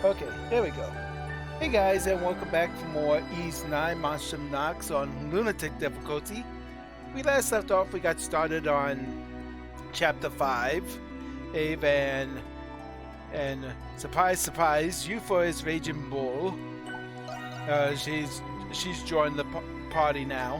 Okay, there we go. Hey guys, and welcome back for more Ease 9 Monster Knocks on Lunatic difficulty. We last left off, we got started on Chapter 5. Ave and surprise, surprise, Yufa is Raging Bull. She's joined the party now.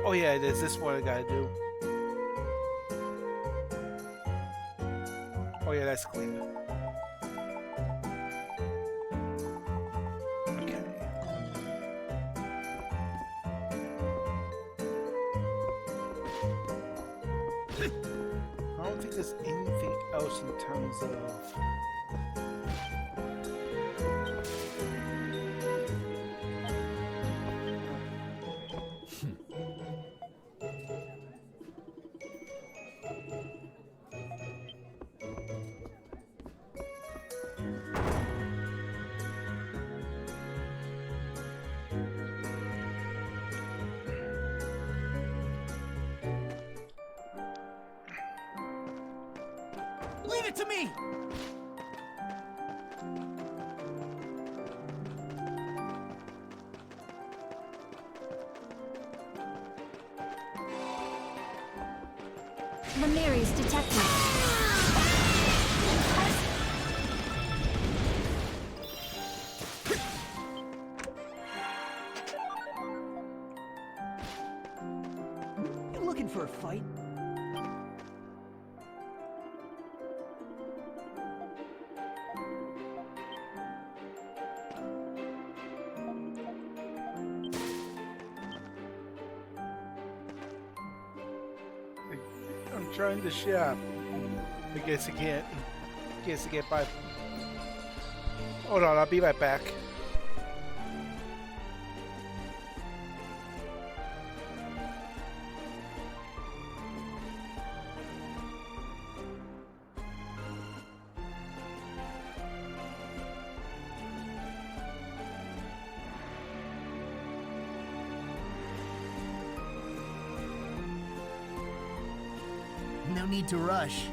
Oh yeah, there's this one I gotta do. Oh yeah, that's clean. Okay. I don't think there's anything else in terms of... Leave it to me! Lemuri's detected. You looking for a fight? I'm trying to shop. I guess I can't. Guess I can't buy. Hold on, I'll be right back. No need to rush.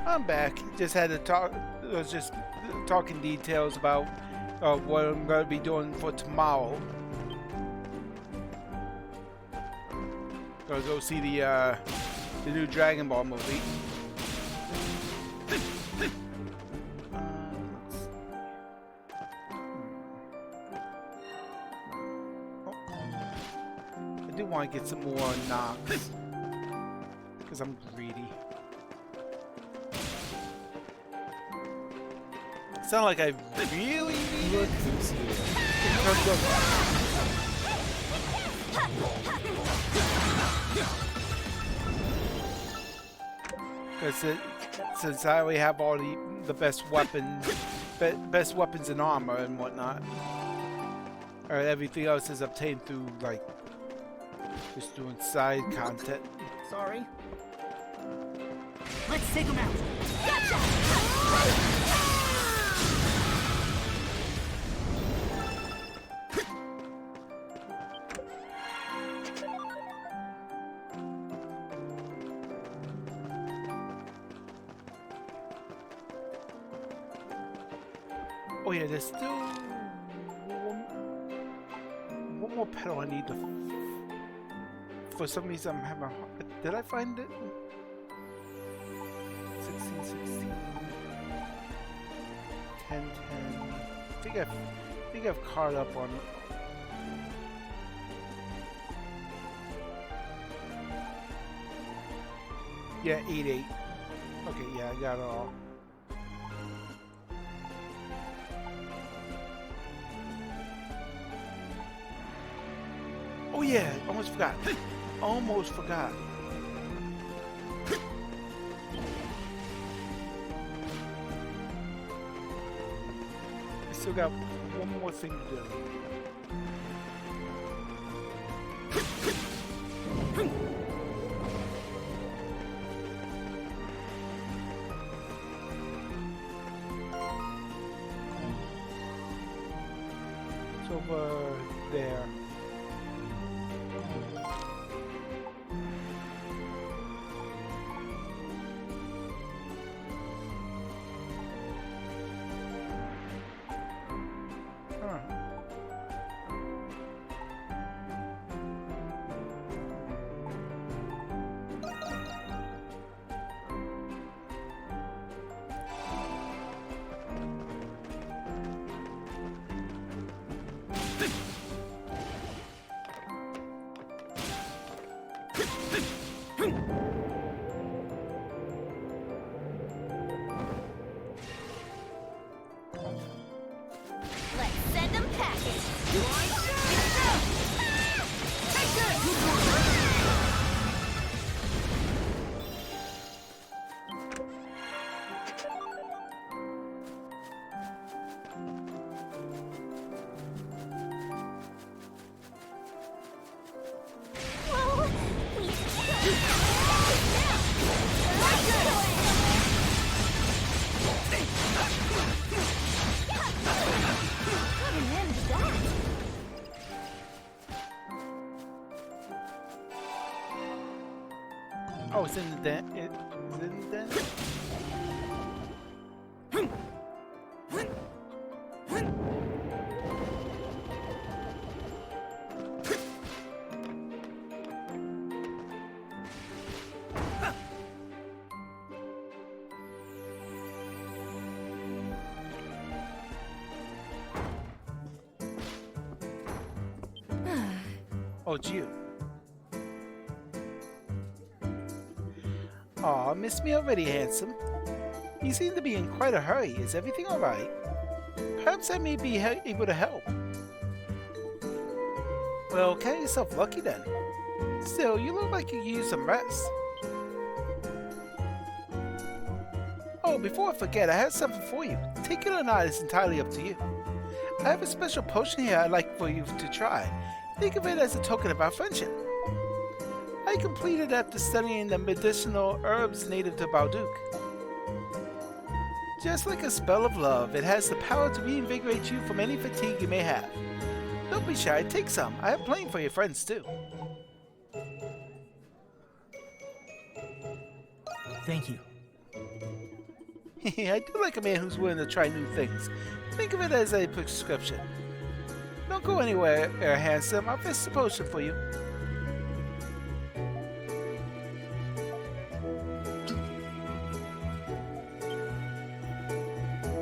I'm back. Just had to talk. I was just talking details about what I'm going to be doing for tomorrow. Gonna go see the new Dragon Ball movie. I do want to get some more knocks because I'm greedy. Sound like I really need Look who's here. in terms of because since I already have all the best weapons and armor and whatnot, or everything else is obtained through like just doing side content. Sorry. Let's take him out. Gotcha! Oh yeah, there's still more petal I need to... For some reason I'm having a... Did I find it? 16, 16... 10, 10... I think I've caught up on... Yeah, 8, 8. Okay, yeah, I got it all. Oh yeah, almost forgot. Almost forgot. I still got one more thing to do. It's over there. Let's send them packing. Oh, it's in the den. It's in the den. Oh, it's you. Aw, missed me already, handsome. You seem to be in quite a hurry. Is everything alright? Perhaps I may be able to help. Well, count yourself lucky then. Still, you look like you could use some rest. Oh, before I forget, I have something for you. Take it or not is entirely up to you. I have a special potion here I'd like for you to try. Think of it as a token of our friendship. I completed after studying the medicinal herbs native to Balduk. Just like a spell of love, it has the power to reinvigorate you from any fatigue you may have. Don't be shy, take some. I have plenty for your friends too. Thank you. I do like a man who's willing to try new things. Think of it as a prescription. Don't go anywhere, handsome. I'll fix the potion for you.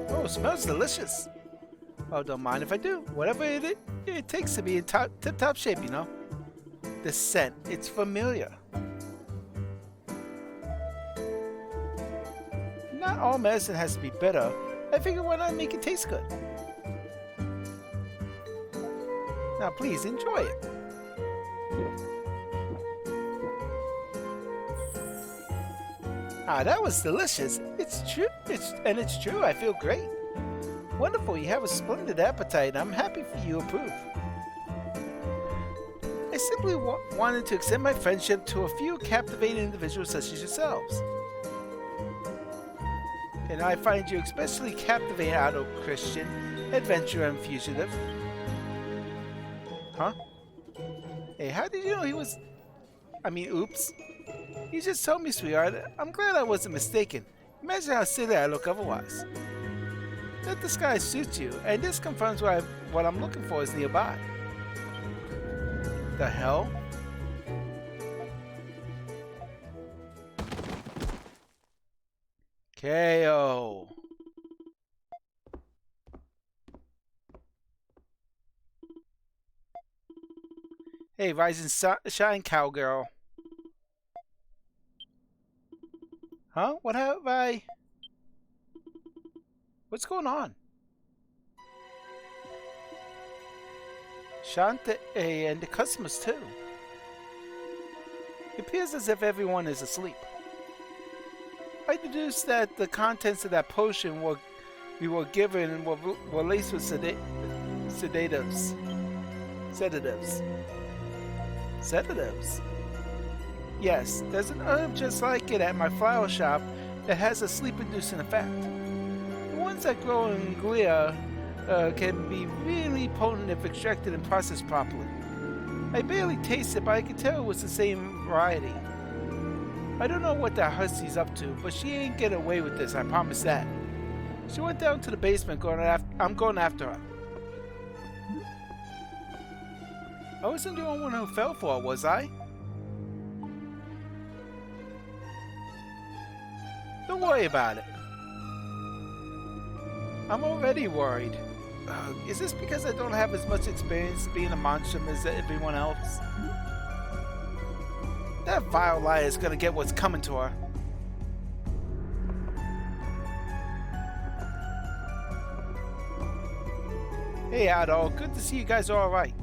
Oh, it smells delicious. Oh, don't mind if I do. Whatever it takes to be in tip-top shape, you know. The scent, it's familiar. Not all medicine has to be bitter. I figure why not make it taste good? Now please enjoy it. Ah, that was delicious. It's true. It's true. I feel great. Wonderful. You have a splendid appetite. I'm happy for you approve. I simply wanted to extend my friendship to a few captivating individuals such as yourselves. And I find you especially captivating, adult Christian, adventurer, and fugitive. Huh? Hey, how did you know he was... oops. You just told me, sweetheart. I'm glad I wasn't mistaken. Imagine how silly I look otherwise. That disguise suits you, and this confirms what I'm looking for is nearby. The hell? KO. Hey, Shine Cowgirl. Huh? What have I... What's going on? Shante and the customers too. It appears as if everyone is asleep. I deduced that the contents of that potion we were given were laced with sedatives. Yes, there's an herb just like it at my flower shop that has a sleep-inducing effect. The ones that grow in Glia can be really potent if extracted and processed properly. I barely tasted it, but I could tell it was the same variety. I don't know what that hussy's up to, but she ain't getting away with this, I promise that. She went down to the basement. I'm going after her. I wasn't the only one who fell for it, was I? Don't worry about it. I'm already worried. Is this because I don't have as much experience being a monster as everyone else? That vile liar is gonna get what's coming to her. Hey Adol, good to see you guys are alright.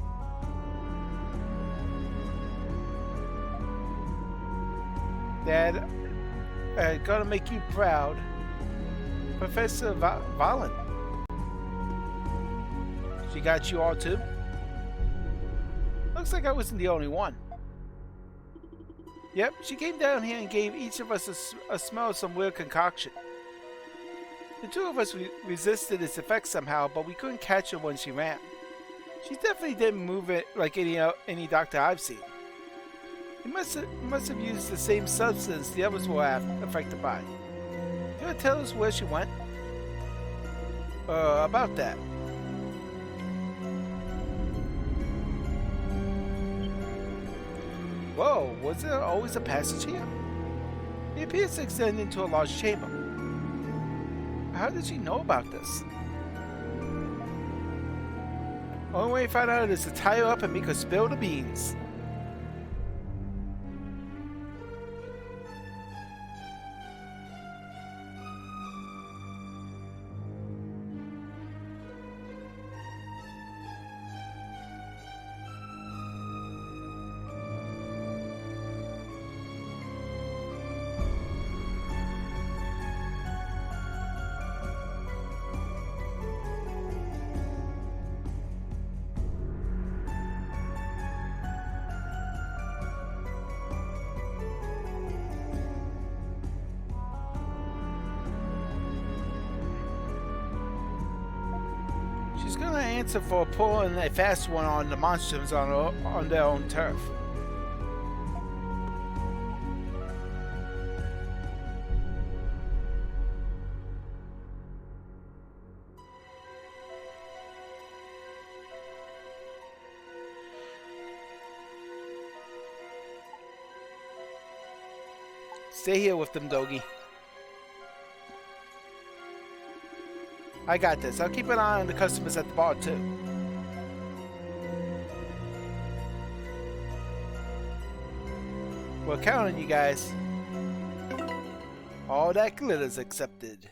Dad, gonna make you proud. Professor Valen. She got you all too? Looks like I wasn't the only one. Yep, she came down here and gave each of us a smell of some weird concoction. The two of us resisted its effects somehow, but we couldn't catch her when she ran. She definitely didn't move it like any doctor I've seen. He must have used the same substance the others were affected by. You wanna tell us where she went? About that. Whoa, was there always a passage here? It appears to extend into a large chamber. How did she know about this? Only way to find out is to tie her up and make her spill the beans. She's gonna answer for pulling a fast one on the monsters on their own turf. Stay here with them, Dogi. I got this. I'll keep an eye on the customers at the bar, too. We're counting on you guys. All that glitter's accepted.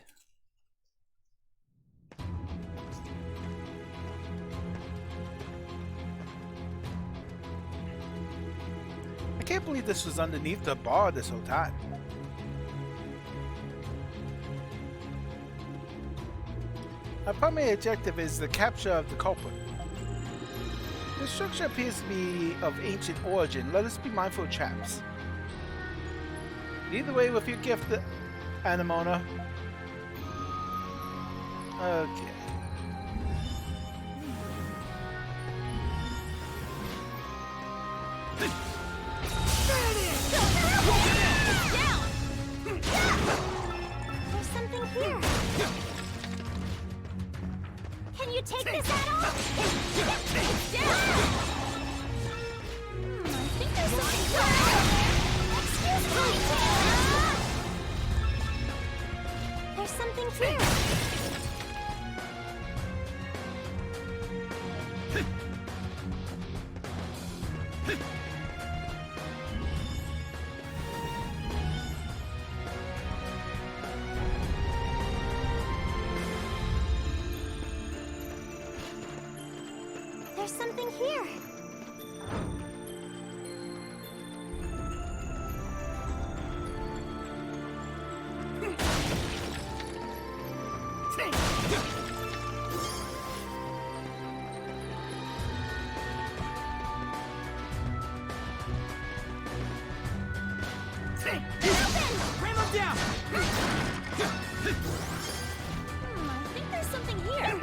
I can't believe this was underneath the bar this whole time. Our primary objective is the capture of the culprit. The structure appears to be of ancient origin. Let us be mindful of traps. Lead the way with your gift, Anemona. Okay. There's something here. Can you take this at all? something too. There's something here. Ram him down! I think there's something here.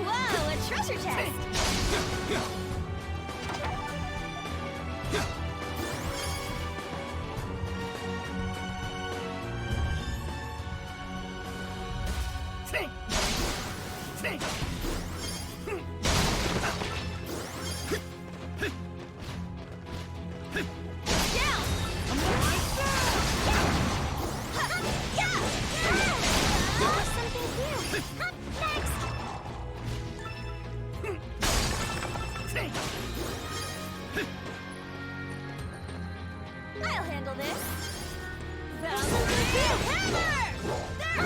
Whoa, a treasure chest! I'll handle this. Hammer! There!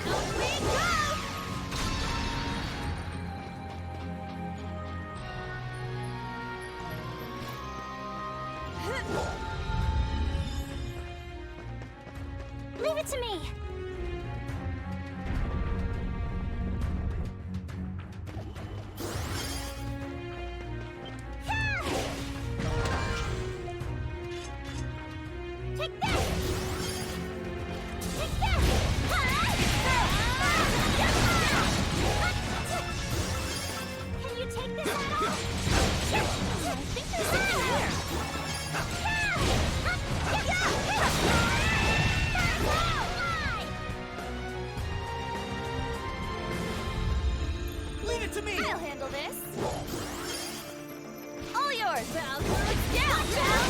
Out we go! Leave it to me. Take this! Take this! Can you take this at all? I think there's something here. Leave it to me! I'll handle this. All yours. It's down, down.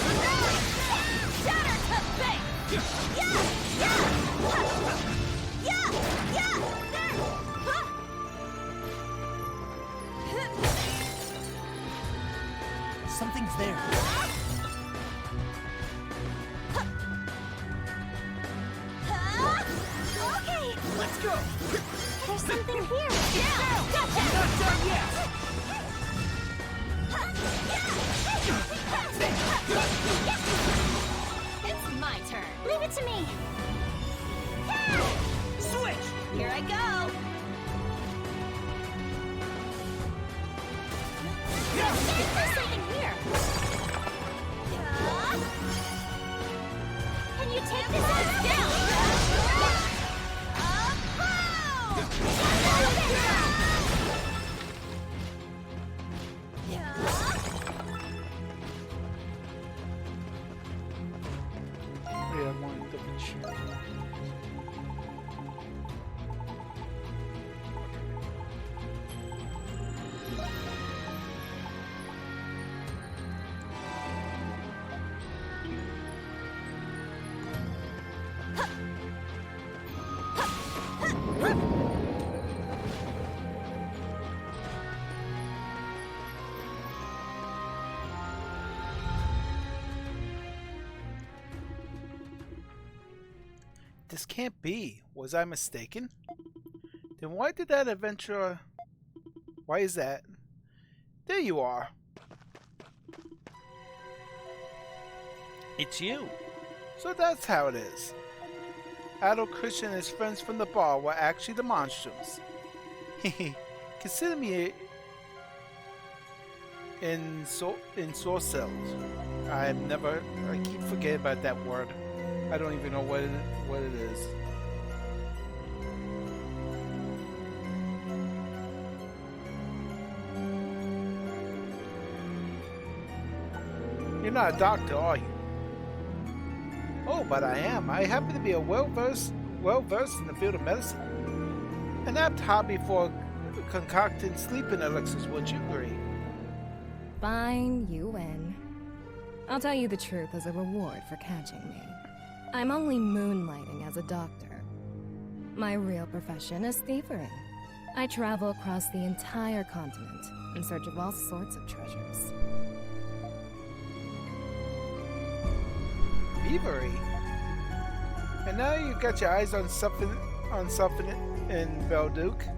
Shatter to base. Yeah, yeah. Yeah, yeah. There. Huh. Something's there. Okay. Let's go! There's something here. Yeah. Gotcha. Not done yet! It's my turn. Leave it to me. Switch! Here I go. There's something here. Can you take this ass down? Yeah, I want to double check. This can't be. Was I mistaken? Then why did that adventure... Why is that? There you are. It's you. So that's how it is. Adult Christian and his friends from the bar were actually the monstrums. Consider me in sorcels. I keep forgetting about that word. I don't even know what it is. You're not a doctor, are you? Oh, but I am. I happen to be a well versed in the field of medicine. An apt hobby for concocting sleeping elixirs, would you agree? Fine, you win. I'll tell you the truth as a reward for catching me. I'm only moonlighting as a doctor. My real profession is thievery. I travel across the entire continent in search of all sorts of treasures. Thievery? And now you've got your eyes on something in Belduke.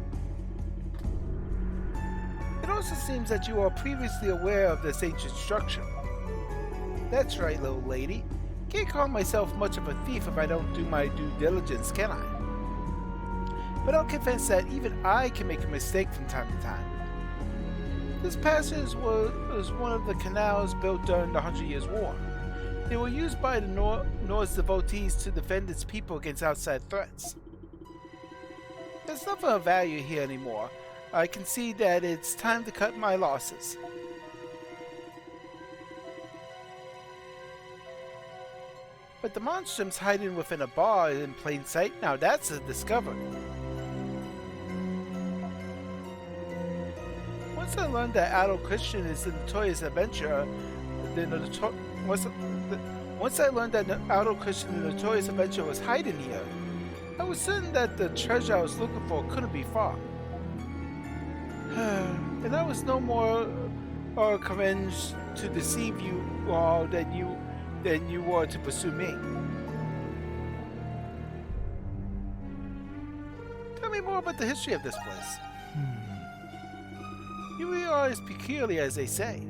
It also seems that you are previously aware of this ancient structure. That's right, little lady. Can't call myself much of a thief if I don't do my due diligence, can I? But I'll confess that even I can make a mistake from time to time. This passage was one of the canals built during the 100 Years' War. They were used by the Norse devotees to defend its people against outside threats. There's nothing of value here anymore. I can see that it's time to cut my losses. But the monstrum's hiding within a bar in plain sight. Now that's a discovery. Once I learned that Adult Christian is the notorious adventurer, once I learned that Adult Christian, the notorious adventurer, was hiding here, I was certain that the treasure I was looking for couldn't be far. And I was no more convinced to deceive you all than you were to pursue me. Tell me more about the history of this place. You really are as peculiar as they say.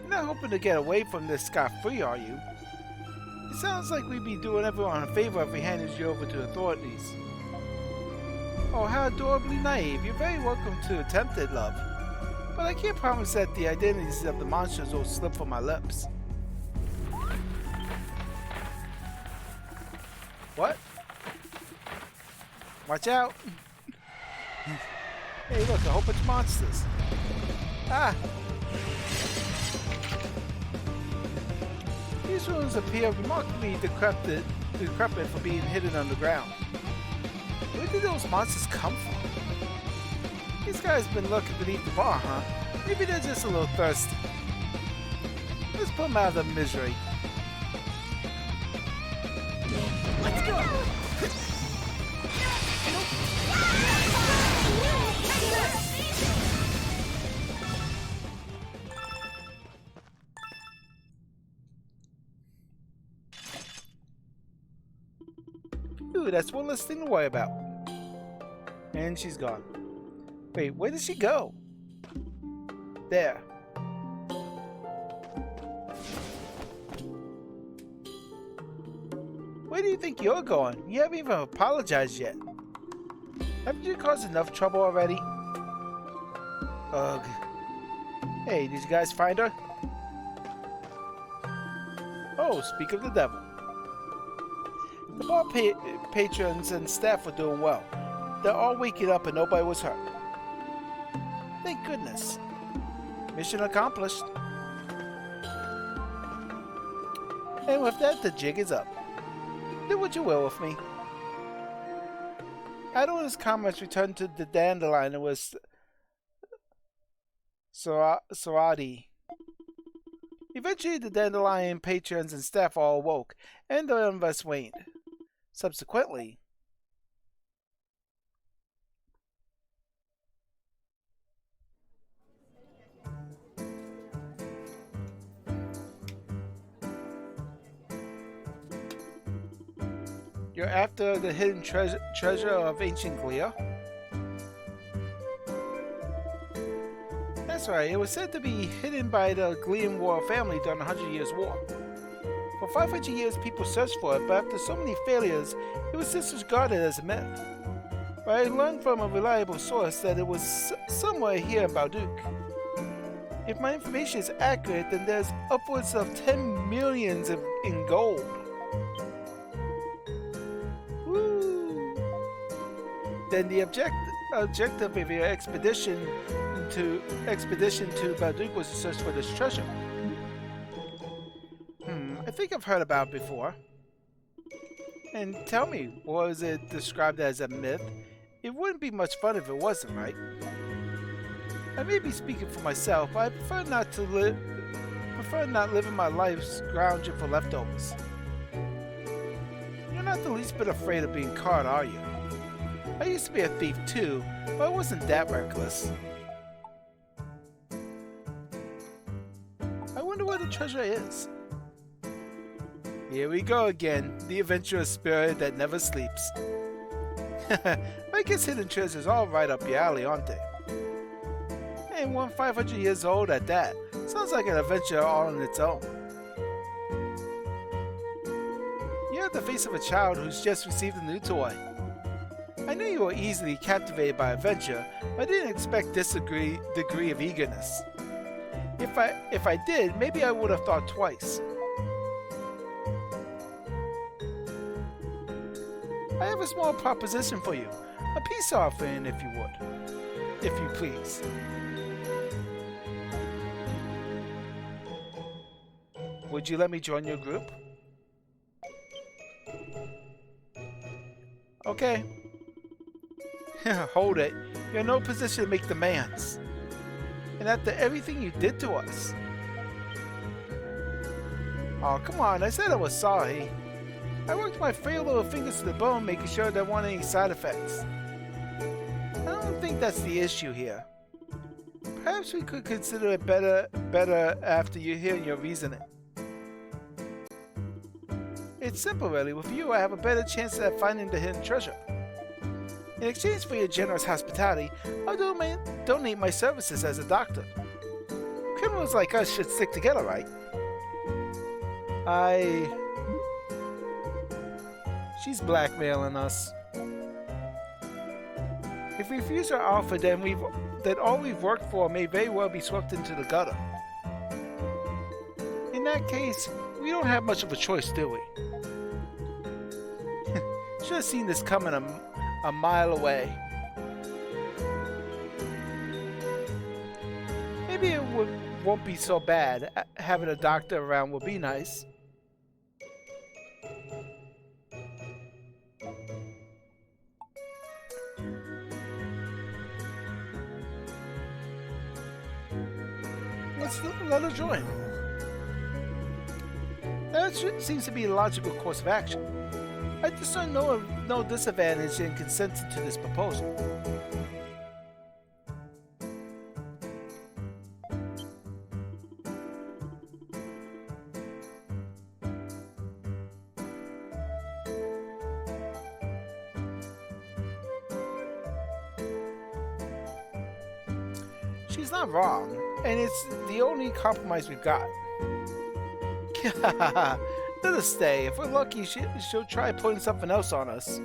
You're not hoping to get away from this scot-free, are you? It sounds like we'd be doing everyone a favor if we handed you over to authorities. Oh, how adorably naive. You're very welcome to attempt it, love. But I can't promise that the identities of the monsters will slip from my lips. What? Watch out! Hey, look, I hope it's monsters. Ah! These rooms appear remarkably decrepit for being hidden underground. Where did those monsters come from? These guys been lurking beneath the bar, huh? Maybe they're just a little thirsty. Let's put them out of their misery. Let's go! Ooh, that's one less thing to worry about. And she's gone. Wait, where did she go? There. Where do you think you're going? You haven't even apologized yet. Haven't you caused enough trouble already? Ugh. Hey, did you guys find her? Oh, speak of the devil. The bar patrons and staff were doing well. They're all waking up and nobody was hurt. Thank goodness. Mission accomplished. And with that, the jig is up. Do what you will with me. Idle and his comrades returned to the Dandelion and was Sarati. Eventually, the Dandelion patrons and staff all awoke, and the unrest waned. Subsequently, you're after the hidden treasure of ancient Glia? That's right, it was said to be hidden by the Glian royal family during the 100 Years' War. For 500 years, people searched for it, but after so many failures, it was disregarded as a myth. But I learned from a reliable source that it was somewhere here in Balduke. If my information is accurate, then there's upwards of 10 millions in gold. Woo! Then the objective of your expedition to Balduke was to search for this treasure. I think I've heard about it before. And tell me, was it described as a myth? It wouldn't be much fun if it wasn't, right? I may be speaking for myself, but I prefer not living my life scrounging for leftovers. You're not the least bit afraid of being caught, are you? I used to be a thief too, but I wasn't that reckless. I wonder where the treasure is. Here we go again, the adventurous spirit that never sleeps. I guess hidden treasures all right up your alley, aren't they? And one 500 years old at that. Sounds like an adventure all on its own. You have the face of a child who's just received a new toy. I knew you were easily captivated by adventure, but I didn't expect this degree of eagerness. If I did, maybe I would have thought twice. I have a small proposition for you. A peace offering, if you would. If you please. Would you let me join your group? Okay. Hold it. You're in no position to make demands. And after everything you did to us. Oh, come on. I said I was sorry. I worked my frail little fingers to the bone making sure there weren't any side effects. I don't think that's the issue here. Perhaps we could consider it better after you hear your reasoning. It's simple really. With you, I have a better chance at finding the hidden treasure. In exchange for your generous hospitality, I'll donate my services as a doctor. Criminals like us should stick together, right? She's blackmailing us. If we refuse our offer, then all we've worked for may very well be swept into the gutter. In that case, we don't have much of a choice, do we? Should have seen this coming a mile away. Maybe it won't be so bad. Having a doctor around will be nice. Let's let her join. That seems to be a logical course of action. I discern no disadvantage in consenting to this proposal. She's not wrong, and it's the only compromise we've got. Let us stay. If we're lucky, she'll try putting something else on us.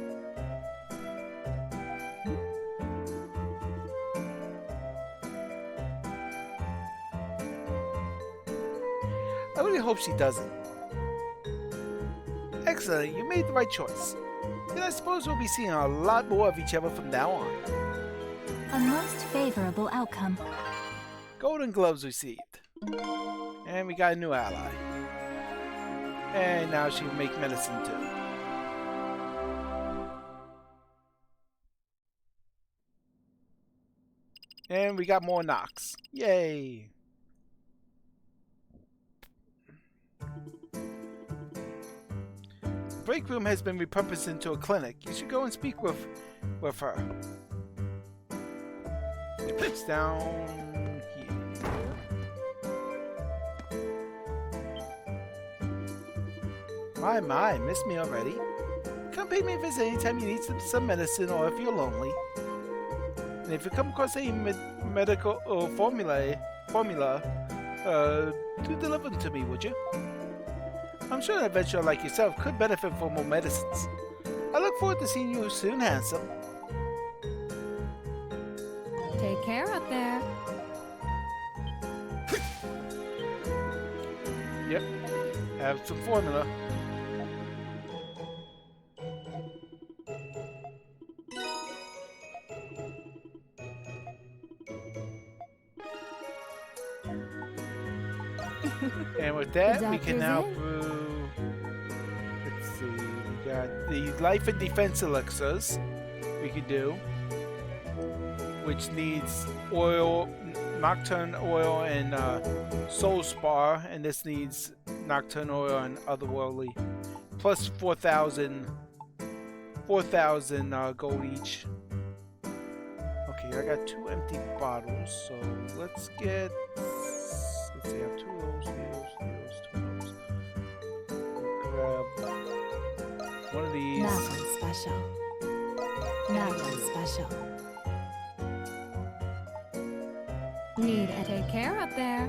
I really hope she doesn't. Excellent, you made the right choice. Then I suppose we'll be seeing a lot more of each other from now on. A most favorable outcome. Golden gloves received. And we got a new ally. And now she can make medicine too. And we got more knocks. Yay! The break room has been repurposed into a clinic. You should go and speak with her. It's down here. My, missed me already? Come pay me a visit anytime you need some medicine or if you're lonely. And if you come across any medical formula, do deliver them to me, would you? I'm sure an adventurer like yourself could benefit from more medicines. I look forward to seeing you soon, handsome. Take care up there. Yep, have some formula. And with that, we can now brew. Let's see, we got the life and defense elixirs we could do. which needs oil, nocturne oil, and soul spar, and this needs nocturne oil and otherworldly, plus 4,000 gold each. Okay, I got 2 empty bottles, so let's get. Let's see, I have 2 of those, 3 of those, 2 of those. Grab one of these. That one's special. That one's special. Need to take care up there.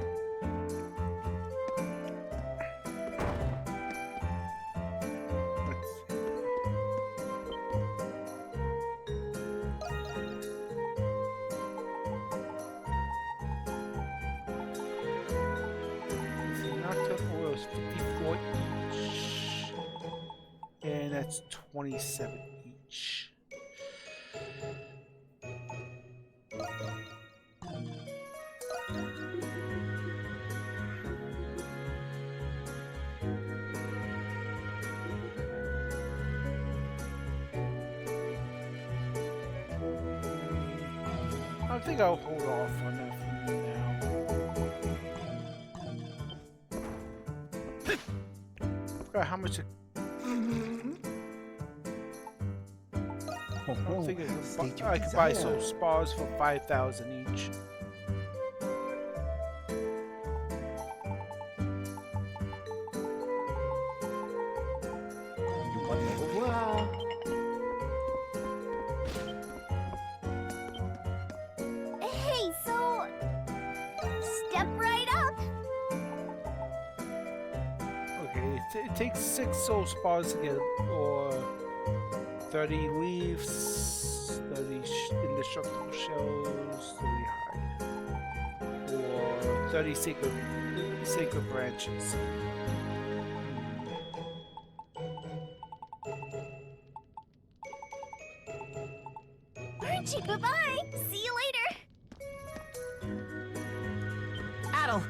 Nocturne oil is 54 each, and that's 27 each. I think I'll hold off on that for now. Forgot how much it. I don't think I could buy soul spars for 5,000 each. Hey, so step right up. Okay, it takes 6 soul spars to get, or 30 leaves, 30 indestructible shells, 30 hide, or 30 sacred branches. Archie, goodbye. See you later. Adel,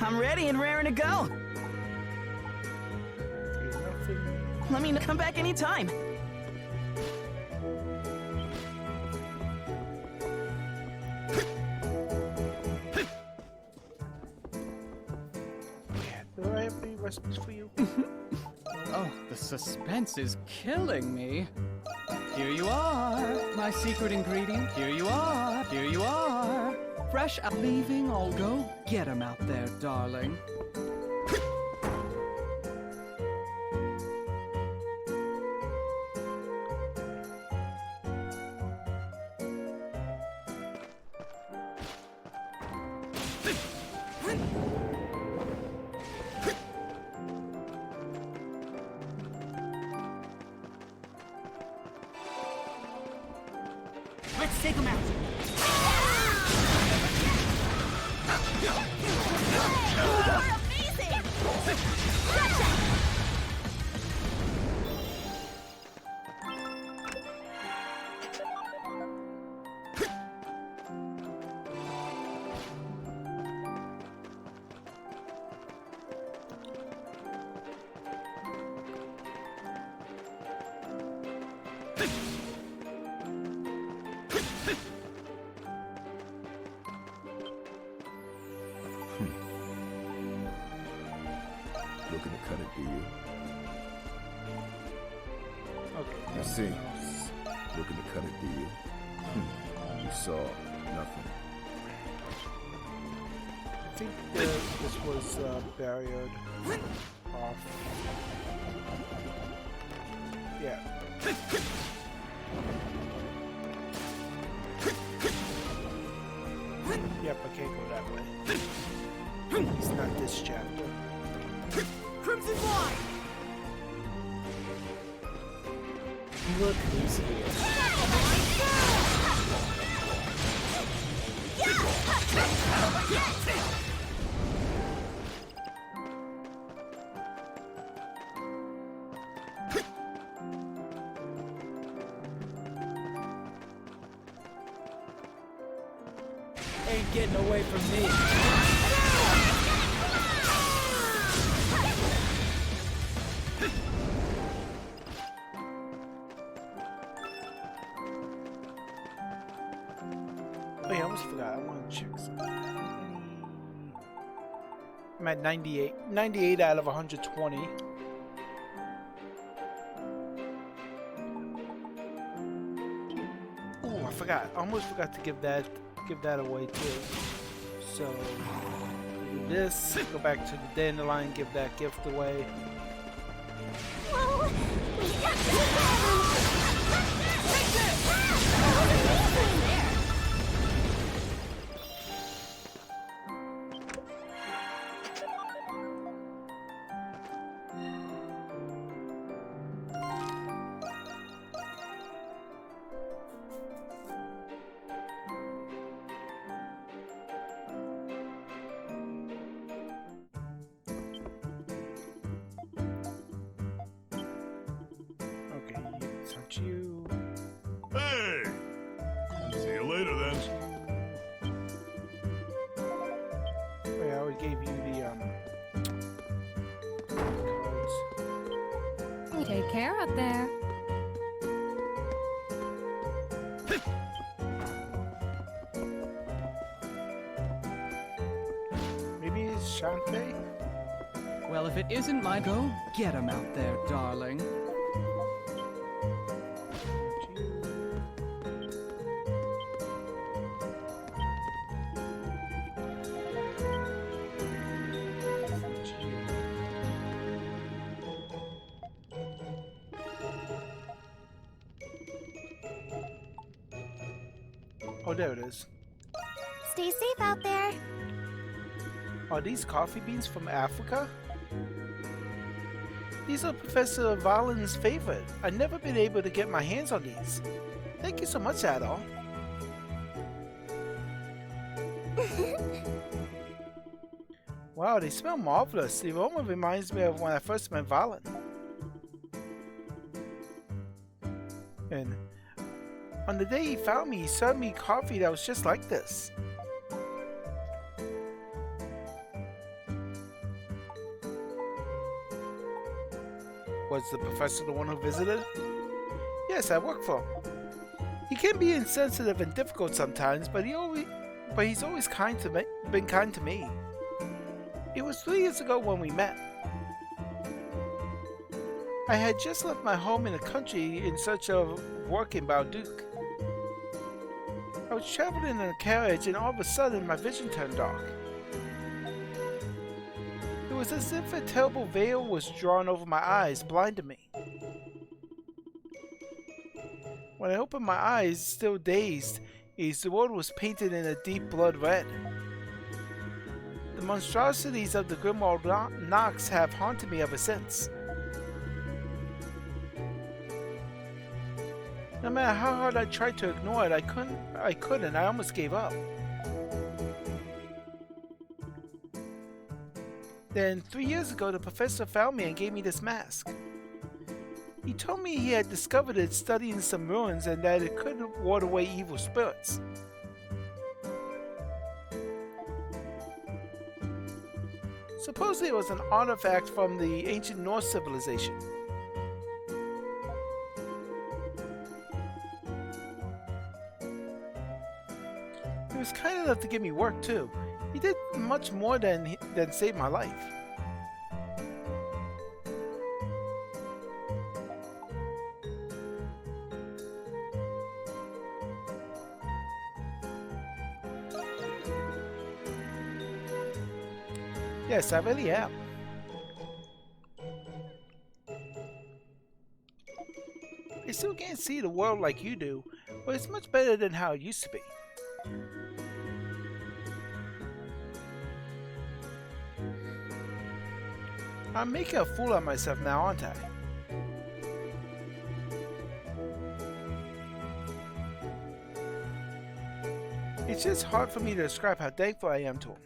I'm ready and raring to go. Okay, nothing. Let me come back anytime. Do I have any recipes for you? Oh, the suspense is killing me. Here you are, my secret ingredient. Here you are, here you are. Fresh out leaving, I'll go get 'em out there, darling. Let's take him out. You're amazing. Gotcha. Looking to cut it, do you? Okay. I see. Looking to cut it, do you? You saw nothing. I think this was barriered off. Yeah. Yep, I can't go that way. At least not this chapter. Crimson Fly! Look who's here. Ain't getting away from me. Oh yeah, I almost forgot. I want to check something. I'm at 98. 98 out of 120. Ooh, I forgot. I almost forgot to give that away too. So do this. Go back to the dandelion. Give that gift away. Whoa! We got Okay, touch you. Hey! See you later then. Oh, yeah, I already gave you the cards. Take care up there. Maybe it's Shantae? Well, if it isn't my go, get him out there, darling. Oh, there it is. Stay safe out there. Are these coffee beans from Africa? These are Professor Valen's favorite. I've never been able to get my hands on these. Thank you so much, Adol. Wow, they smell marvelous. The aroma reminds me of when I first met Valen. And on the day he found me, he served me coffee that was just like this. Was the professor the one who visited? Yes, I work for him. He can be insensitive and difficult sometimes, but he's always been kind to me. It was 3 years ago when we met. I had just left my home in the country in search of work in Balduc. I was traveling in a carriage and all of a sudden my vision turned dark. It was as if a terrible veil was drawn over my eyes, blinding me. When I opened my eyes, still dazed, the world was painted in a deep blood red. The monstrosities of the Grimwald Nox have haunted me ever since. No matter how hard I tried to ignore it, I couldn't. I almost gave up. Then, 3 years ago, the professor found me and gave me this mask. He told me he had discovered it studying some ruins and that it could ward away evil spirits. Supposedly it was an artifact from the ancient Norse civilization. He was kind enough to give me work too. He did much more than save my life. Yes, I really am. I still can't see the world like you do, but it's much better than how it used to be. I'm making a fool of myself now, aren't I? It's just hard for me to describe how thankful I am to him.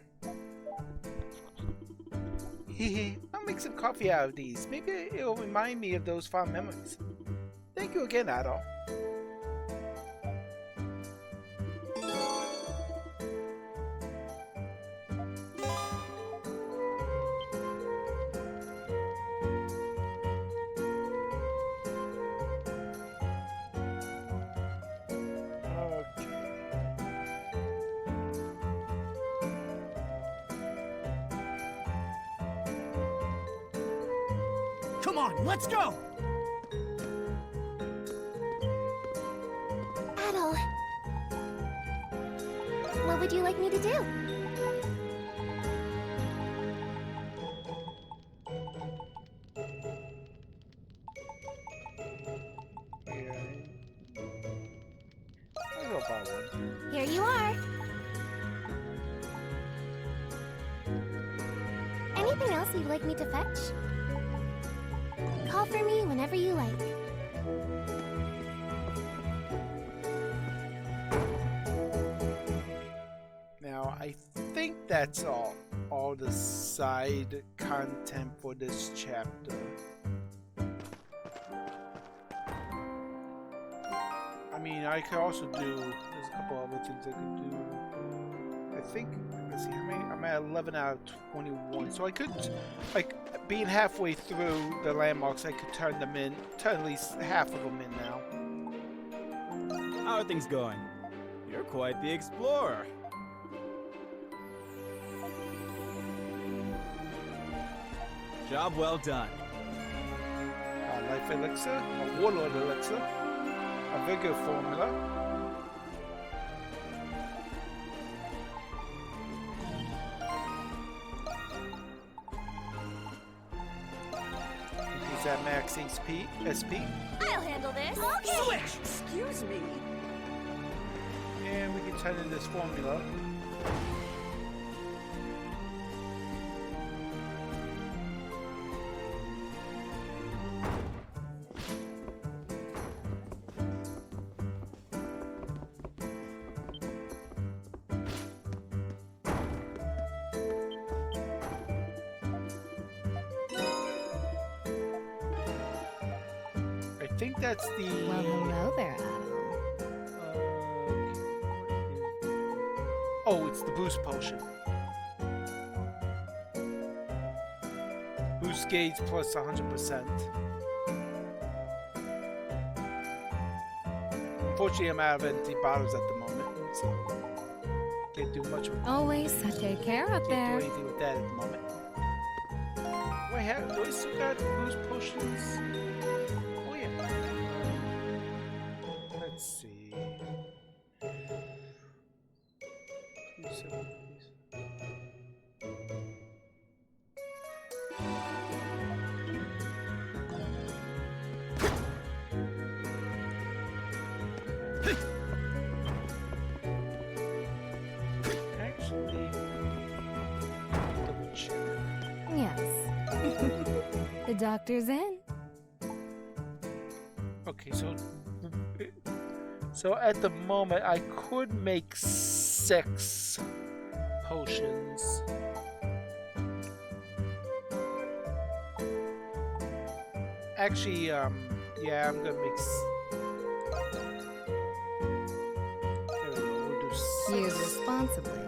Hehe, I'll make some coffee out of these. Maybe it'll remind me of those fond memories. Thank you again, Adol. Come on, let's go! Adel. What would you like me to do? I'll go buy one. Here you are. Anything else you'd like me to fetch? Call for me whenever you like. Now, I think that's all the side content for this chapter. I mean, I could also do, there's a couple other things I could do. I think, let's see, how many? I'm at 11 out of 21, so I could, like, being halfway through the landmarks, I could turn them in, turn at least half of them in now. How are things going? You're quite the explorer. Job well done. Life elixir, a warlord elixir, a vigor formula. Use that max SP. I'll handle this. Okay. Switch! Excuse me. And we can turn in this formula. I think that's the... Well, hello there, Adam. Oh, it's the boost potion. Boost gauge plus 100%. Unfortunately, I'm out of empty bottles at the moment, so can't do much with Always take care up can't there. do anything with that at the moment. Do I still got boost potions? Oh yeah. Let's see. Actually, double check. Yes. The doctor's in. Okay, so at the moment I could make 6 potions. Actually, yeah, I'm gonna make. There we go. We'll do 6. Use responsibly.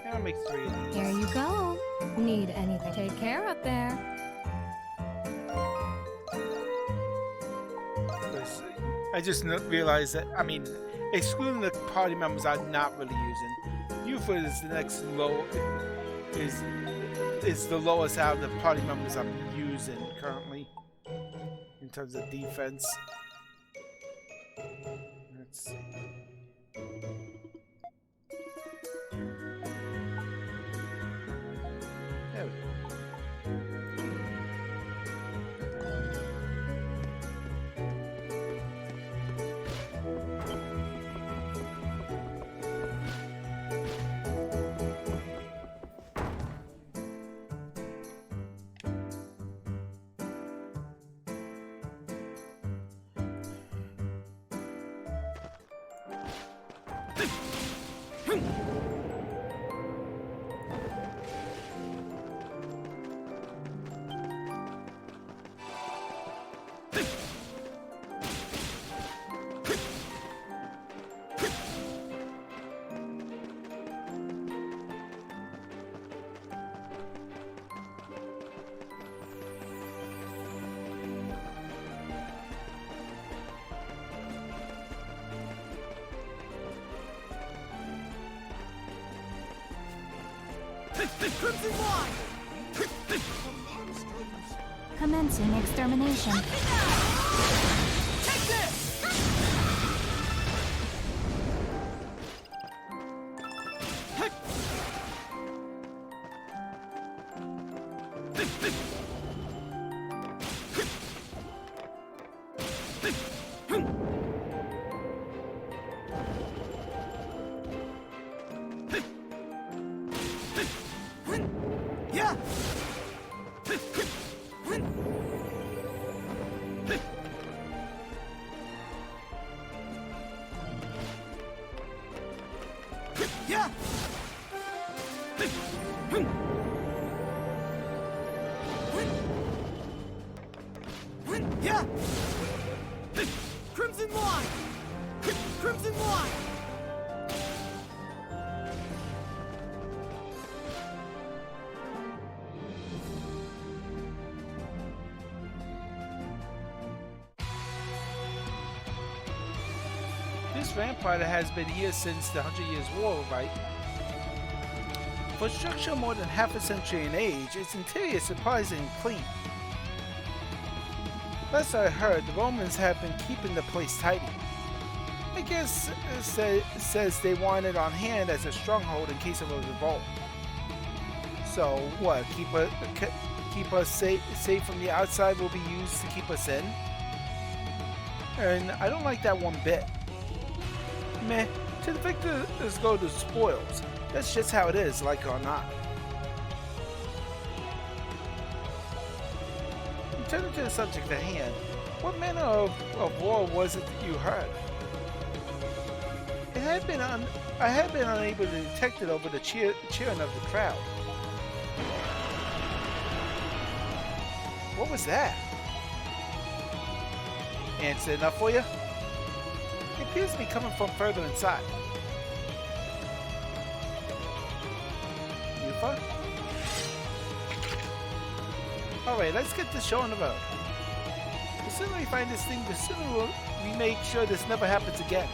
Yeah, I'll make 3 of these. Here you go. Need anything? Take care up there. I just realized that, I mean, excluding the party members I'm not really using, Buford is the next low, is the lowest out of the party members I'm using currently, in terms of defense. Let's see. There we go. Crimson Wine! Commencing extermination. Take this! Yeah! Yeah! Yeah! Crimson Line! Crimson Line! This vampire has been here since the 100 Years' War, right? For a structure more than half a century in age, its interior is surprisingly clean. Last I heard, the Romans have been keeping the place tidy. I guess it says they want it on hand as a stronghold in case of a revolt. So what? Keep us safe from the outside will be used to keep us in? And I don't like that one bit. Meh, to the victors go the spoils. That's just how it is, like it or not. Returning to the subject at hand, what manner of war was it that you heard? I had been unable to detect it over the cheering of the crowd. What was that? Answer enough for you? It appears to be coming from further inside. Yufa? Alright, let's get this show on the road. The sooner we find this thing, the sooner we make sure this never happens again.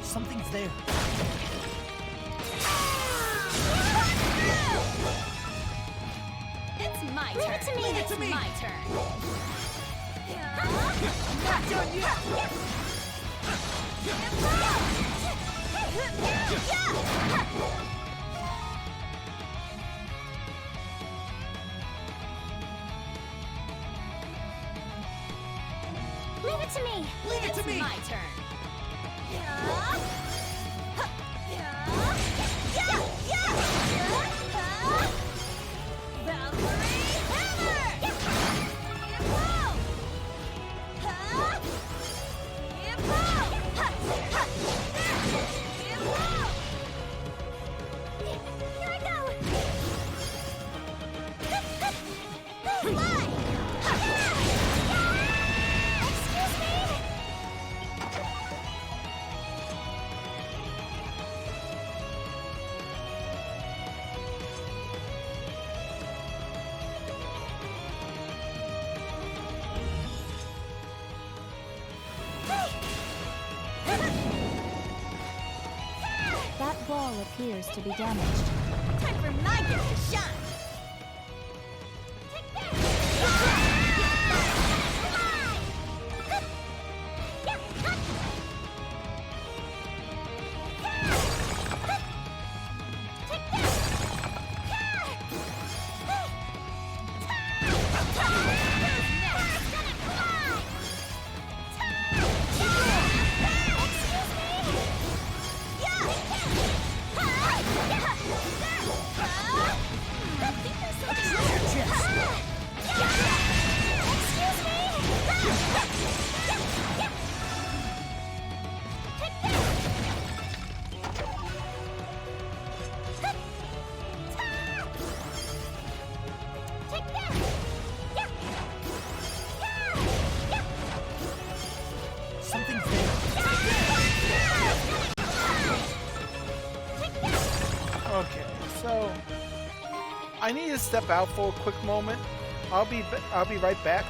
Something's there. It's my turn. Leave it to me. It's my turn. Not done yet. Leave it to me. Leave it to me. It's my turn. That wall appears to be damaged. Time for my gift to shine. Something's there. Okay, so I need to step out for a quick moment. I'll be right back.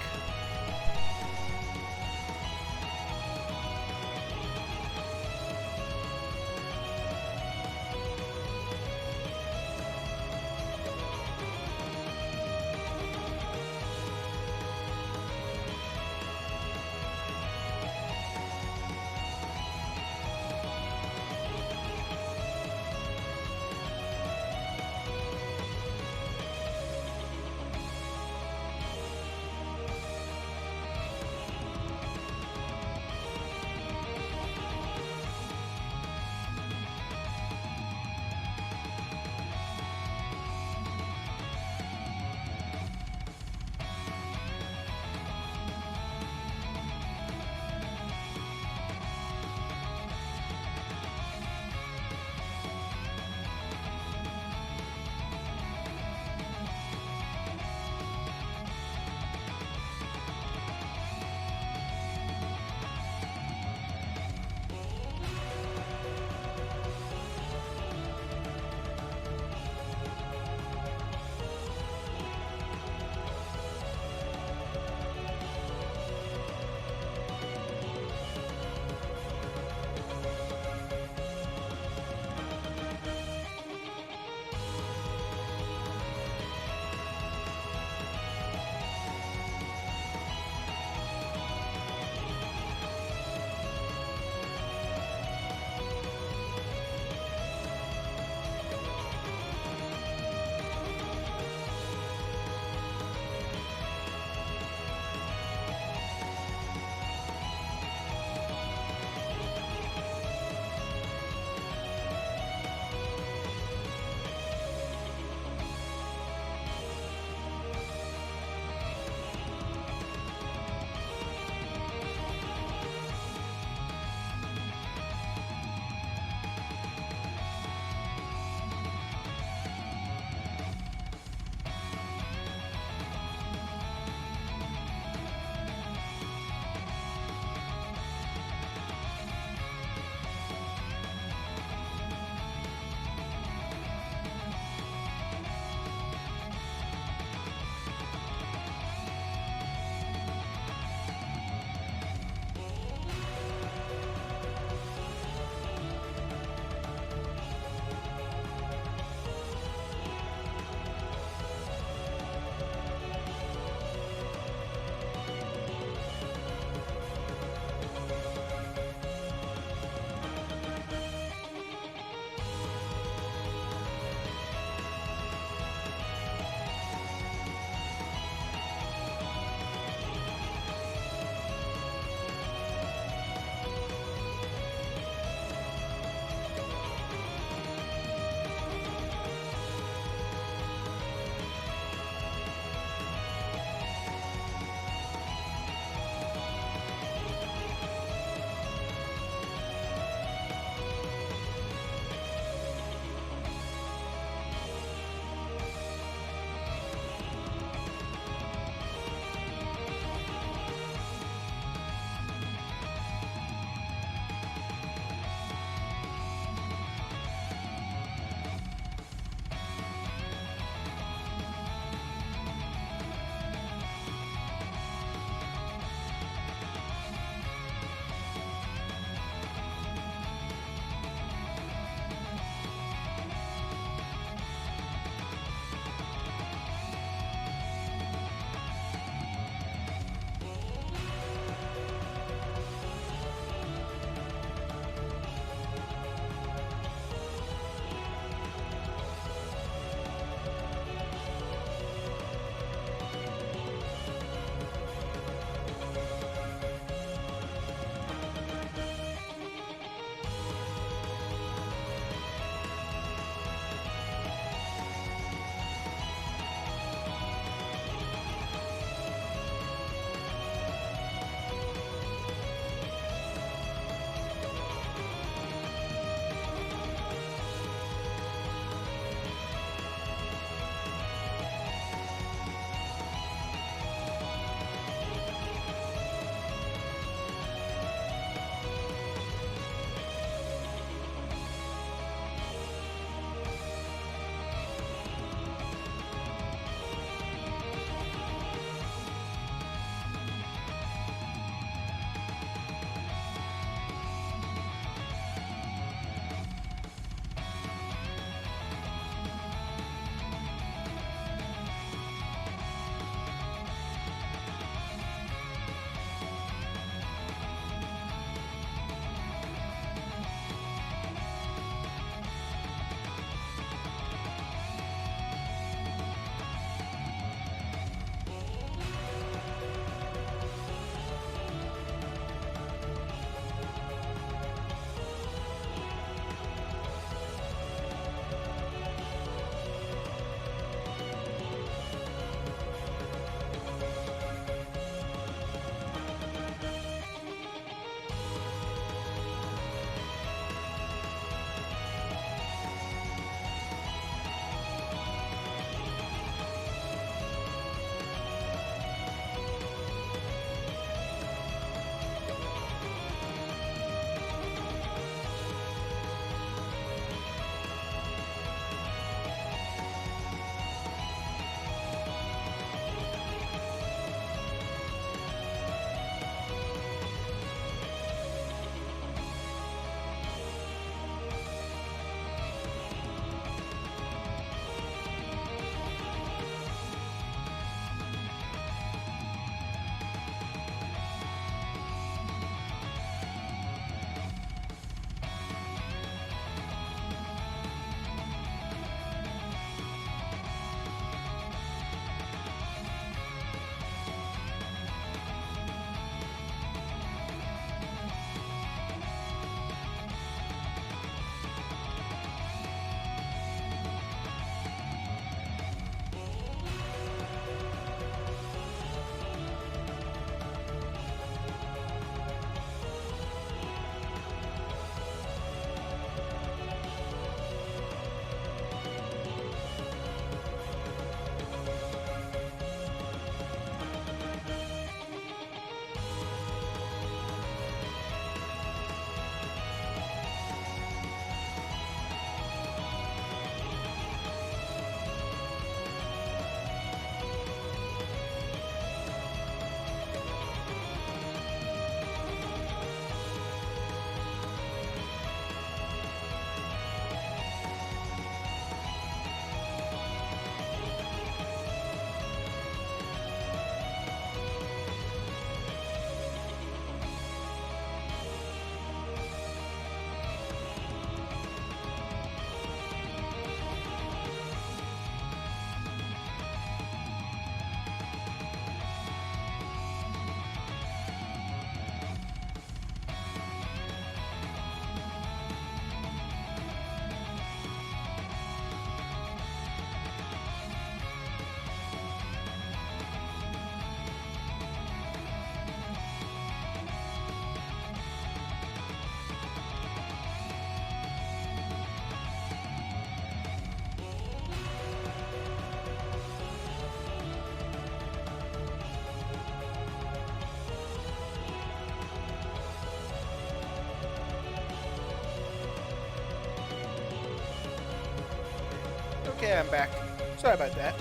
Okay, I'm back. Sorry about that.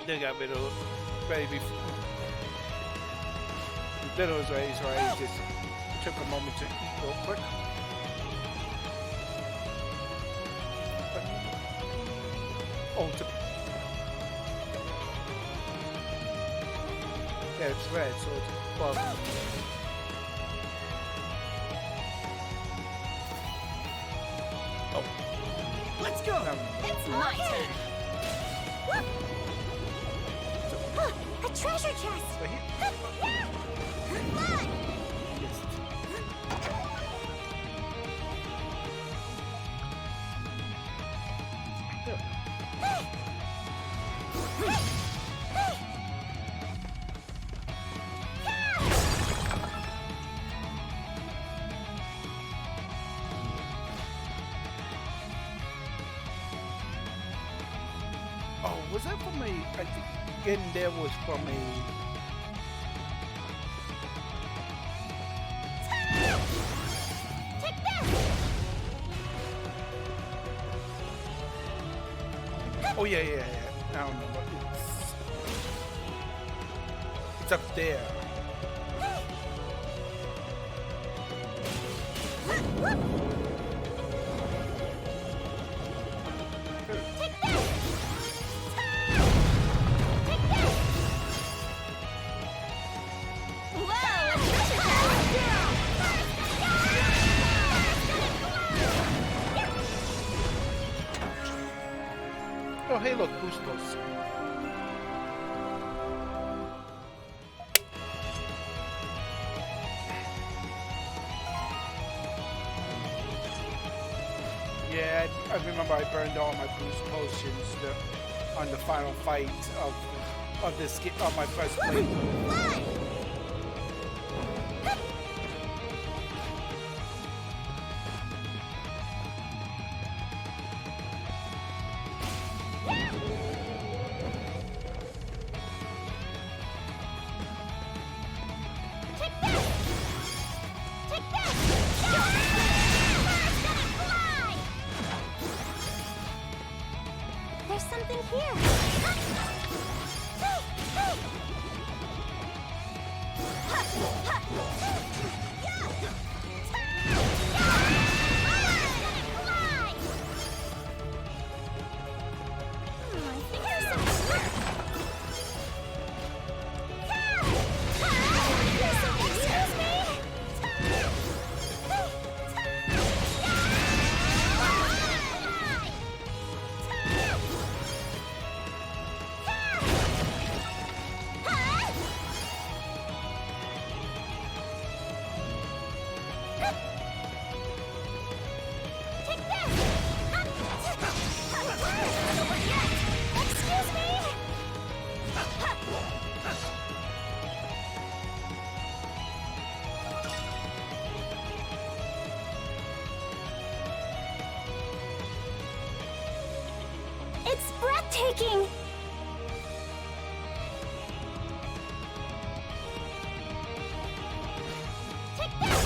They got rid of ready before. The dinner was ready, so I just took a moment to eat real quick. Oh, yeah, it's red, so it's above. Oh. Let's go! It's my turn. A treasure chest. Right here. Yeah. Fun. Oh, was that from a? I think getting there was from a. Take this. Oh yeah. I don't remember. It's up there. Oh hey, look, Bustos. Yeah, I remember I burned all my boost potions on the final fight of this of my first playthrough. There's something here. It's breathtaking! Take this!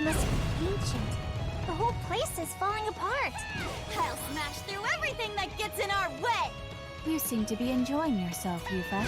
Must be ancient. The whole place is falling apart. I'll smash through everything that gets in our way. You seem to be enjoying yourself, Yufa.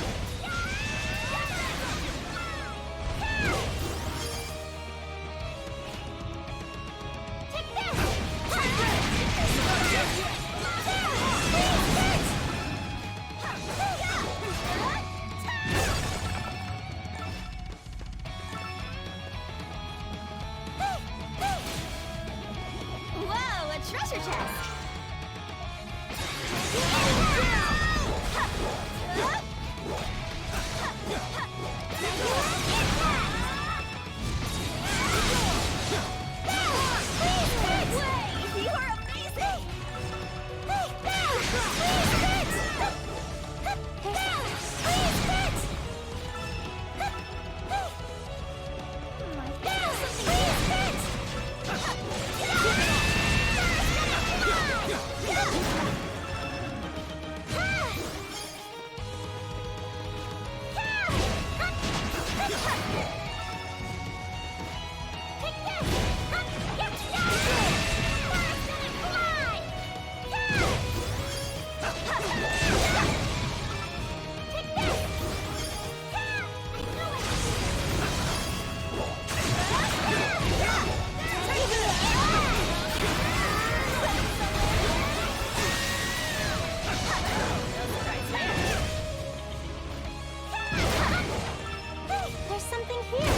something here.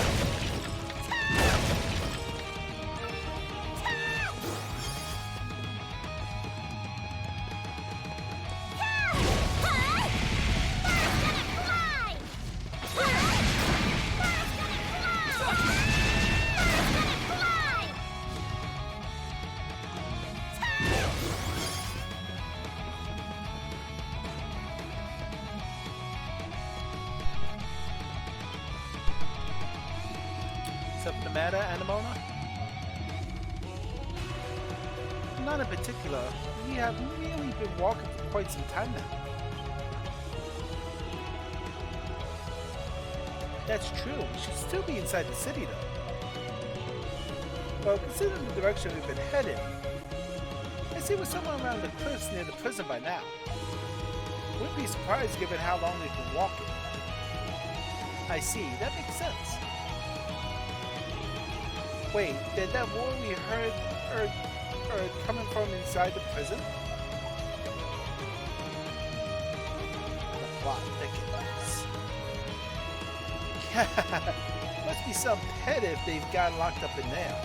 Something the matter, Anemona? Not in particular. We have really been walking for quite some time now. That's true. We should still be inside the city, though. Well, considering the direction we've been headed, I see we're somewhere around the cliffs near the prison by now. Wouldn't be surprised given how long we've been walking. I see. That makes sense. Wait, did that war we heard coming from inside the prison? The plot thickens. Must be some pet if they've gotten locked up in there.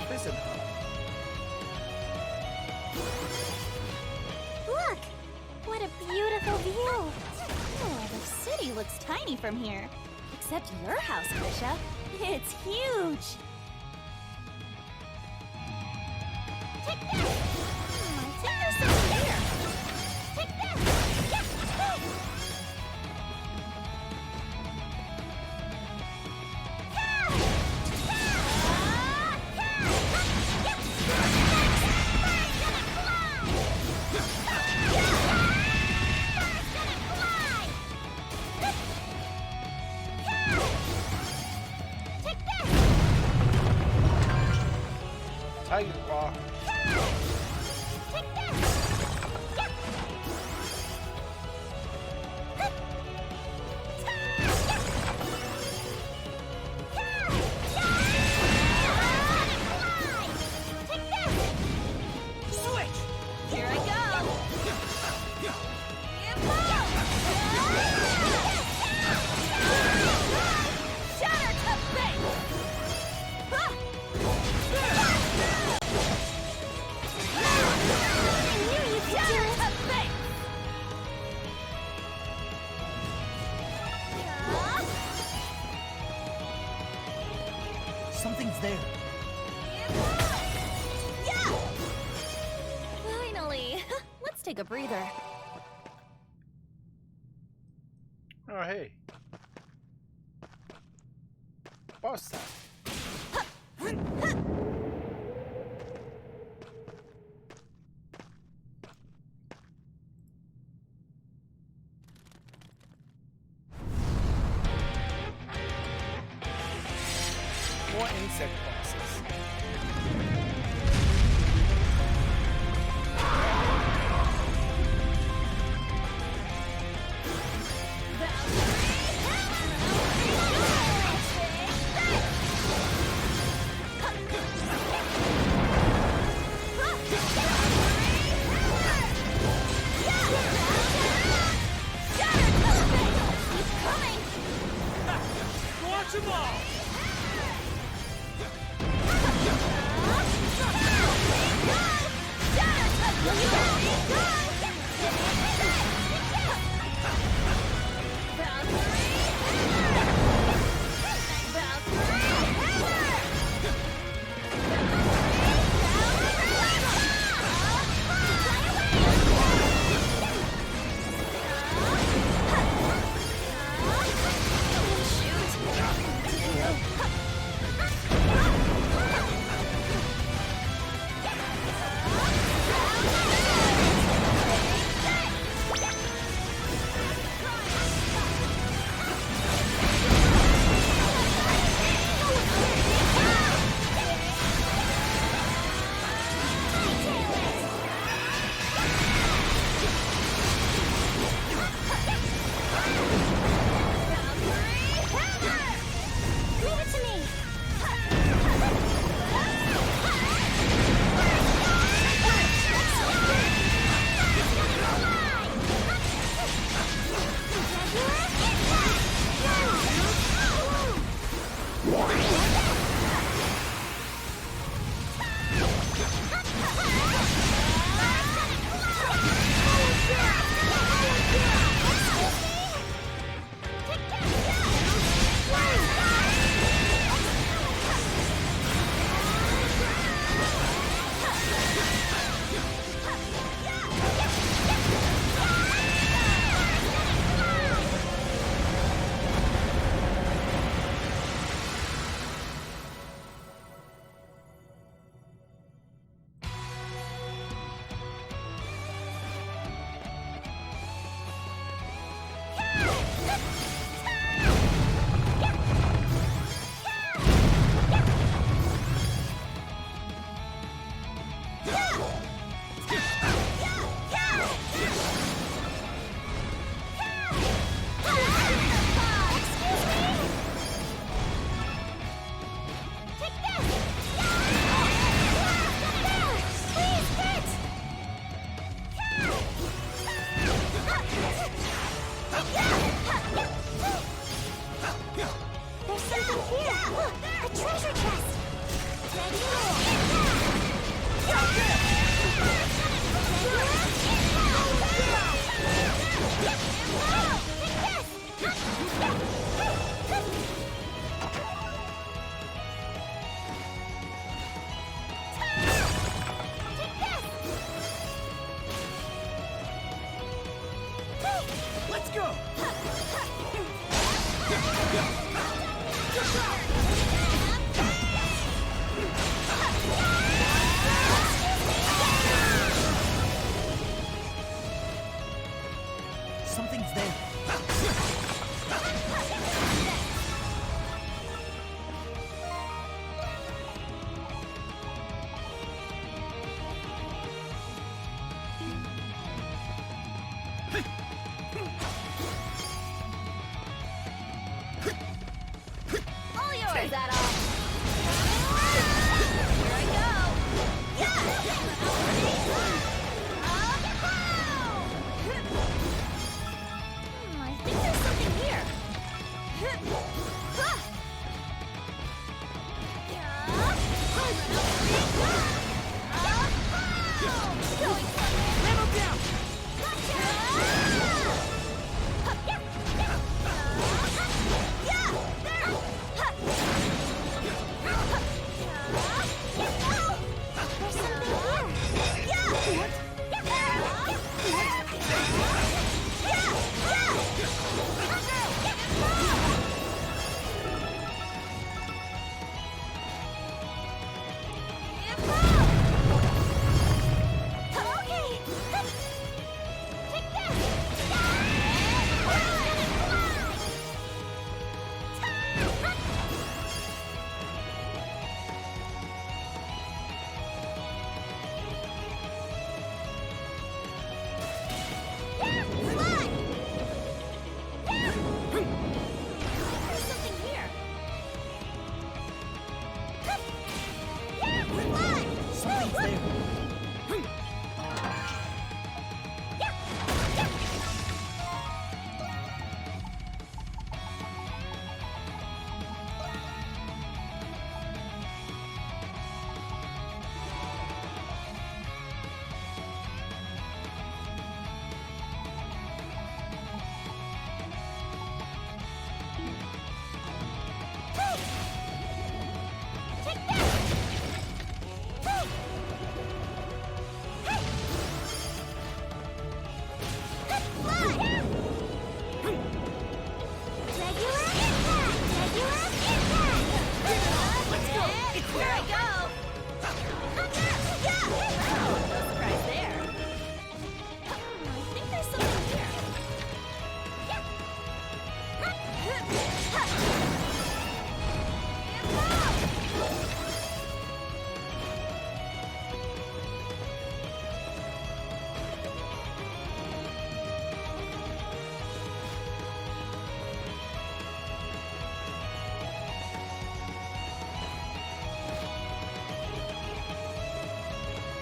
Prison, huh? Look! What a beautiful view! Oh, the city looks tiny from here. Except your house, Krisha. It's huge! Take this! I think there's something here! Take this! Yes! Tiger Claw. Take this! Switch! Here I go! Shatter to base! I knew you could do it! Something's there. Finally! Let's take a breather. Oh, hey. Boss time. More insect bosses. Watch them all! Yeah! A treasure chest! Let's go! Something's there. All yours, Adol. Here I go. Yeah! I think there's something here. Level down! Something's there.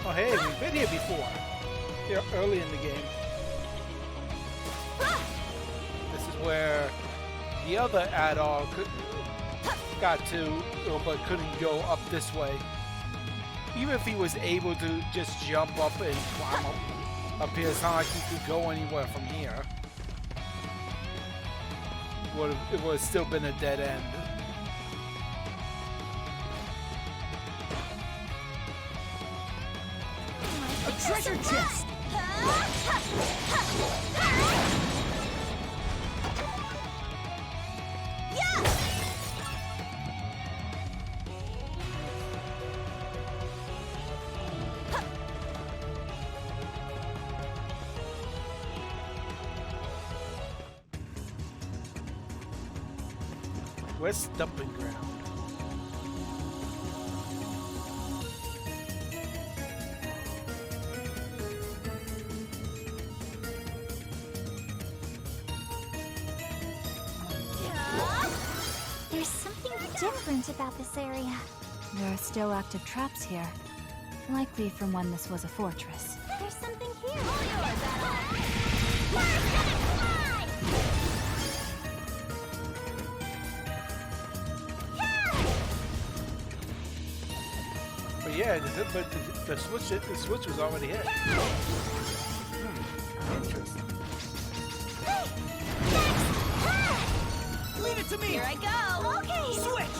Oh hey, we've been here before. Here early in the game. This is where the other Adol got to, but couldn't go up this way. Even if he was able to just jump up and climb up here, it's not like he could go anywhere from here. It would have still been a dead end. A treasure chest! Where's dumping ground? There's something different about this area. There are still active traps here. Likely from when this was a fortress. There's something here. All yours, Adol. We're gonna fly! Yeah! Yeah, but the switch was already hit. Interesting. Leave it to me! Here I go! Okay! Switch!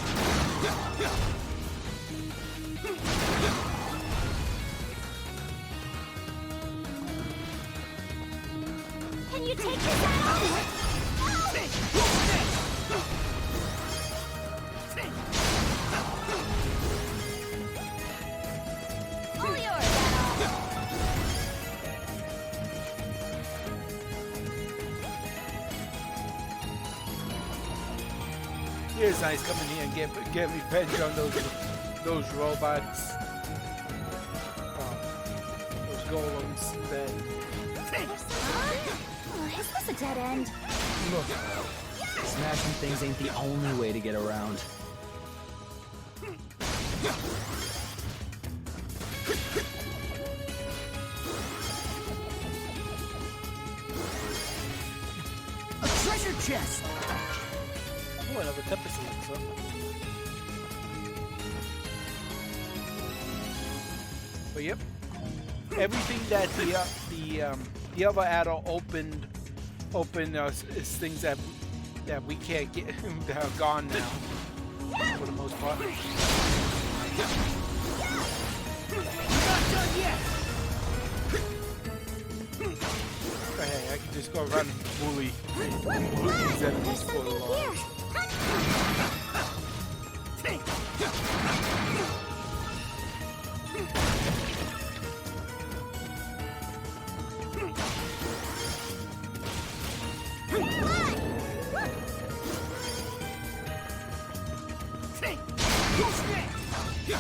Can you take this out? All yours, Adol. It is nice coming here and get revenge on those robots, those golems that. Oh, is this a dead end? Look, smashing things ain't the only way to get around. A treasure chest! Oh, another tempest elixir. But yep, everything that the other adult opened is things that we can't get that are gone now for the most part. Not done yet! But hey, I can just go around and bully these enemies for the long. There's something here.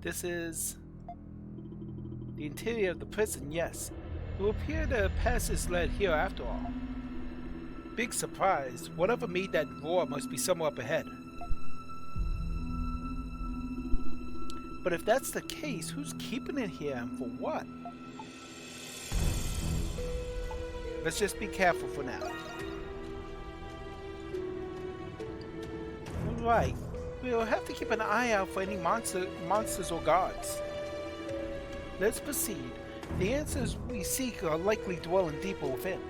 This is the interior of the prison, yes. It will appear the passage led here after all. Big surprise. Whatever made that roar must be somewhere up ahead. But if that's the case, who's keeping it here and for what? Let's just be careful for now. Alright. We'll have to keep an eye out for any monsters or guards. Let's proceed. The answers we seek are likely dwelling deeper within.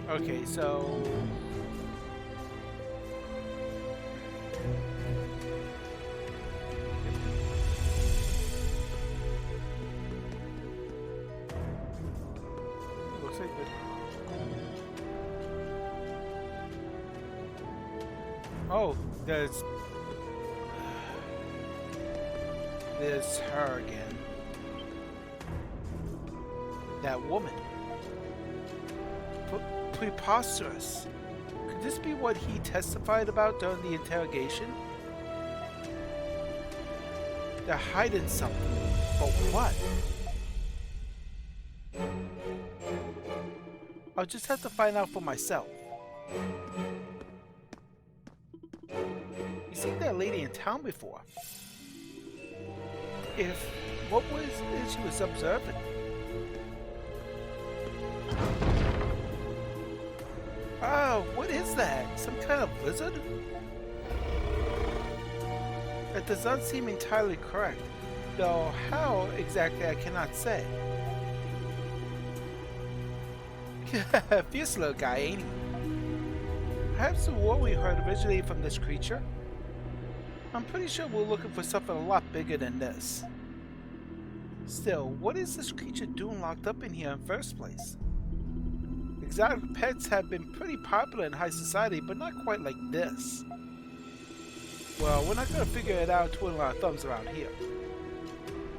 Okay, so oh, there's her again. That woman. Preposterous. Could this be what he testified about during the interrogation? They're hiding something. But what? I'll just have to find out for myself. You seen that lady in town before. What was it she was observing? Oh, what is that? Some kind of lizard? That does not seem entirely correct, though how exactly I cannot say. Fierce little guy, ain't he? Perhaps the war we heard originated from this creature? I'm pretty sure we're looking for something a lot bigger than this. Still, what is this creature doing locked up in here in the first place? Exotic pets have been pretty popular in high society, but not quite like this. Well, we're not gonna figure it out twiddling our thumbs around here.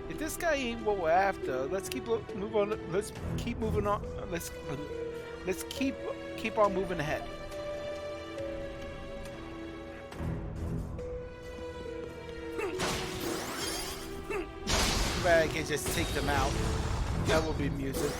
If this guy ain't what we're after, let's keep move on. Let's keep moving on. Let's keep on moving ahead. Too bad I can't just take them out. That would be amusing.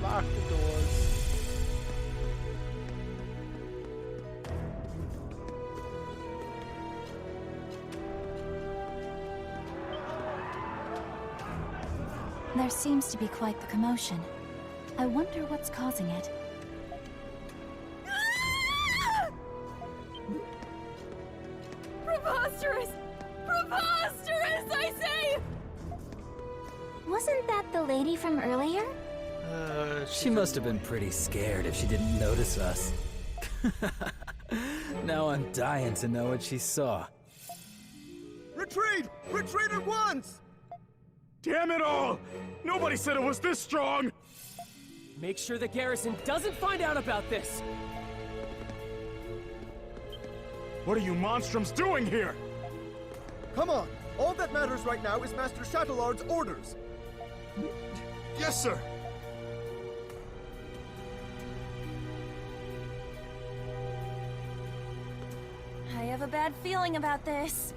Lock the doors. There seems to be quite the commotion. I wonder what's causing it. Preposterous! Preposterous, I say! Wasn't that the lady from earlier? She must have been pretty scared if she didn't notice us. Now I'm dying to know what she saw. Retreat! Retreat at once! Damn it all! Nobody said it was this strong! Make sure the garrison doesn't find out about this! What are you monstroms doing here? Come on! All that matters right now is Master Shadowlord's orders! Yes, sir! I have a bad feeling about this.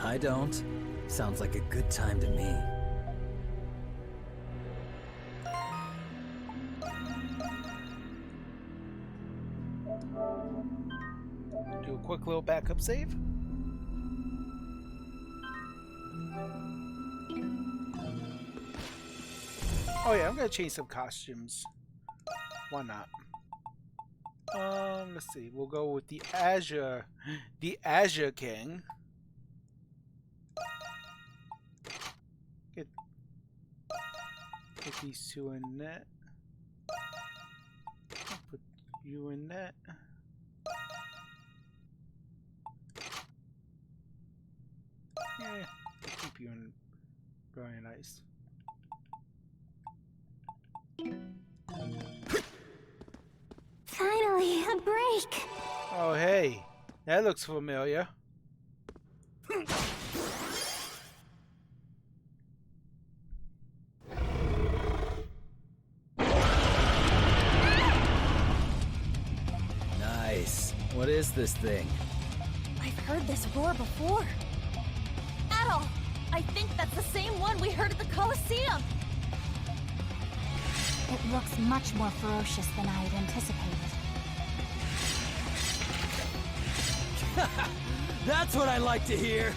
I don't. Sounds like a good time to me. Do a quick little backup save. Oh yeah, I'm gonna change some costumes. Why not? Let's see. We'll go with the Azure King. Get these two in that. Put you in that. Yeah, keep you in. Very nice. Finally, a break! Oh hey, that looks familiar. Nice. What is this thing? I've heard this roar before. Adol! I think that's the same one we heard at the Colosseum! It looks much more ferocious than I had anticipated. That's what I like to hear!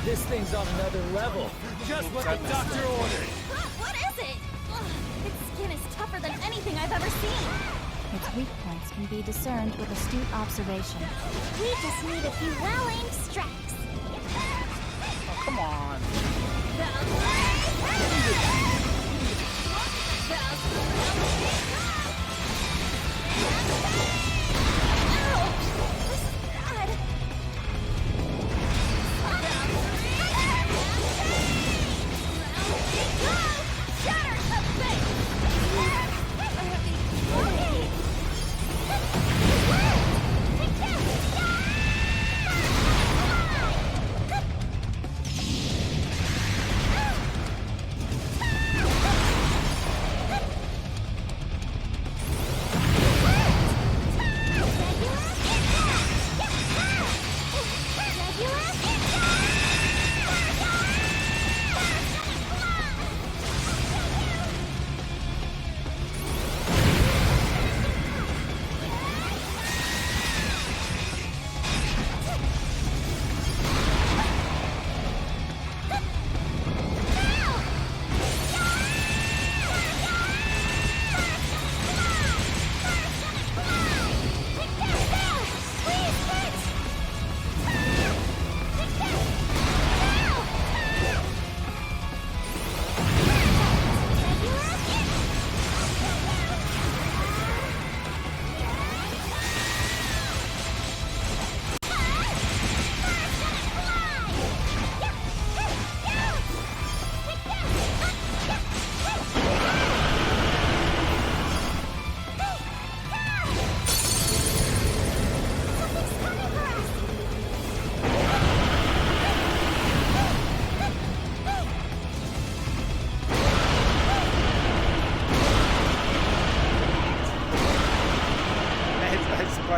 This thing's on another level. Just what the doctor ordered. What is it? Its skin is tougher than anything I've ever seen. Its weak points can be discerned with astute observation. We just need a few well-aimed strikes. Oh, come on.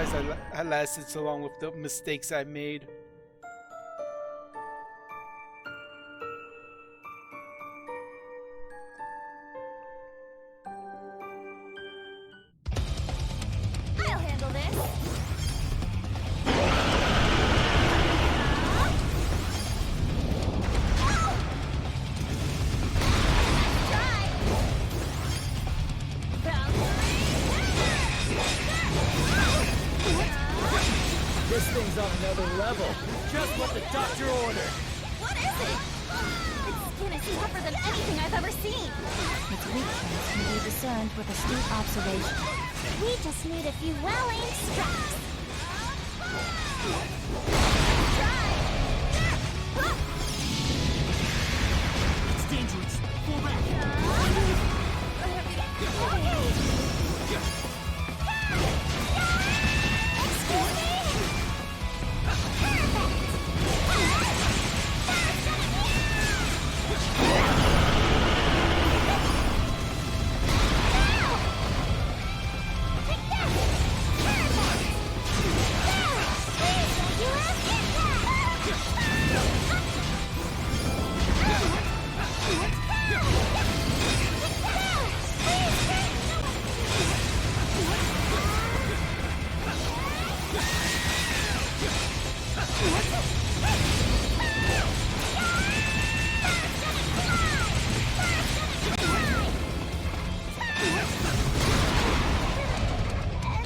surprised I lasted so long with the mistakes I made. I'll handle this. This thing's on another level. Just what the doctor ordered. What is it? Its skin is tougher than anything I've ever seen. Its weak points can be discerned with astute observation. We just need a few well-aimed strikes. It's dangerous. Fall back. Excuse me?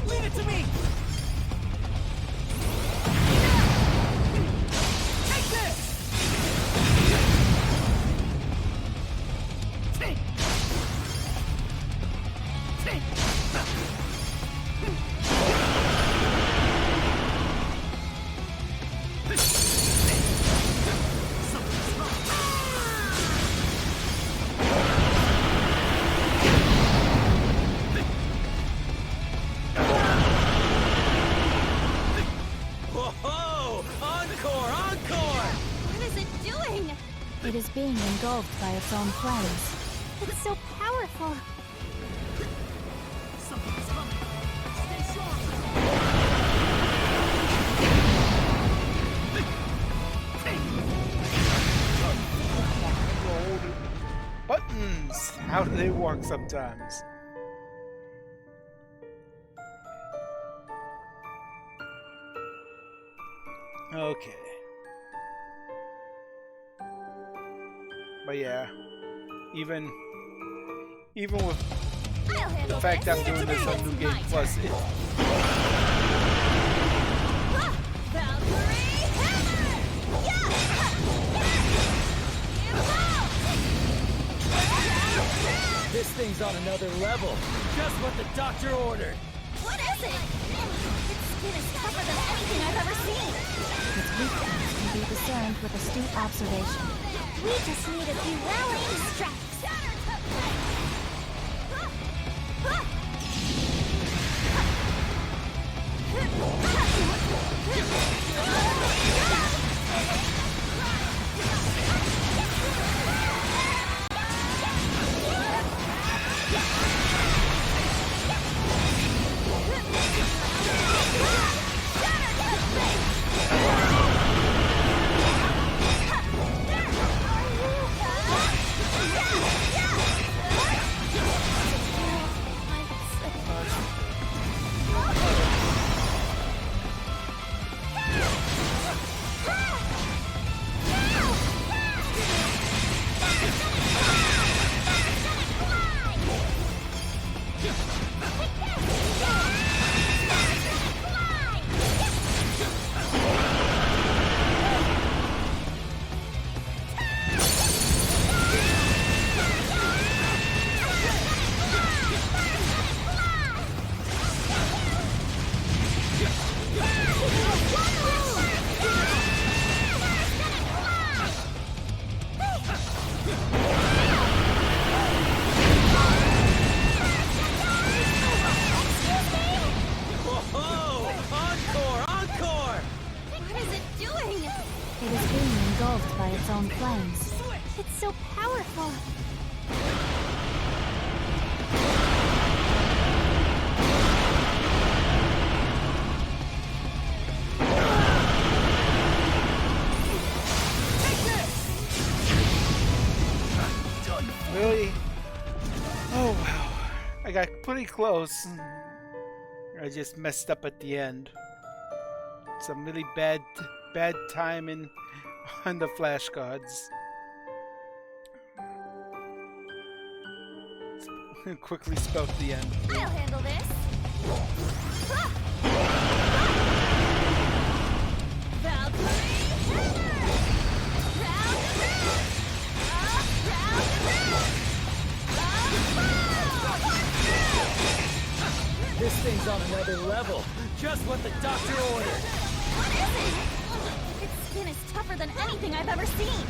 Leave it to me! Take this! Whoa! Encore! Encore! What is it doing? It is being engulfed by its own flames. It's so powerful. Something's coming. Stay sharp. Buttons! How do they work sometimes? Okay. But yeah, even with I'll handle the fact this. I'm doing this on New Game My Plus, turn. Valkyrie hammer! Yeah! This thing's on another level. Just what the doctor ordered. What is it? Its skin is tougher than anything I've ever seen. Its weak points can be discerned with astute observation. We just need a few well-aimed strikes. engulfed by its own flames. It's so powerful. got pretty close. I just messed up at the end. Some really bad timing on the flashcards. Quickly spelled the end. I'll handle this. Valkyrie hammer! Round and round! Round and round! This thing's on another level. Just what the doctor ordered. What is it? Its skin is tougher than anything I've ever seen.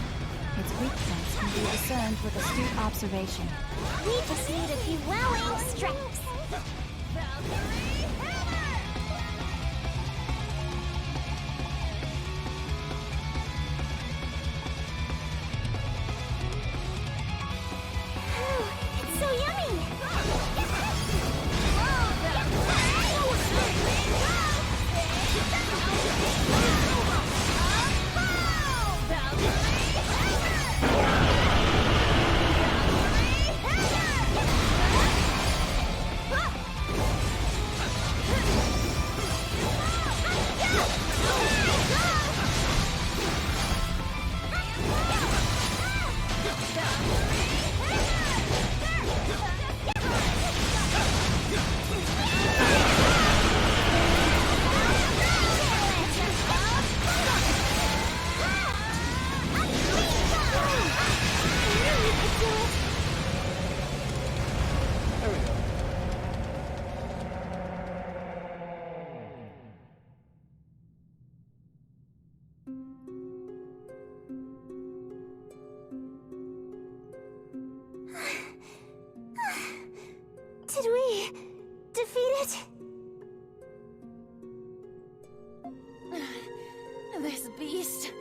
Its weak points can be discerned with astute observation. We just need a few welling strikes. Valkyrie hammer! It's so yummy! There we go. Did we defeat it? This beast,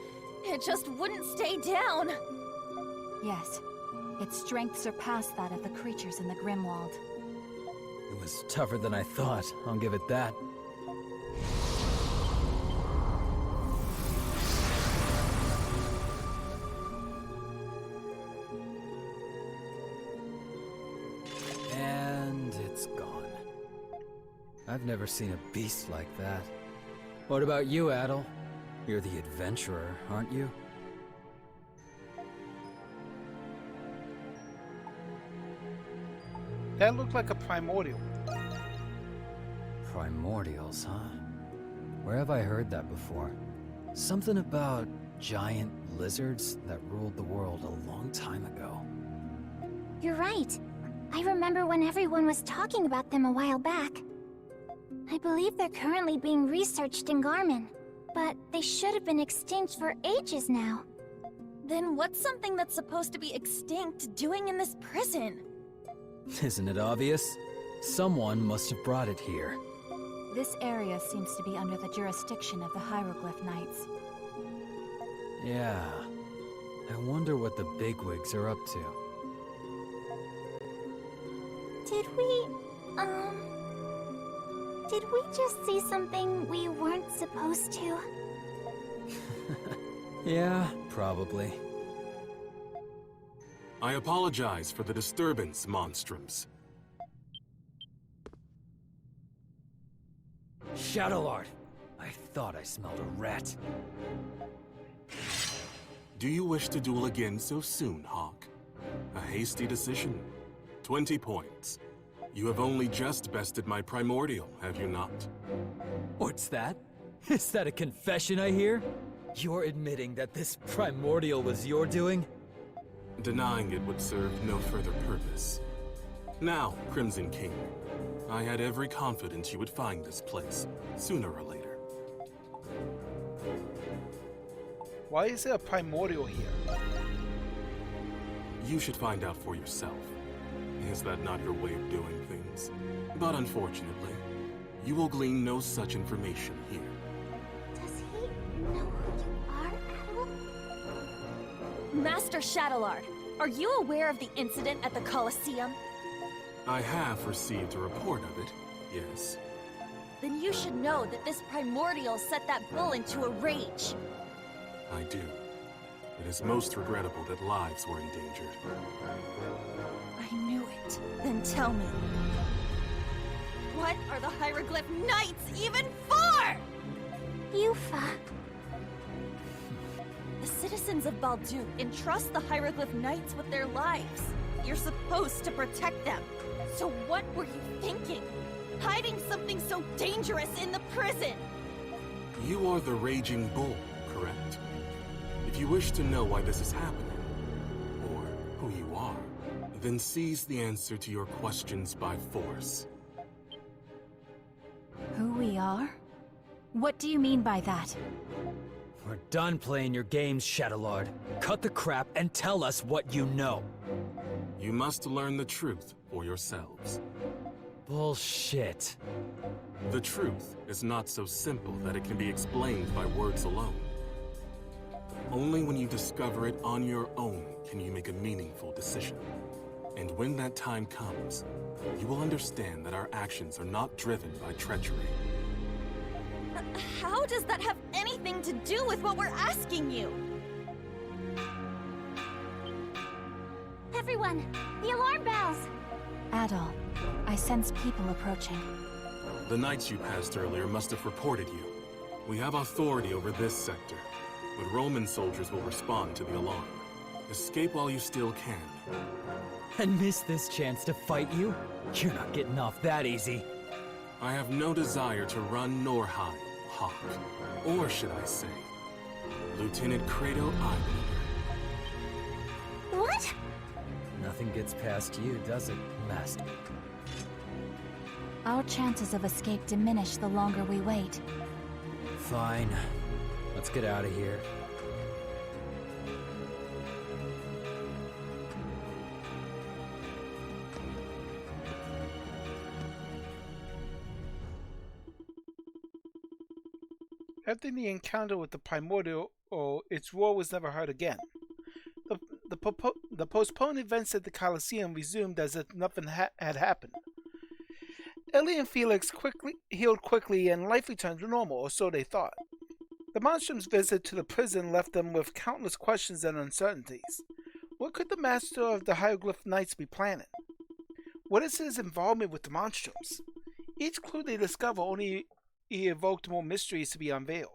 it just wouldn't stay down. Yes, its strength surpassed that of the creatures in the Grimwald. It was tougher than I thought, I'll give it that. And it's gone. I've never seen a beast like that. What about you, Adel? You're the adventurer, aren't you? That looked like a primordial. Primordials, huh? Where have I heard that before? Something about giant lizards that ruled the world a long time ago. You're right. I remember when everyone was talking about them a while back. I believe they're currently being researched in Garmin, but they should have been extinct for ages now. Then what's something that's supposed to be extinct doing in this prison? Isn't it obvious? Someone must have brought it here. This area seems to be under the jurisdiction of the Hieroglyph Knights. Yeah. I wonder what the bigwigs are up to. Did we just see something we weren't supposed to? Yeah, probably. I apologize for the disturbance, monstrums. Shadowlord! I thought I smelled a rat. Do you wish to duel again so soon, Hawk? A hasty decision. 20 points. You have only just bested my primordial, have you not? What's that? Is that a confession I hear? You're admitting that this primordial was your doing? Denying it would serve no further purpose. Now, Crimson King, I had every confidence you would find this place, sooner or later. Why is there a primordial here? You should find out for yourself. Is that not your way of doing things? But unfortunately, you will glean no such information here. Does he know who you are, Adel? Master Shadowlord, are you aware of the incident at the Colosseum? I have received a report of it, yes. Then you should know that this primordial set that bull into a rage. I do. It is most regrettable that lives were endangered. I knew it. Then tell me. What are the Hieroglyph Knights even for? Yufa. The citizens of Baldu entrust the Hieroglyph Knights with their lives. You're supposed to protect them. So what were you thinking? Hiding something so dangerous in the prison? You are the Raging Bull, correct? If you wish to know why this is happening, or who you are, then seize the answer to your questions by force. Who we are? What do you mean by that? We're done playing your games, Shadowlord. Cut the crap and tell us what you know. You must learn the truth for yourselves. Bullshit. The truth is not so simple that it can be explained by words alone. Only when you discover it on your own can you make a meaningful decision. And when that time comes, you will understand that our actions are not driven by treachery. How does that have anything to do with what we're asking you? Everyone, the alarm bells! Adol, I sense people approaching. The knights you passed earlier must have reported you. We have authority over this sector, but Roman soldiers will respond to the alarm. Escape while you still can. And miss this chance to fight you? You're not getting off that easy. I have no desire to run nor hide, Hawk. Or should I say, Lieutenant Credo Eyebleeder. What? Nothing gets past you, does it, Master? Our chances of escape diminish the longer we wait. Fine. Let's get out of here. After the encounter with the primordial, its roar was never heard again. The postponed events at the Colosseum resumed as if nothing had happened. Ellie and Felix healed quickly and life returned to normal, or so they thought. The Monstrum's visit to the prison left them with countless questions and uncertainties. What could the master of the Hieroglyph Knights be planning? What is his involvement with the Monstrums? Each clue they discover only evoked more mysteries to be unveiled.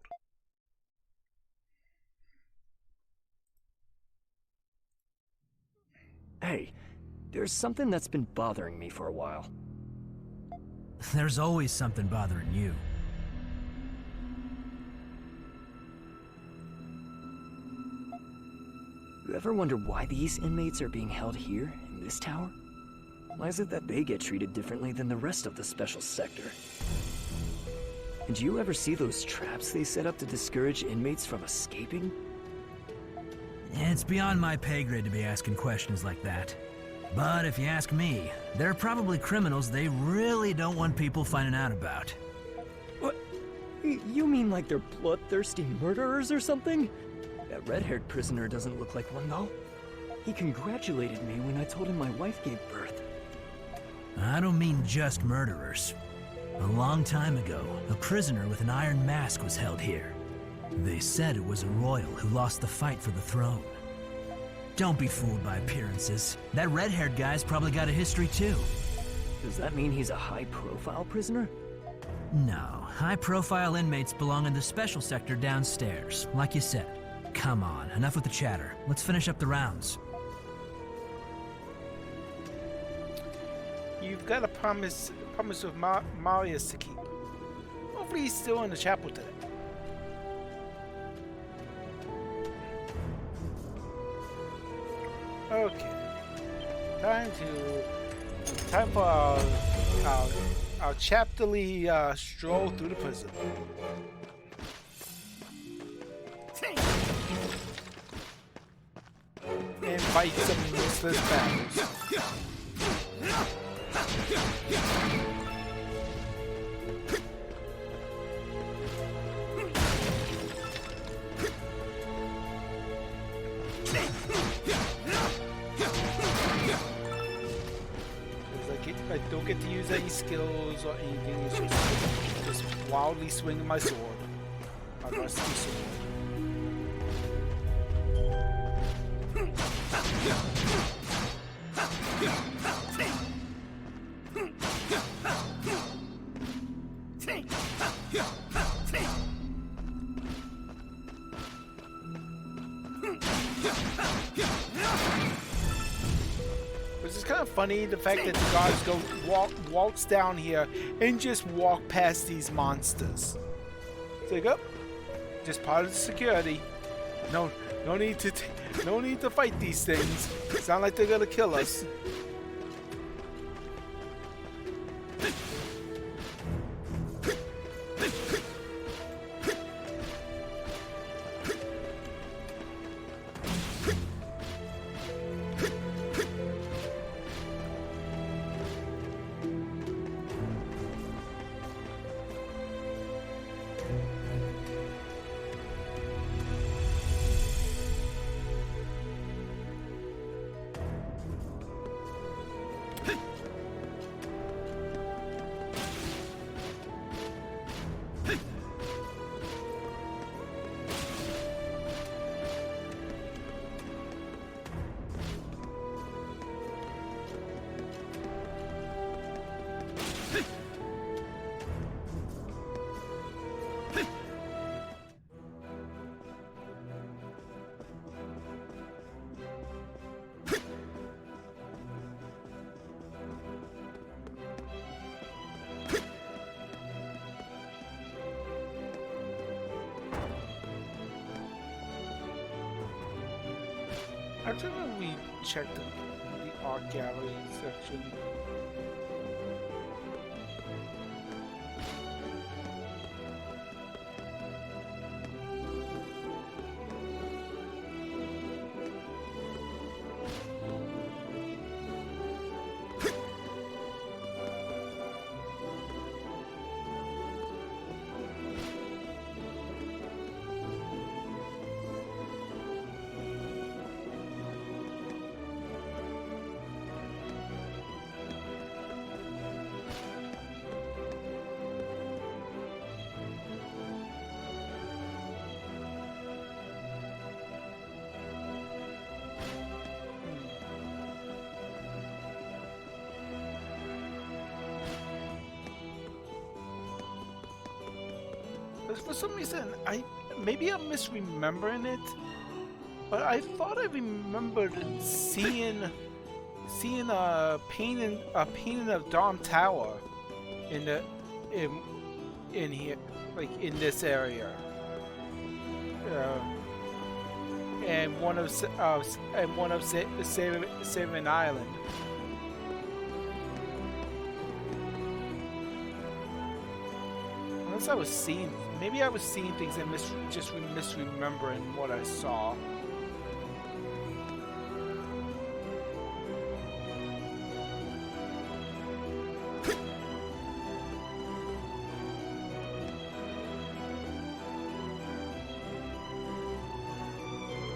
Hey, there's something that's been bothering me for a while. There's always something bothering you. You ever wonder why these inmates are being held here, in this tower? Why is it that they get treated differently than the rest of the special sector? And do you ever see those traps they set up to discourage inmates from escaping? It's beyond my pay grade to be asking questions like that. But if you ask me, they're probably criminals they really don't want people finding out about. What? You mean like they're bloodthirsty murderers or something? That red-haired prisoner doesn't look like one, though. He congratulated me when I told him my wife gave birth. I don't mean just murderers. A long time ago, a prisoner with an iron mask was held here. They said it was a royal who lost the fight for the throne. Don't be fooled by appearances. That red-haired guy's probably got a history too. Does that mean he's a high-profile prisoner? No, high-profile inmates belong in the special sector downstairs, like you said. Come on, enough with the chatter. Let's finish up the rounds. You've got a promise with Marius to keep. Hopefully he's still in the chapel today. Okay. Time for our chapterly stroll through the prison. And fight some useless battles. I don't get to use any skills or anything. It's just wildly swinging my sword. My rusty sword. Which is kind of funny, the fact that the guards go walks down here and just walk past these monsters. It's like, oh, just part of the security. No need to fight these things. Sound like they're gonna kill us. Actually, when we checked the art gallery section. For some reason, maybe I'm misremembering it, but I thought I remembered seeing a painting of Dom Tower in here, like in this area, and one of Saving Island. Unless I was seeing, maybe I was seeing things and just misremembering what I saw.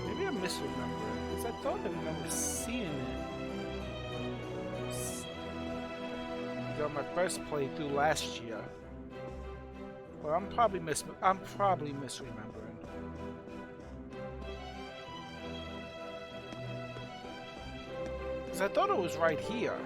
Maybe I'm misremembering, because I thought I remember seeing it on my first playthrough last year. Well, I'm probably misremembering. Because I thought it was right here.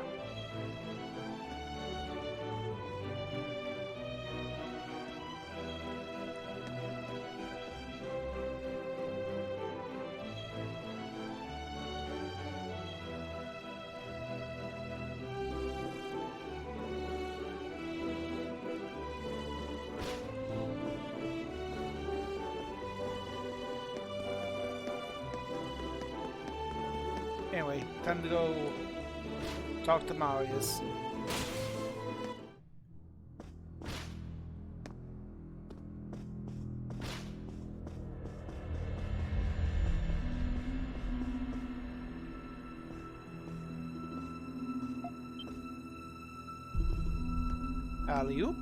Anyway, time to go talk to Marius. Alley-oop.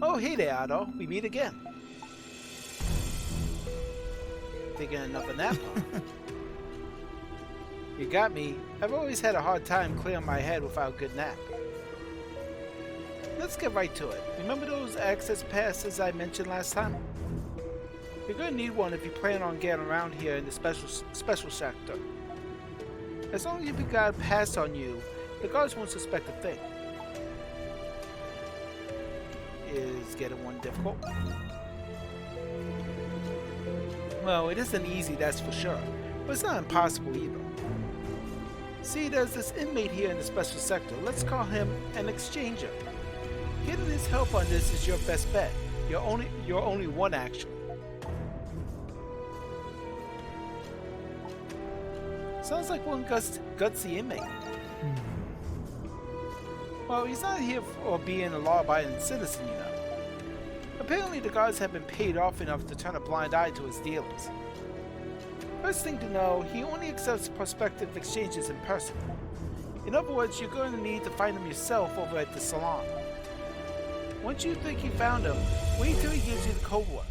Oh, hey there, Otto. We meet again. Taking another nap, huh? You got me. I've always had a hard time clearing my head without a good nap. Let's get right to it. Remember those access passes I mentioned last time? You're gonna need one if you plan on getting around here in the special sector. As long as you got a pass on you, the guards won't suspect a thing. Is getting one difficult? Well, it isn't easy, that's for sure, but it's not impossible either. See, there's this inmate here in the special sector. Let's call him an exchanger. Getting his help on this is your best bet. You're only one, actually. Sounds like one gutsy inmate. Well, he's not here for being a law-abiding citizen, you know. Apparently the guards have been paid off enough to turn a blind eye to his dealings. First thing to know, he only accepts prospective exchanges in person. In other words, you're going to need to find him yourself over at the salon. Once you think you found him, wait till he gives you the code word.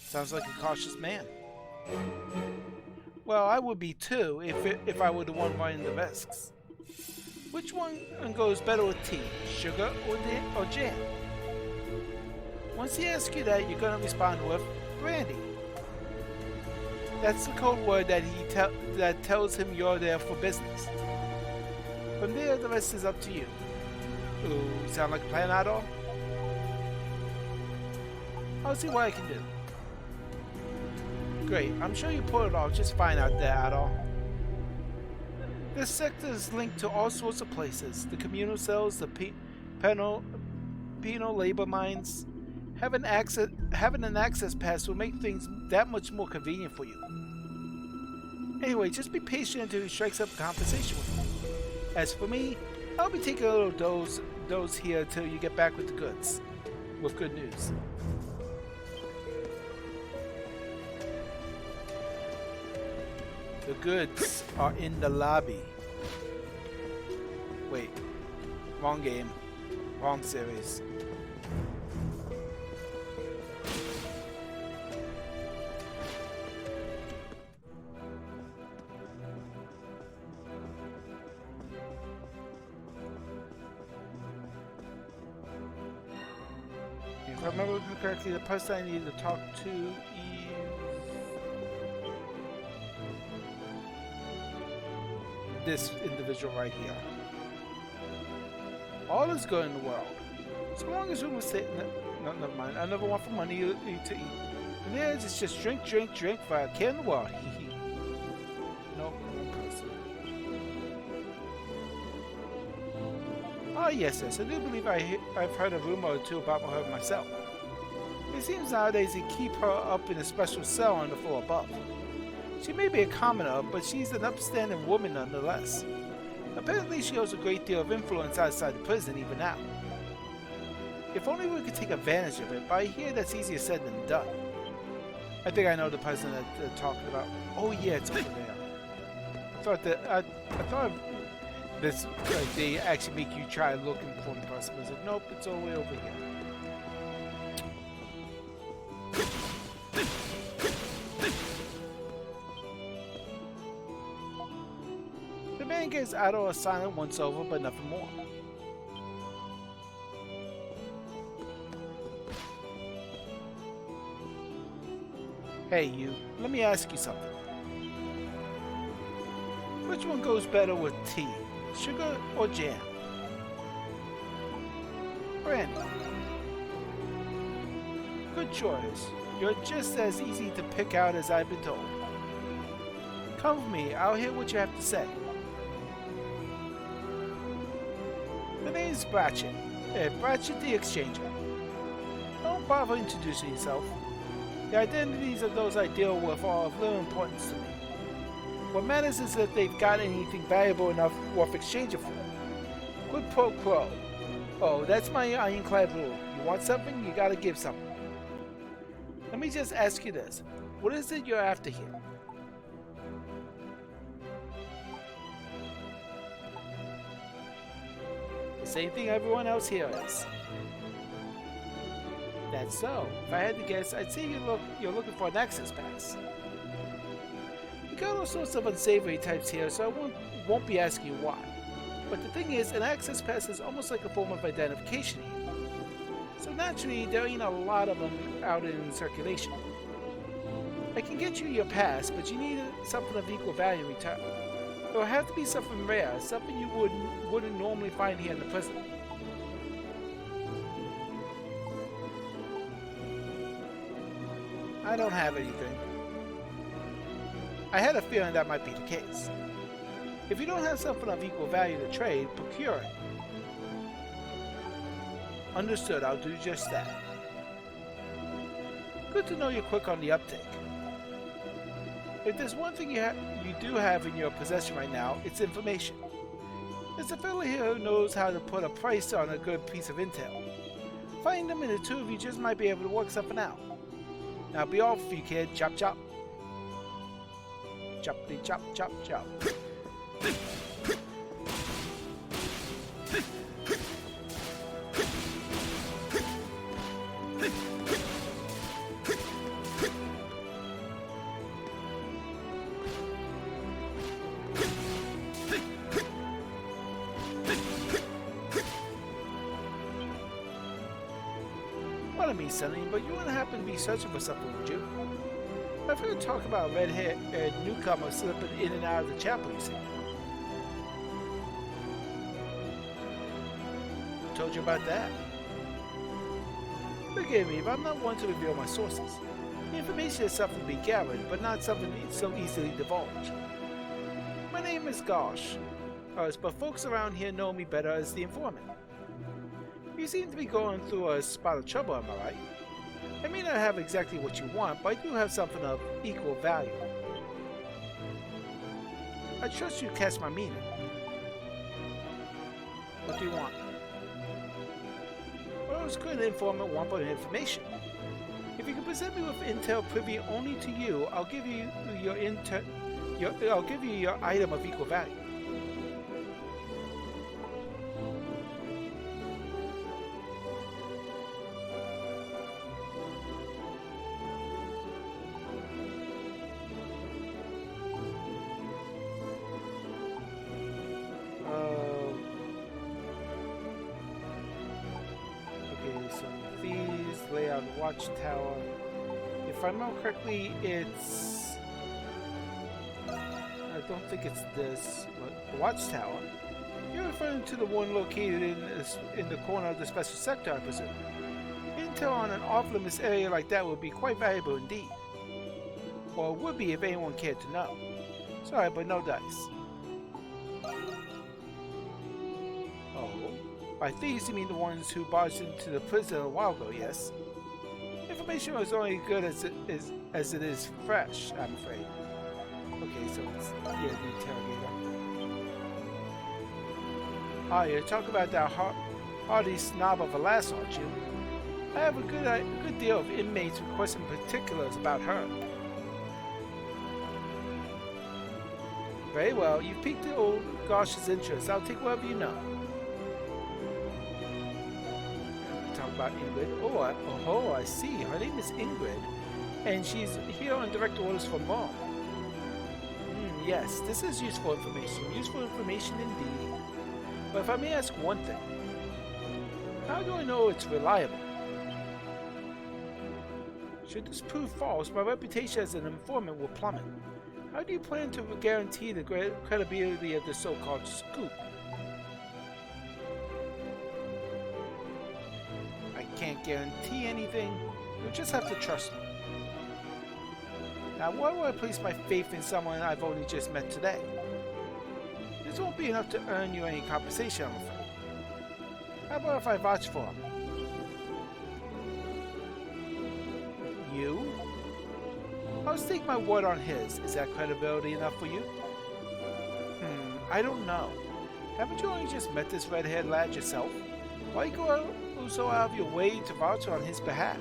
Sounds like a cautious man. Well, I would be too if I were the one running the risks. Which one goes better with tea, sugar, or jam? Once he asks you that, you're gonna respond with brandy. That's the code word that tells him you're there for business. From there, the rest is up to you. Ooh, sound like a plan, Adol? I'll see what I can do. Great, I'm sure you pulled it off just fine out there, Adol. This sector is linked to all sorts of places. The communal cells, the penal labor mines. Having an access pass will make things that much more convenient for you. Anyway, just be patient until he strikes up a conversation with you. As for me, I'll be taking a little doze here until you get back with the goods. With good news. The goods are in the lobby. Wait. Wrong game. Wrong series. If I remember correctly, the person I need to talk to is... this individual right here. All is good in the world. So long as we will say... No, never mind. I never want for money to eat. And there it's just drink for a kid in the world. Nope, wrong person. Oh yes, I do believe I've heard a rumor or two about her myself. It seems nowadays they keep her up in a special cell on the floor above. She may be a commoner, but she's an upstanding woman nonetheless. Apparently she holds a great deal of influence outside the prison even now. If only we could take advantage of it, but I hear that's easier said than done. I think I know the person that they're talking about. Oh yeah, it's over there. I thought this, like, they actually make you try looking for the person. I was like, nope, it's all the way over here. The man gives Adol a silent once over, but nothing more. Hey you, let me ask you something. Which one goes better with tea, sugar or jam? Brandy. Good choice. You're just as easy to pick out as I've been told. Come with me, I'll hear what you have to say. The name's Bratchett. Bratchett the Exchanger. Don't bother introducing yourself. The identities of those I deal with are of little importance to me. What matters is that they've got anything valuable enough worth exchanging for. Quid pro quo. Oh, that's my ironclad rule. You want something, you gotta give something. Let me just ask you this. What is it you're after here? The same thing everyone else here is. That's so. If I had to guess, I'd say you're looking for an access pass. We got all sorts of unsavory types here, so I won't be asking you why. But the thing is, an access pass is almost like a form of identification here. So naturally, there ain't a lot of them out in circulation. I can get you your pass, but you need something of equal value in return. It will have to be something rare, something you wouldn't normally find here in the prison. I don't have anything. I had a feeling that might be the case. If you don't have something of equal value to trade, procure it. Understood, I'll do just that. Good to know you're quick on the uptake. If there's one thing you do have in your possession right now, it's information. There's a fellow here who knows how to put a price on a good piece of intel. Find him and the two of you just might be able to work something out. Now be off for you, kid. Chop chop. Choppity chop chop chop. Pardon me, Sonny, but you wouldn't happen to be searching for something, would you? I've heard talk about a red-haired newcomer slipping in and out of the chapel, you see. Who told you about that? Forgive me, but I'm not one to reveal my sources. The information is something to be gathered, but not something so easily divulged. My name is Gosh, but folks around here know me better as the informant. You seem to be going through a spot of trouble, am I right? I may not have exactly what you want, but I do have something of equal value. I trust you catch my meaning. What do you want? Well, I was good informant want but information. If you can present me with intel privy only to you, I'll give you your item of equal value. Watchtower. If I remember correctly, it's... I don't think it's this, but the Watchtower. You're referring to the one located in the corner of the special sector, I presume. Intel on an off-limits area like that would be quite valuable indeed. Or it would be if anyone cared to know. Sorry, but no dice. Oh. By thieves, you mean the ones who barged into the prison a while ago, yes? Information is only good as it is fresh, I'm afraid. Okay, so it's the interrogator. Ah, you're talking about that hardy snob of a lass, aren't you? I have a good deal of inmates requesting particulars about her. Very well, you've piqued the old Gosh's interest. I'll take whatever you know. About Ingrid. Oh, I see. Her name is Ingrid, and she's here on direct orders from Mom. Yes, this is useful information. Useful information indeed. But if I may ask one thing, how do I know it's reliable? Should this prove false, my reputation as an informant will plummet. How do you plan to guarantee the credibility of the so-called scoop? Can't guarantee anything. You'll just have to trust me. Now, why would I place my faith in someone I've only just met today? This won't be enough to earn you any compensation, I'm afraid. How about if I vouch for him? You? I'll stake my word on his. Is that credibility enough for you? I don't know. Haven't you only just met this red-haired lad yourself? Why go so out of your way to vouch on his behalf?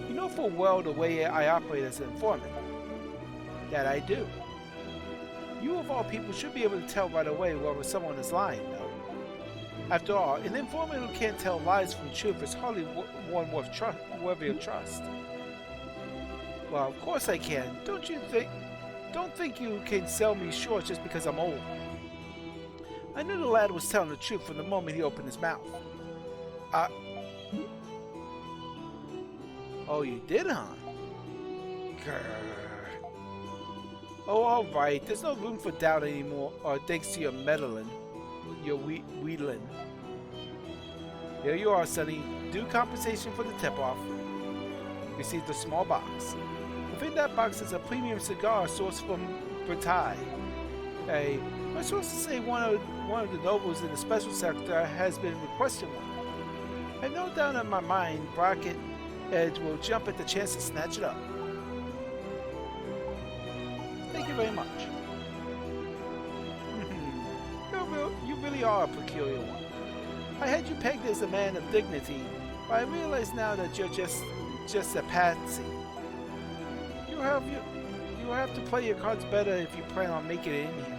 You know full well the way I operate as an informant. That I do. You of all people should be able to tell right away whether someone is lying, though. After all, an informant who can't tell lies from truth is hardly one worthy of trust. Well, of course I can. Don't think you can sell me short just because I'm old. I knew the lad was telling the truth from the moment he opened his mouth. Oh, you did, huh? Grr. Oh, alright. There's no room for doubt anymore, thanks to your meddling. Your wheedling. Here you are, Sonny. Due compensation for the tip-off. Received a small box. Within that box is a premium cigar sourced from Britai. Hey, I'm supposed to say one of the nobles in the special sector has been requesting one. I know down in my mind, Bracket Edge will jump at the chance to snatch it up. Thank you very much. You really are a peculiar one. I had you pegged as a man of dignity, but I realize now that you're just a patsy. You have to play your cards better if you plan on making it in here.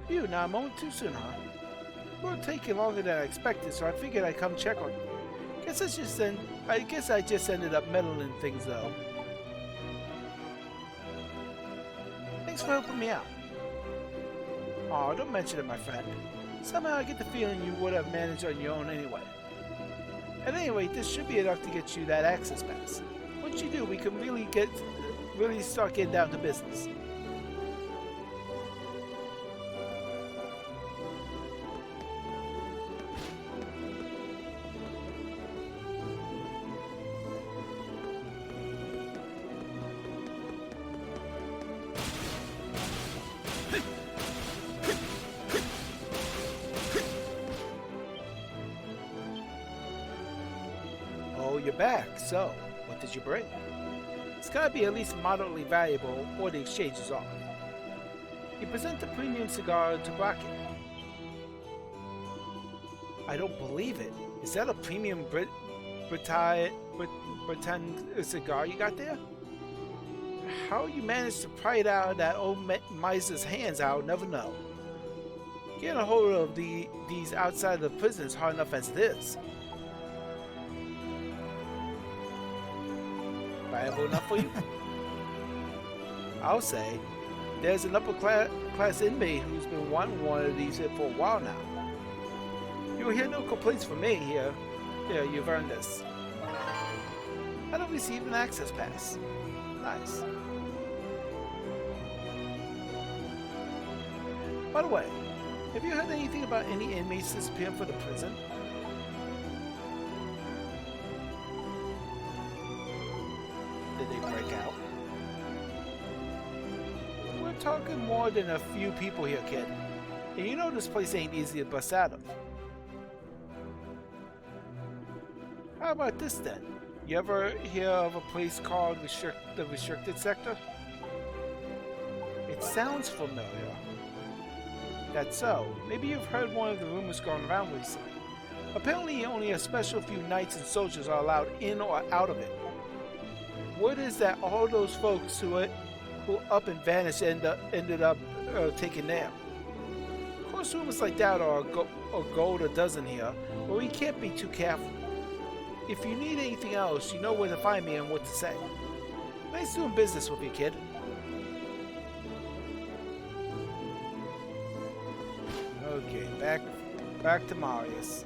Phew, now a moment too soon, huh? You're taking longer than I expected, so I figured I'd come check on you. I guess I just ended up meddling things though. Thanks for helping me out. Aw, don't mention it, my friend. Somehow I get the feeling you would have managed on your own anyway. At any rate, this should be enough to get you that access pass. Once you do, we can really start getting down to business. You're back, so what did you bring? It's gotta be at least moderately valuable, or the exchange is off. You present the premium cigar to Bracket. I don't believe it. Is that a premium Britain cigar you got there? How you managed to pry it out of that old miser's hands, I'll never know. Getting a hold of these outside of the prison is hard enough as it is. Viable enough for you? I'll say. There's an upper class inmate who's been wanting one of these for a while now. You'll hear no complaints from me here. Here, you've earned this. I don't receive an access pass. Nice. By the way, have you heard anything about any inmates disappearing from the prison? Did they break out? We're talking more than a few people here, kid. And you know this place ain't easy to bust out of. How about this then? You ever hear of a place called the Restricted Sector? It sounds familiar. That's so. Maybe you've heard one of the rumors going around recently. Apparently only a special few knights and soldiers are allowed in or out of it. Word is that all those folks who up and vanished ended up taking them. Of course, rumors like that are gold a dozen here, but we can't be too careful. If you need anything else, you know where to find me and what to say. Nice doing business with you, kid. Okay, back to Marius.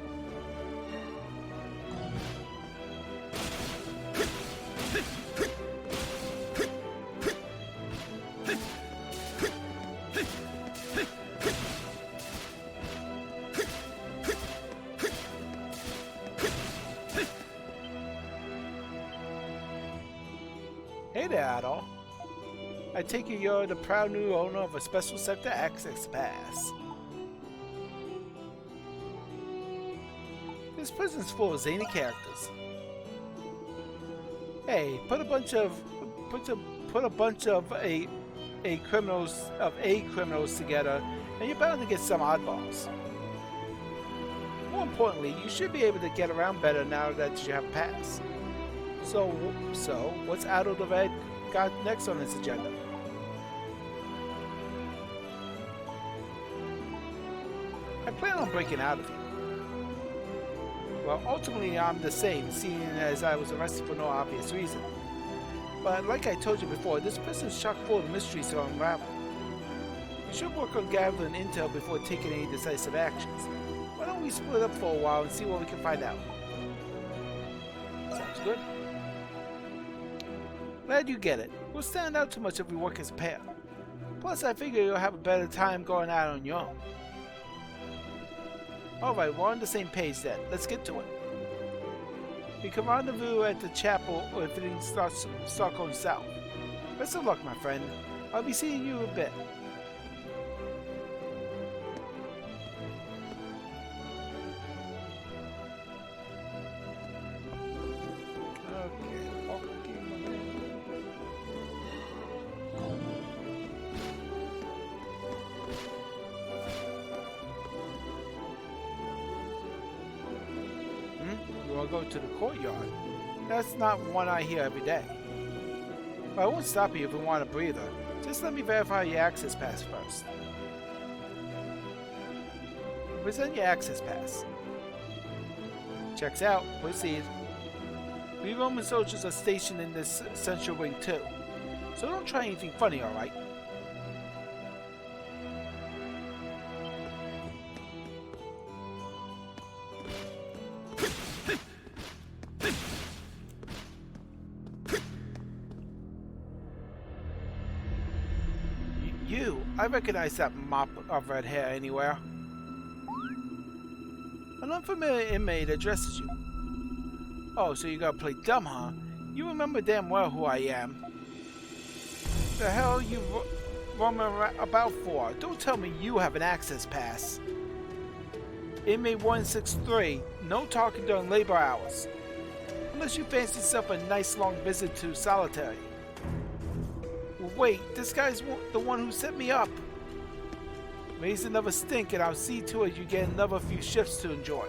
Hey there, Adol. I take it you're the proud new owner of a Special Sector Access Pass. This prison's full of zany characters. Hey, put a bunch of criminals together, and you're bound to get some oddballs. More importantly, you should be able to get around better now that you have a pass. So what's Adol the Red got next on his agenda? I plan on breaking out of here. Well, ultimately I'm the same, seeing as I was arrested for no obvious reason. But like I told you before, this prison's chock full of mysteries to unravel. You We should work on gathering intel before taking any decisive actions. Why don't we split up for a while and see what we can find out? Sounds good. Glad you get it. We'll stand out too much if we work as a pair. Plus, I figure you'll have a better time going out on your own. Alright, we're on the same page then. Let's get to it. We can rendezvous at the chapel or if things start going south. Best of luck, my friend. I'll be seeing you in a bit. Go to the courtyard. That's not one I hear every day. But I won't stop you if you want a breather. Just let me verify your access pass first. Present your access pass. Checks out. Proceed. We Roman soldiers are stationed in this central wing too. So don't try anything funny, alright? I recognize that mop of red hair anywhere. An unfamiliar inmate addresses you. Oh, so you gotta play dumb, huh? You remember damn well who I am. The hell you roaming about for? Don't tell me you have an access pass. Inmate 163, no talking during labor hours. Unless you fancy yourself a nice long visit to solitary. Wait, this guy's the one who set me up. Raise another stink and I'll see to it you get another few shifts to enjoy.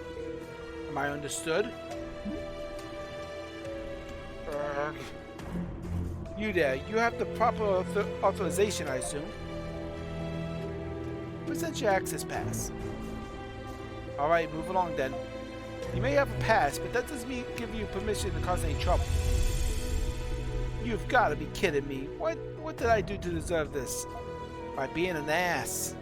Am I understood? You there, you have the proper authorization, I assume. Present your access pass. Alright, move along then. You may have a pass, but that doesn't mean give you permission to cause any trouble. You've got to be kidding me. What did I do to deserve this? By being an ass.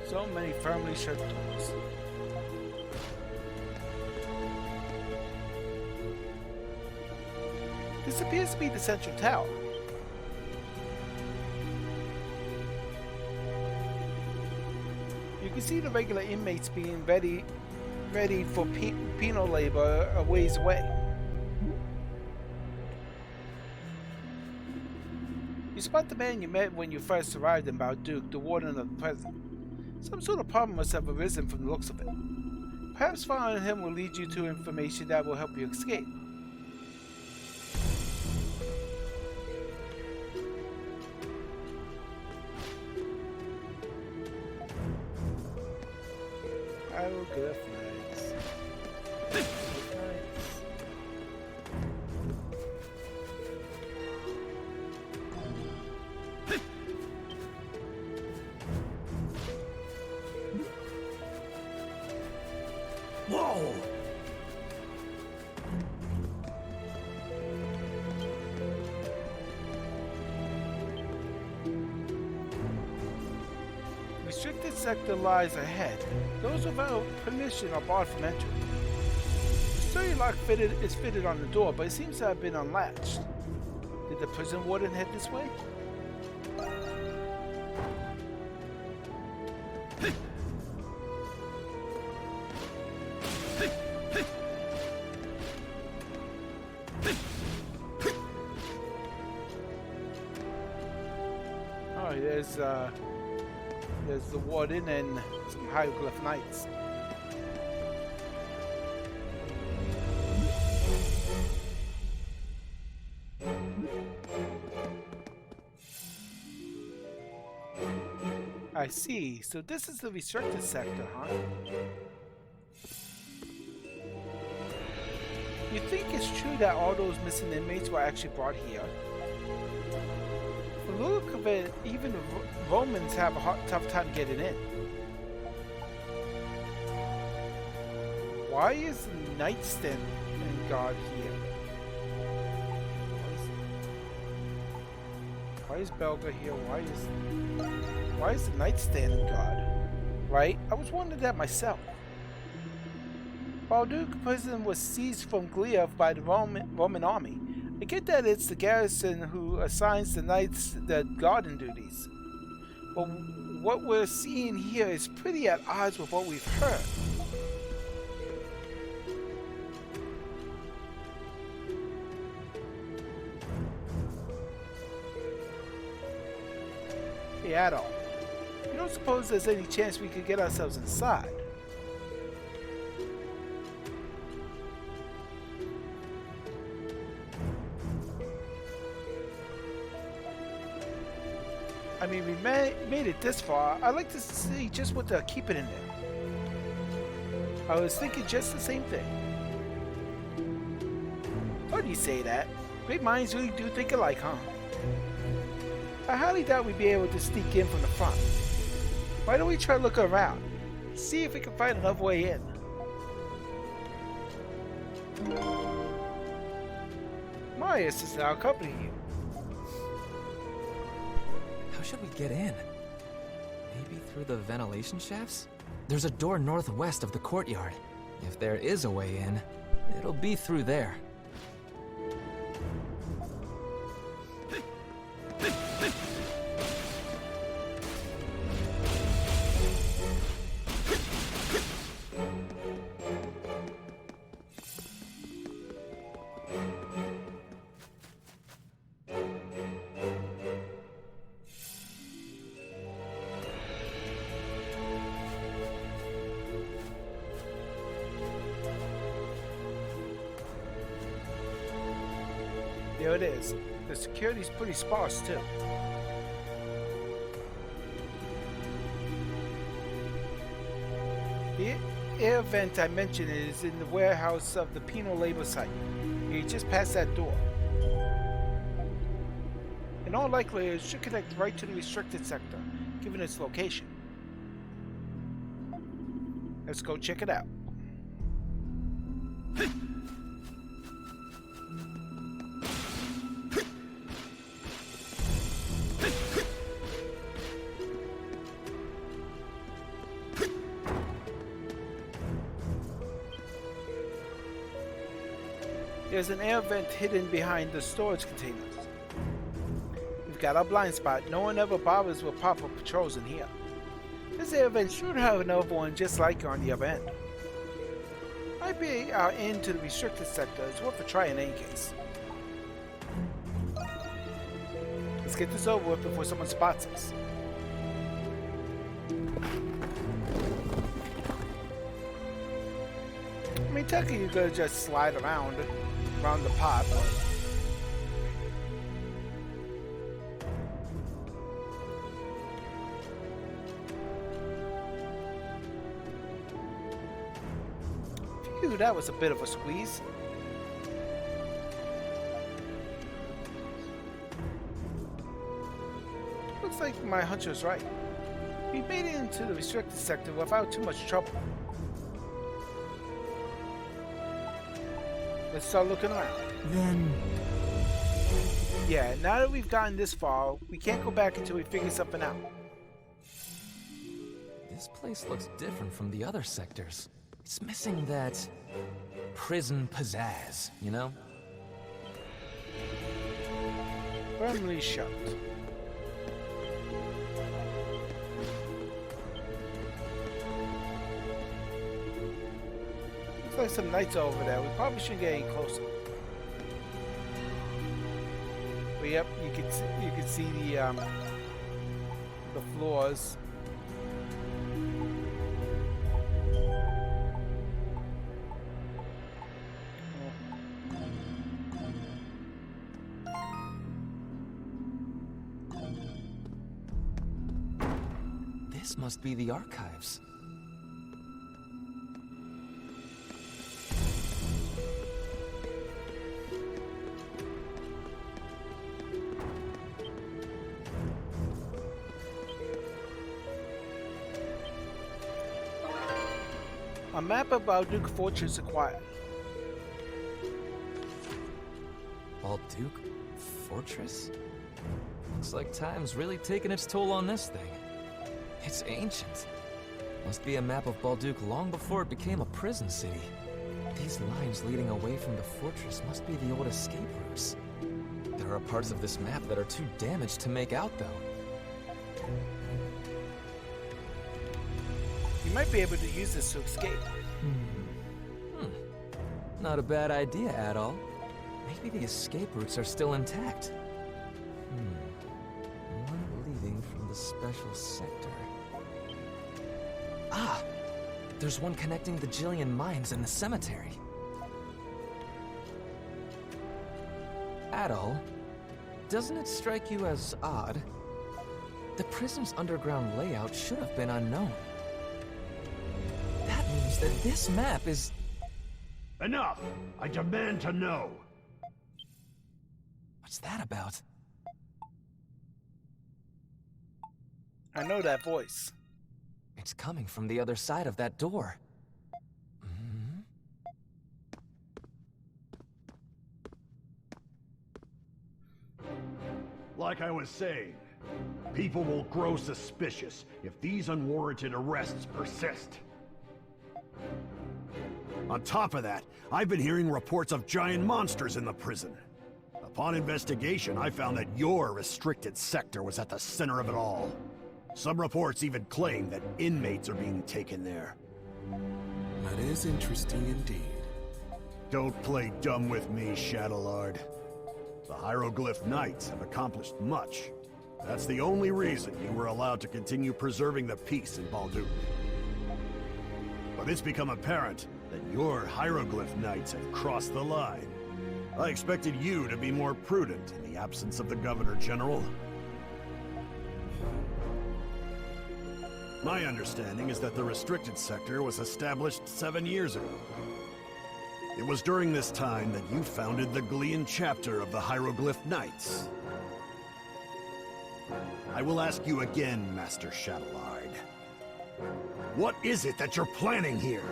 So many firmly shut doors. This appears to be the central tower. You can see the regular inmates being ready for penal labor a ways away. You spot the man you met when you first arrived in Mount Duke, the warden of the prison. Some sort of problem must have arisen from the looks of it. Perhaps following him will lead you to information that will help you escape. Hieroglyphics. Whoa! Restricted sector lies ahead. Those without permission are barred from entry. The sturdy lock is fitted on the door, but it seems to have been unlatched. Did the prison warden head this way? Oh, there's the warden and some hieroglyph knights. see. So this is the restricted sector, huh? You think it's true that all those missing inmates were actually brought here? From the look of it, even the Romans have a tough time getting in. Why is the nightstand guard here? Why is Belga here? Why is the nightstand guard? Right? I was wondering that myself. Balduke prison was seized from Gliev by the Roman army. I get that it's the garrison who assigns the knights the guarding duties. But what we're seeing here is pretty at odds with what we've heard. Hey, Adol, you don't suppose there's any chance we could get ourselves inside? I mean, we made it this far. I'd like to see just what they're keeping in there. I was thinking just the same thing. Why do you say that? Great minds really do think alike, huh? I highly doubt we'd be able to sneak in from the front. Why don't we try to look around? See if we can find another way in. Marius is now accompanying you. How should we get in? Maybe through the ventilation shafts? There's a door northwest of the courtyard. If there is a way in, it'll be through there. There it is. The security's pretty sparse, too. The air vent I mentioned is in the warehouse of the penal labor site. You just past that door. In all likelihood, it should connect right to the restricted sector, given its location. Let's go check it out. There's an air vent hidden behind the storage containers. We've got our blind spot. No one ever bothers with pop-up patrols in here. This air vent should have another one just like on the other end. Might be our end to the restricted sector. It's worth a try in any case. Let's get this over with before someone spots us. I mean, technically you could just slide around the pot. Phew, that was a bit of a squeeze. Looks like my hunch was right. We made it into the restricted sector without too much trouble. Let's start looking around. Then... Yeah, now that we've gotten this far, we can't go back until we figure something out. This place looks different from the other sectors. It's missing that prison pizzazz, you know? Firmly shut. Looks like some knights over there. We probably shouldn't get any closer. But yep, you can see the floors. This This must be the archives. A map of Balduke Fortress acquired. Balduke Fortress? Looks like time's really taken its toll on this thing. It's ancient. Must be a map of Balduke long before it became a prison city. These lines leading away from the fortress must be the old escape routes. There are parts of this map that are too damaged to make out, though. You might be able to use this to escape. Not a bad idea at all. Maybe the escape routes are still intact. One leading from the special sector. Ah! There's one connecting the Jillian mines and the cemetery. Adol, doesn't it strike you as odd? The prison's underground layout should have been unknown. That means that this map is... Enough! I demand to know! What's that about? I know that voice. It's coming from the other side of that door. Like I was saying, people will grow suspicious if these unwarranted arrests persist. On top of that, I've been hearing reports of giant monsters in the prison. Upon investigation, I found that your restricted sector was at the center of it all. Some reports even claim that inmates are being taken there. That is interesting indeed. Don't play dumb with me, Shadowlord. The Hieroglyph Knights have accomplished much. That's the only reason you were allowed to continue preserving the peace in Balduke. But it's become apparent that your Hieroglyph Knights have crossed the line. I expected you to be more prudent in the absence of the Governor General. My understanding is that the restricted sector was established 7 years ago. It was during this time that you founded the Glean chapter of the Hieroglyph Knights. I will ask you again, Master Shadowlord. What is it that you're planning here?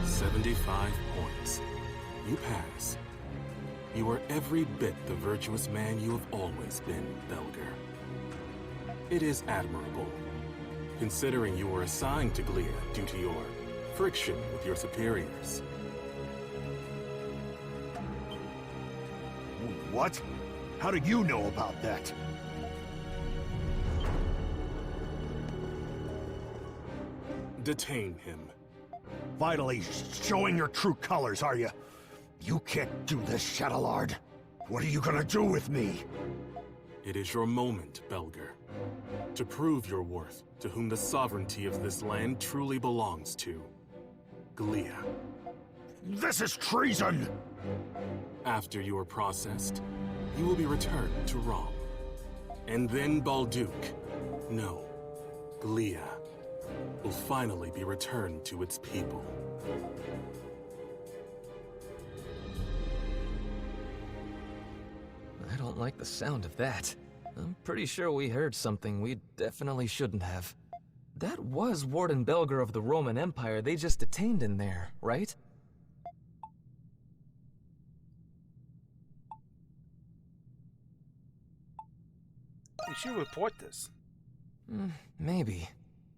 75 points. You pass. You are every bit the virtuous man you have always been, Belger. It is admirable, considering you were assigned to Glea due to your friction with your superiors. What? How do you know about that? Detain him. Finally showing your true colors, are you? You can't do this, Shadowlord. What are you gonna do with me? It is your moment, Belger. To prove your worth to whom the sovereignty of this land truly belongs to. Glea. This is treason! After you are processed, you will be returned to Rom. And then Balduke, no, Glea, will finally be returned to its people. I don't like the sound of that. I'm pretty sure we heard something we definitely shouldn't have. That was Warden Belger of the Roman Empire they just detained in there, right? We should report this. Maybe.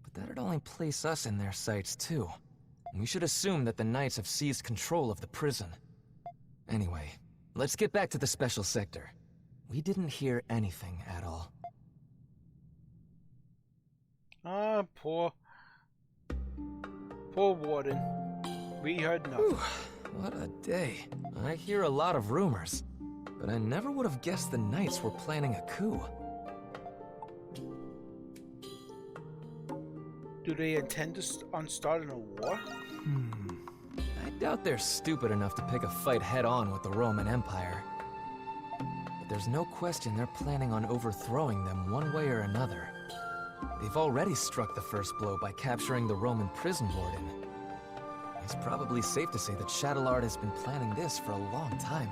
But that'd only place us in their sights too. We should assume that the Knights have seized control of the prison. Anyway, let's get back to the special sector. We didn't hear anything at all. Ah, poor Warden. We heard nothing. Whew, what a day. I hear a lot of rumors, but I never would have guessed the Knights were planning a coup. Do they intend to on starting a war? I doubt they're stupid enough to pick a fight head-on with the Roman Empire. But there's no question they're planning on overthrowing them one way or another. They've already struck the first blow by capturing the Roman prison warden. It's probably safe to say that Shadowlord has been planning this for a long time.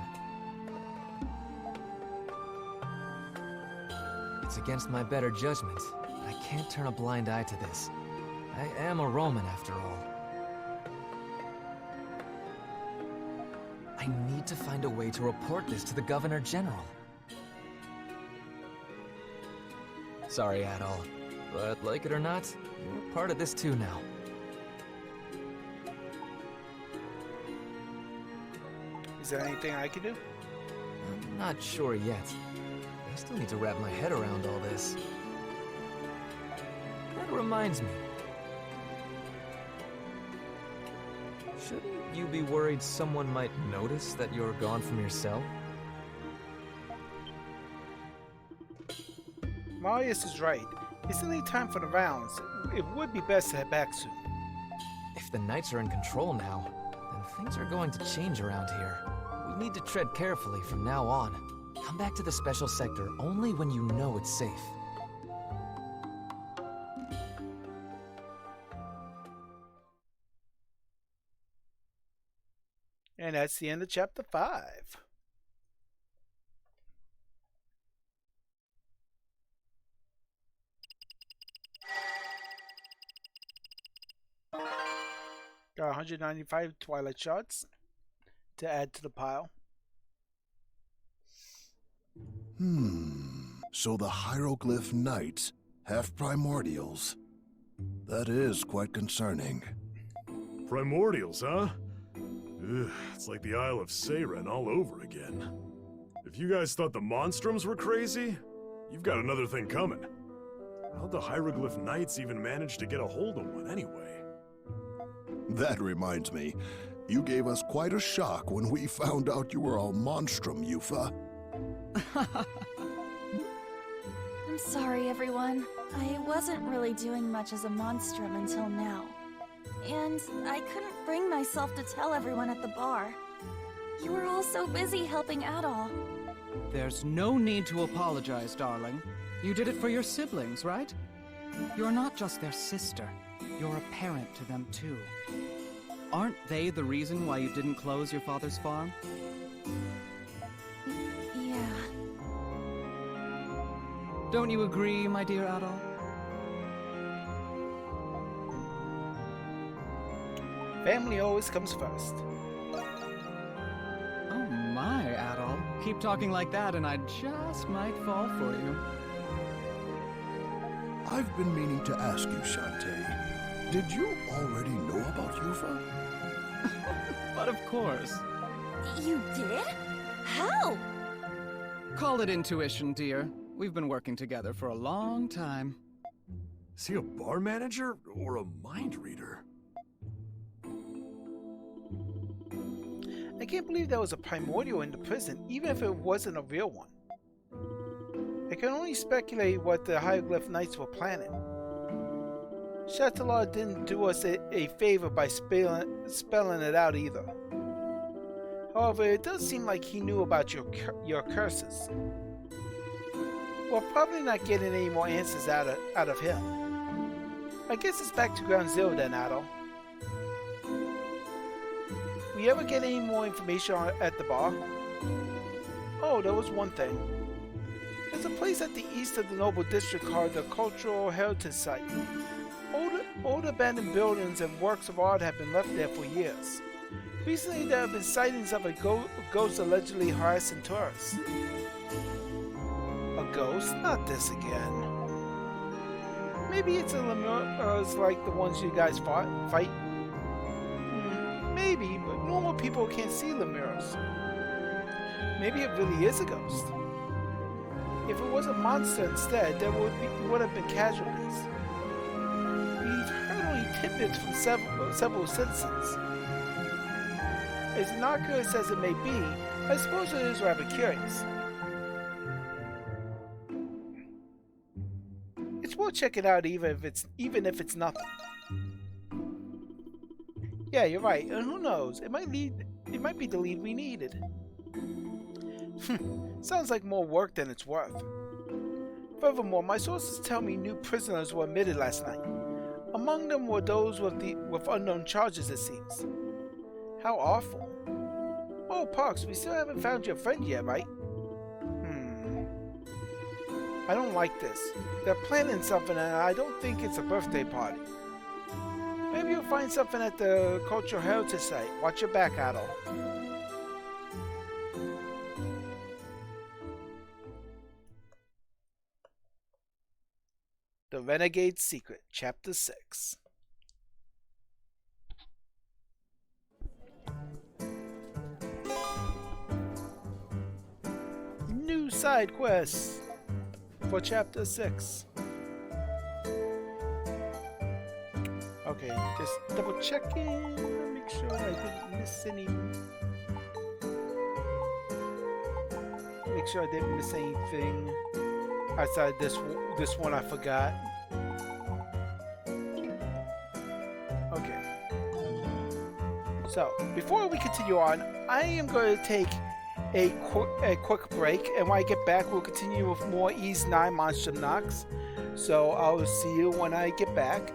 It's against my better judgment, but I can't turn a blind eye to this. I am a Roman after all. I need to find a way to report this to the Governor General. Sorry, Adol, but like it or not, you're part of this too now. Is there anything I can do? I'm not sure yet. I still need to wrap my head around all this. That reminds me. Shouldn't you be worried someone might notice that you're gone from your cell? Marius is right. It's only time for the rounds. It would be best to head back soon. If the Knights are in control now, then things are going to change around here. We need to tread carefully from now on. Come back to the special sector only when you know it's safe. And that's the end of chapter 5. Got 195 Twilight Shards to add to the pile. So the Hieroglyph Knights have primordials. That is quite concerning. Primordials, huh? Ugh, it's like the Isle of Seiren all over again. If you guys thought the Monstroms were crazy, you've got another thing coming. How'd the Hieroglyph Knights even manage to get a hold of one anyway? That reminds me, you gave us quite a shock when we found out you were a monstrum, Yufa. I'm sorry, everyone. I wasn't really doing much as a monstrum until now. And I couldn't bring myself to tell everyone at the bar. You were all so busy helping Adol. There's no need to apologize, darling. You did it for your siblings, right? You're not just their sister. You're a parent to them, too. Aren't they the reason why you didn't close your father's farm? Yeah. Don't you agree, my dear Adol? Family always comes first. Oh my, Adol. Keep talking like that and I just might fall for you. I've been meaning to ask you, Shantae. Did you already know about Yufa? But of course. You did? How? Call it intuition, dear. We've been working together for a long time. Is he a bar manager or a mind reader? I can't believe there was a primordial in the prison, even if it wasn't a real one. I can only speculate what the Hieroglyph Knights were planning. Shadowlord didn't do us a favor by spelling it out either. However, it does seem like he knew about your curses. We're probably not getting any more answers out of him. I guess it's back to ground zero then, Adol. We ever get any more information at the bar? Oh, there was one thing. There's a place at the east of the Noble District called the Cultural Heritage Site. Old abandoned buildings and works of art have been left there for years. Recently, there have been sightings of a ghost allegedly harassing tourists. A ghost? Not this again. Maybe it's a lemurs like the ones you guys fight? Maybe, but normal people can't see lemurs. Maybe it really is a ghost. If it was a monster instead, there would have been casualties. We've heard only tidbits from several citizens. As innocuous as it may be, I suppose it is rather curious. It's worth checking out even if it's nothing. Yeah, you're right, and who knows, it might be the lead we needed. Sounds like more work than it's worth. Furthermore, my sources tell me new prisoners were admitted last night. Among them were those with unknown charges, it seems. How awful. Oh, Parks, we still haven't found your friend yet, right? I don't like this. They're planning something and I don't think it's a birthday party. Maybe you'll find something at the Cultural Heritage Site. Watch your back, Adol. The Renegade's Secret, Chapter 6. New side quests for Chapter 6. Okay, just double checking, make sure I didn't miss any. Make sure I didn't miss anything outside this one I forgot. Okay. So before we continue on, I am going to take a quick break, and when I get back, we'll continue with more Ys 9 Monster Knocks. So I'll see you when I get back.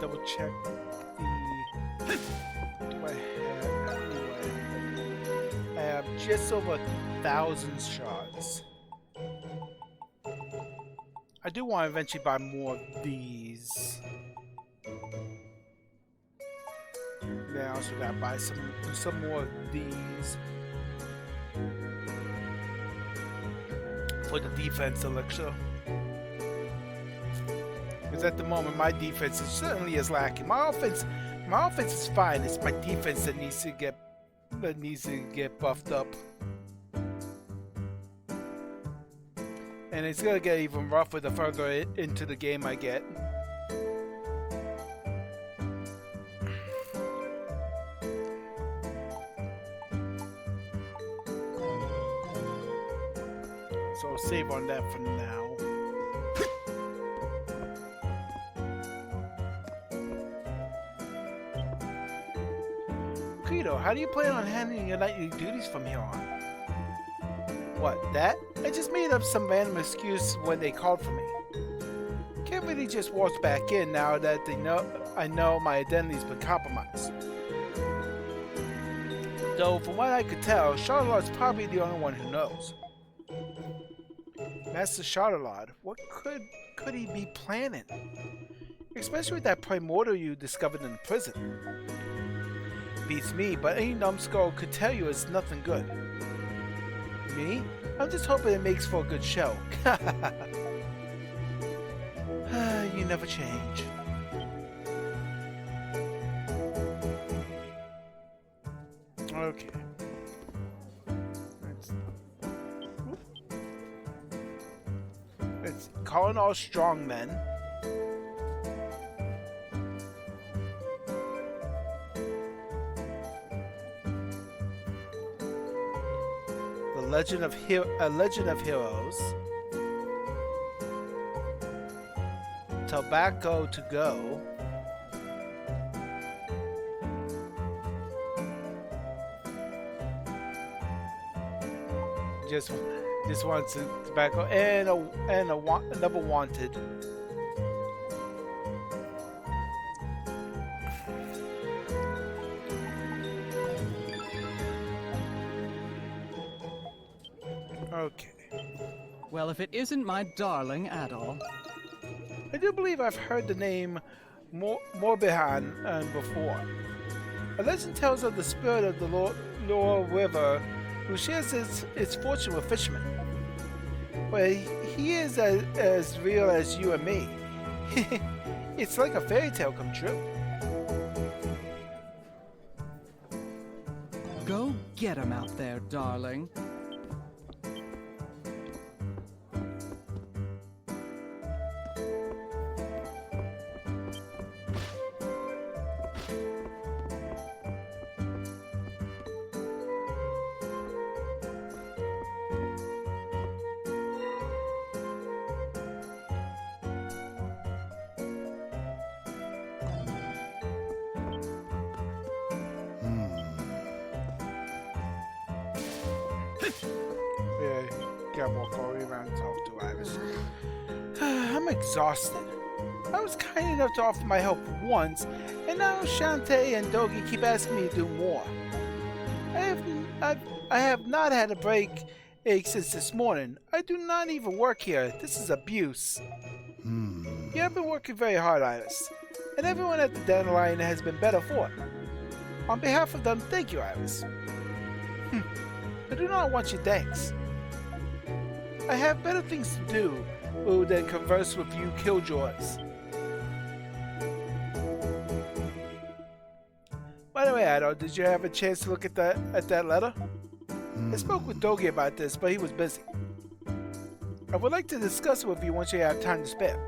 double check the... What do I have? Anyway, I have just over 1,000 shards. I do want to eventually buy more of these. Then I also gotta buy some more of these for the defense elixir. Because at the moment my defense certainly is lacking. My offense is fine. It's my defense that needs to get buffed up. And it's gonna get even rougher the further into the game I get. So I'll save on that for now. Credo, how do you plan on handling your nightly duties from here on? What, that? I just made up some random excuse when they called for me. Can't really just waltz back in now that I know my identity's been compromised. Though, from what I could tell, Charlotte's probably the only one who knows. Master Charlotte, what could he be planning? Especially with that primordial you discovered in the prison. Beats me, but any numbskull could tell you it's nothing good. Me? I'm just hoping it makes for a good show. You never change. Okay. It's calling all strong men. A Legend of Heroes. Tobacco to go. Just wants tobacco and another wanted. Okay. Well, if it isn't my darling Adol. I do believe I've heard the name Morbihan before. A legend tells of the spirit of the Lower River who shares its fortune with fishermen. But he is as real as you and me. It's like a fairy tale come true. Go get him out there, darling. I'm exhausted. I was kind enough to offer my help once, and now Shantae and Dogi keep asking me to do more. I have not had a break since this morning. I do not even work here. This is abuse. You have been working very hard, Iris, and everyone at the Dandelion has been better for it. On behalf of them, thank you, Iris. I do not want your thanks. I have better things to do than converse with you killjoys. By the way, Ado, did you have a chance to look at that letter? I spoke with Dogi about this, but he was busy. I would like to discuss it with you once you have time to spare.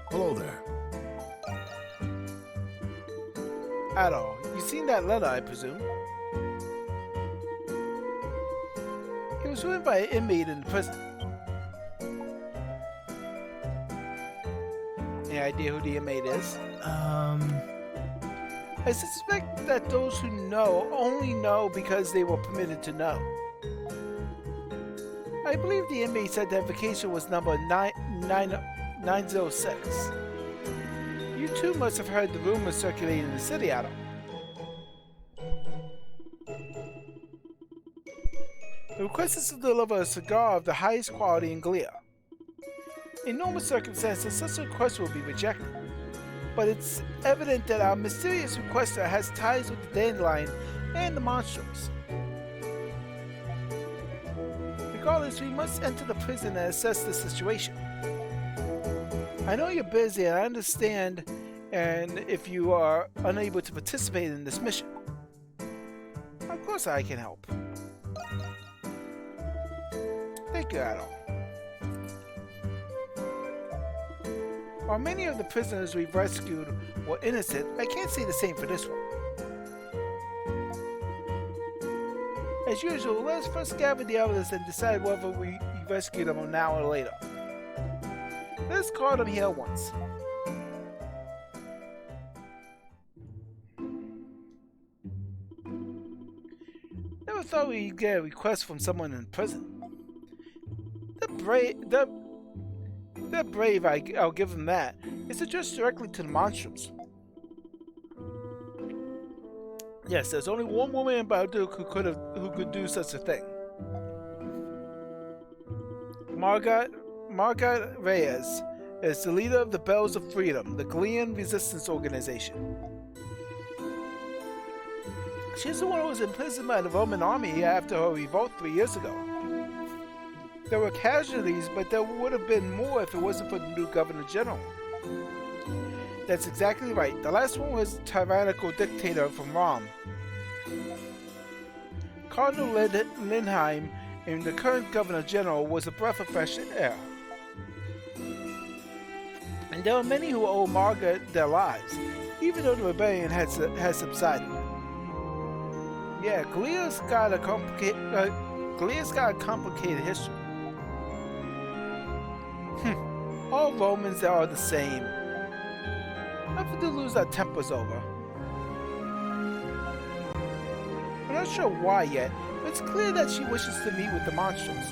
Hello there. Ado, you seen that letter, I presume? It was written by an inmate in the prison. Any idea who the inmate is? I suspect that those who know only know because they were permitted to know. I believe the inmate's identification was number 906. You too must have heard the rumors circulating in the city, Adam. The request is to deliver a cigar of the highest quality in Glia. In normal circumstances, such a request will be rejected, but it's evident that our mysterious requester has ties with the Dandelion and the Monstroms. Regardless, we must enter the prison and assess the situation. I know you're busy and I understand and if you are unable to participate in this mission. Of course I can help. Thank you, Adol. While many of the prisoners we've rescued were innocent, I can't say the same for this one. As usual, let's first gather the evidence and decide whether we rescue them now or later. Let's call them here once. Never thought we'd get a request from someone in prison. They're brave, I'll give them that. It's addressed directly to the Monstroms. Yes, there's only one woman in Balduk who could do such a thing. Margot Reyes is the leader of the Bells of Freedom, the Glean Resistance Organization. She's the one who was imprisoned by the Roman army after her revolt 3 years ago. There were casualties, but there would have been more if it wasn't for the new Governor General. That's exactly right. The last one was tyrannical dictator from Rom. Cardinal Lindheim, and the current Governor General, was a breath of fresh air. And there are many who owe Margaret their lives, even though the rebellion has subsided. Yeah, Glia's got a complicated history. All Romans are the same. Nothing to lose our tempers over. We're not sure why yet, but it's clear that she wishes to meet with the Monstroms.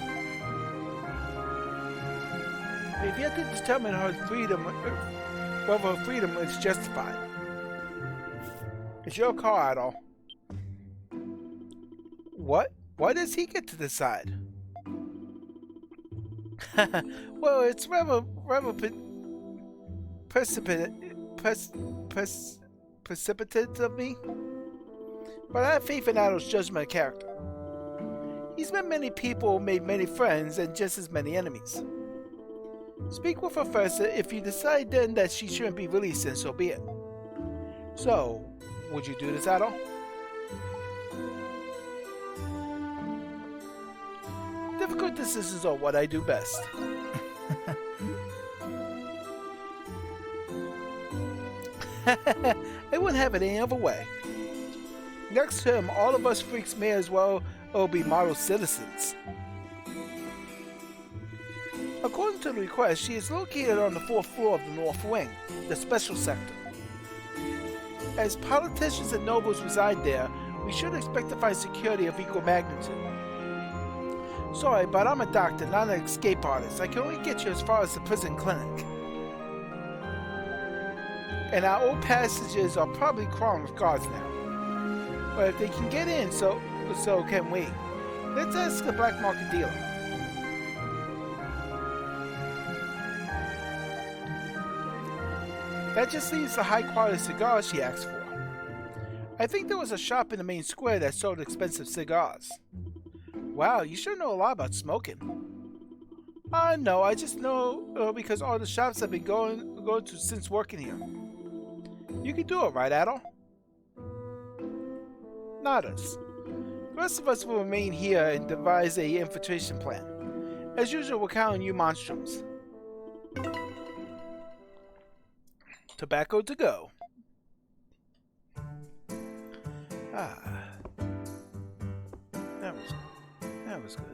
We've yet to determine whether her freedom is justified. It's your call, Adol. What? Why does he get to decide? Well, it's rather precipitate of me, but I have faith in Adol's judgment of character. He's met many people, made many friends, and just as many enemies. Speak with her first. If you decide then that she shouldn't be released, then so be it. So, would you do this, Adol? Difficult decisions are what I do best. I wouldn't have it any other way. Next to him, all of us freaks may as well be model citizens. According to the request, she is located on the 4th floor of the North Wing, the special sector. As politicians and nobles reside there, we should expect to find security of equal magnitude. Sorry, but I'm a doctor, not an escape artist. I can only get you as far as the prison clinic. And our old passages are probably crawling with guards now. But if they can get in, so can we. Let's ask the black market dealer. That just leaves the high quality cigars she asked for. I think there was a shop in the main square that sold expensive cigars. Wow, you sure know a lot about smoking. No, I just know because all the shops I've been going to since working here. You can do it, right, Adol? Not us. The rest of us will remain here and devise a infiltration plan. As usual, we're counting on you Monstroms. Tobacco to go. That was good.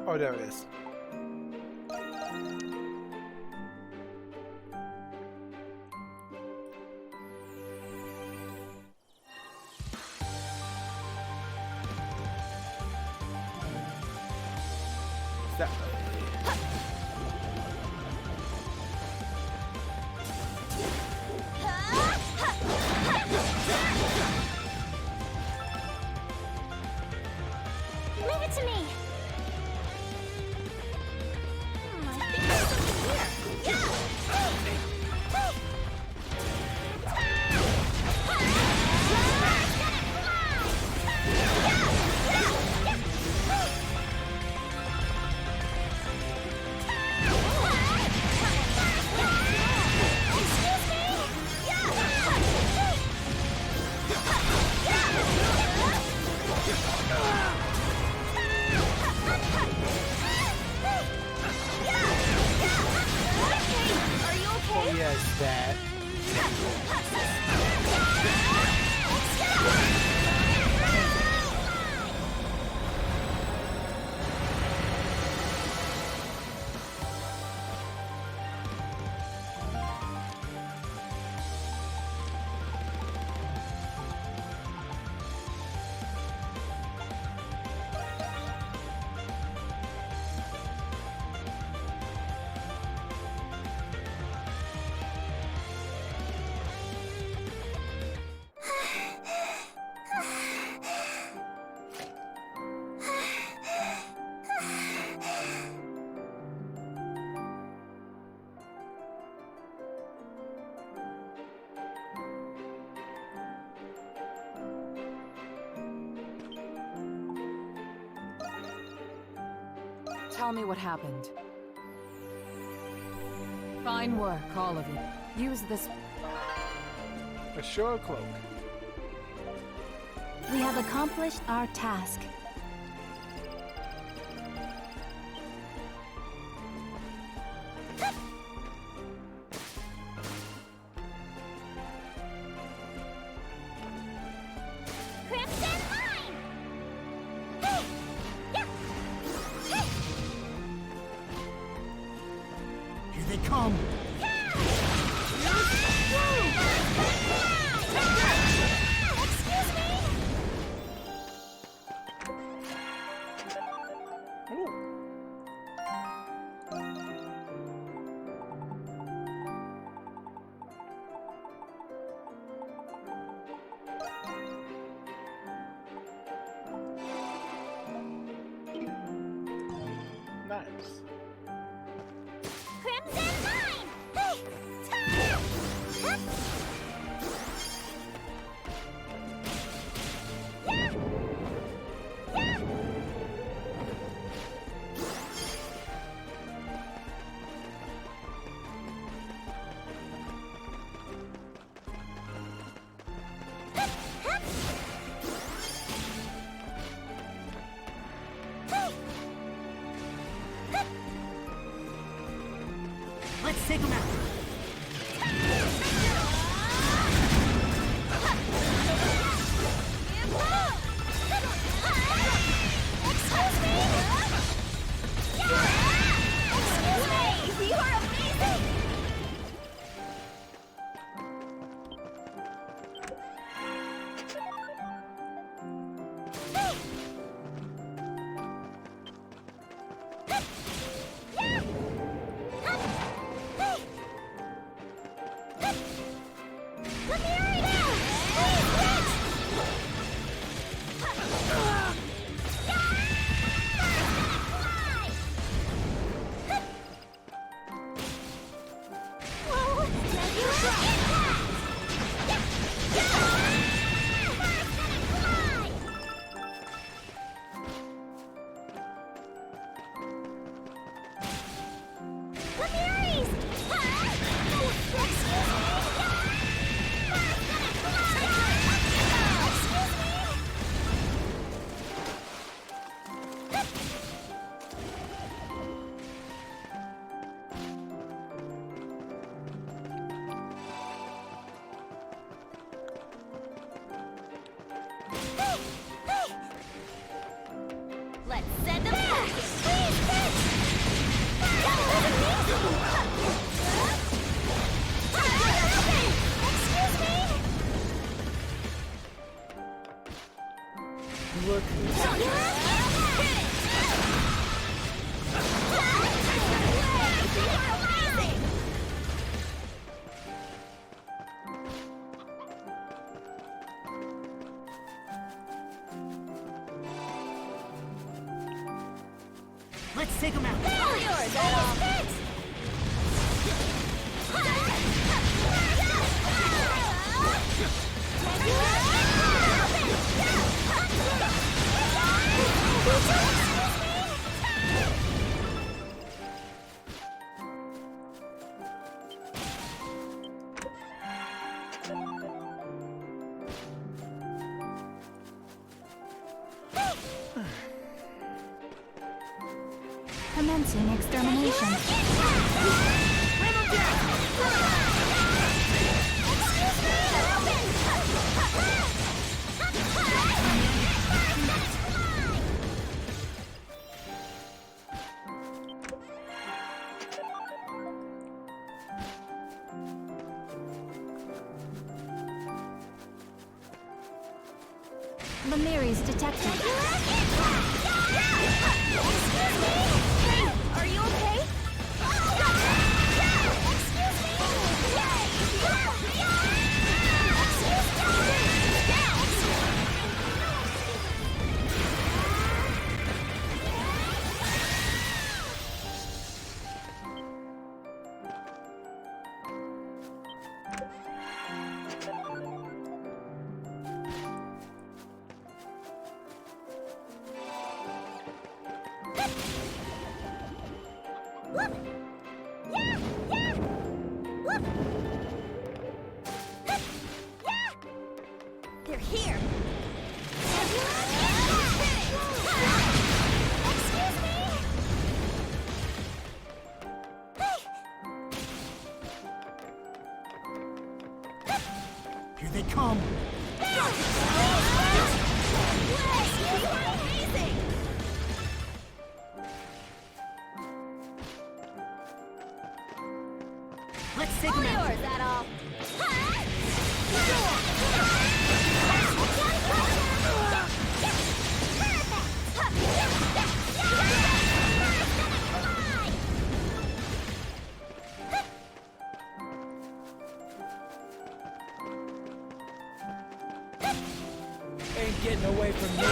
Oh, there it is. That. Leave it to me. I think there's something here. Oh, yes, that. Tell me what happened. Fine work, all of you. Use this... A shore cloak. We have accomplished our task. Here they come! Nice. Crimson Mine! Let's take them out! Excuse me! Excuse me! You are amazing! Let's take him out. All yours, Adol. Commencing extermination. Lemires detected. Hey, are you okay? They're here. Excuse me. Here they come. Let's take him out. Yours, Adol. Ain't getting away from me.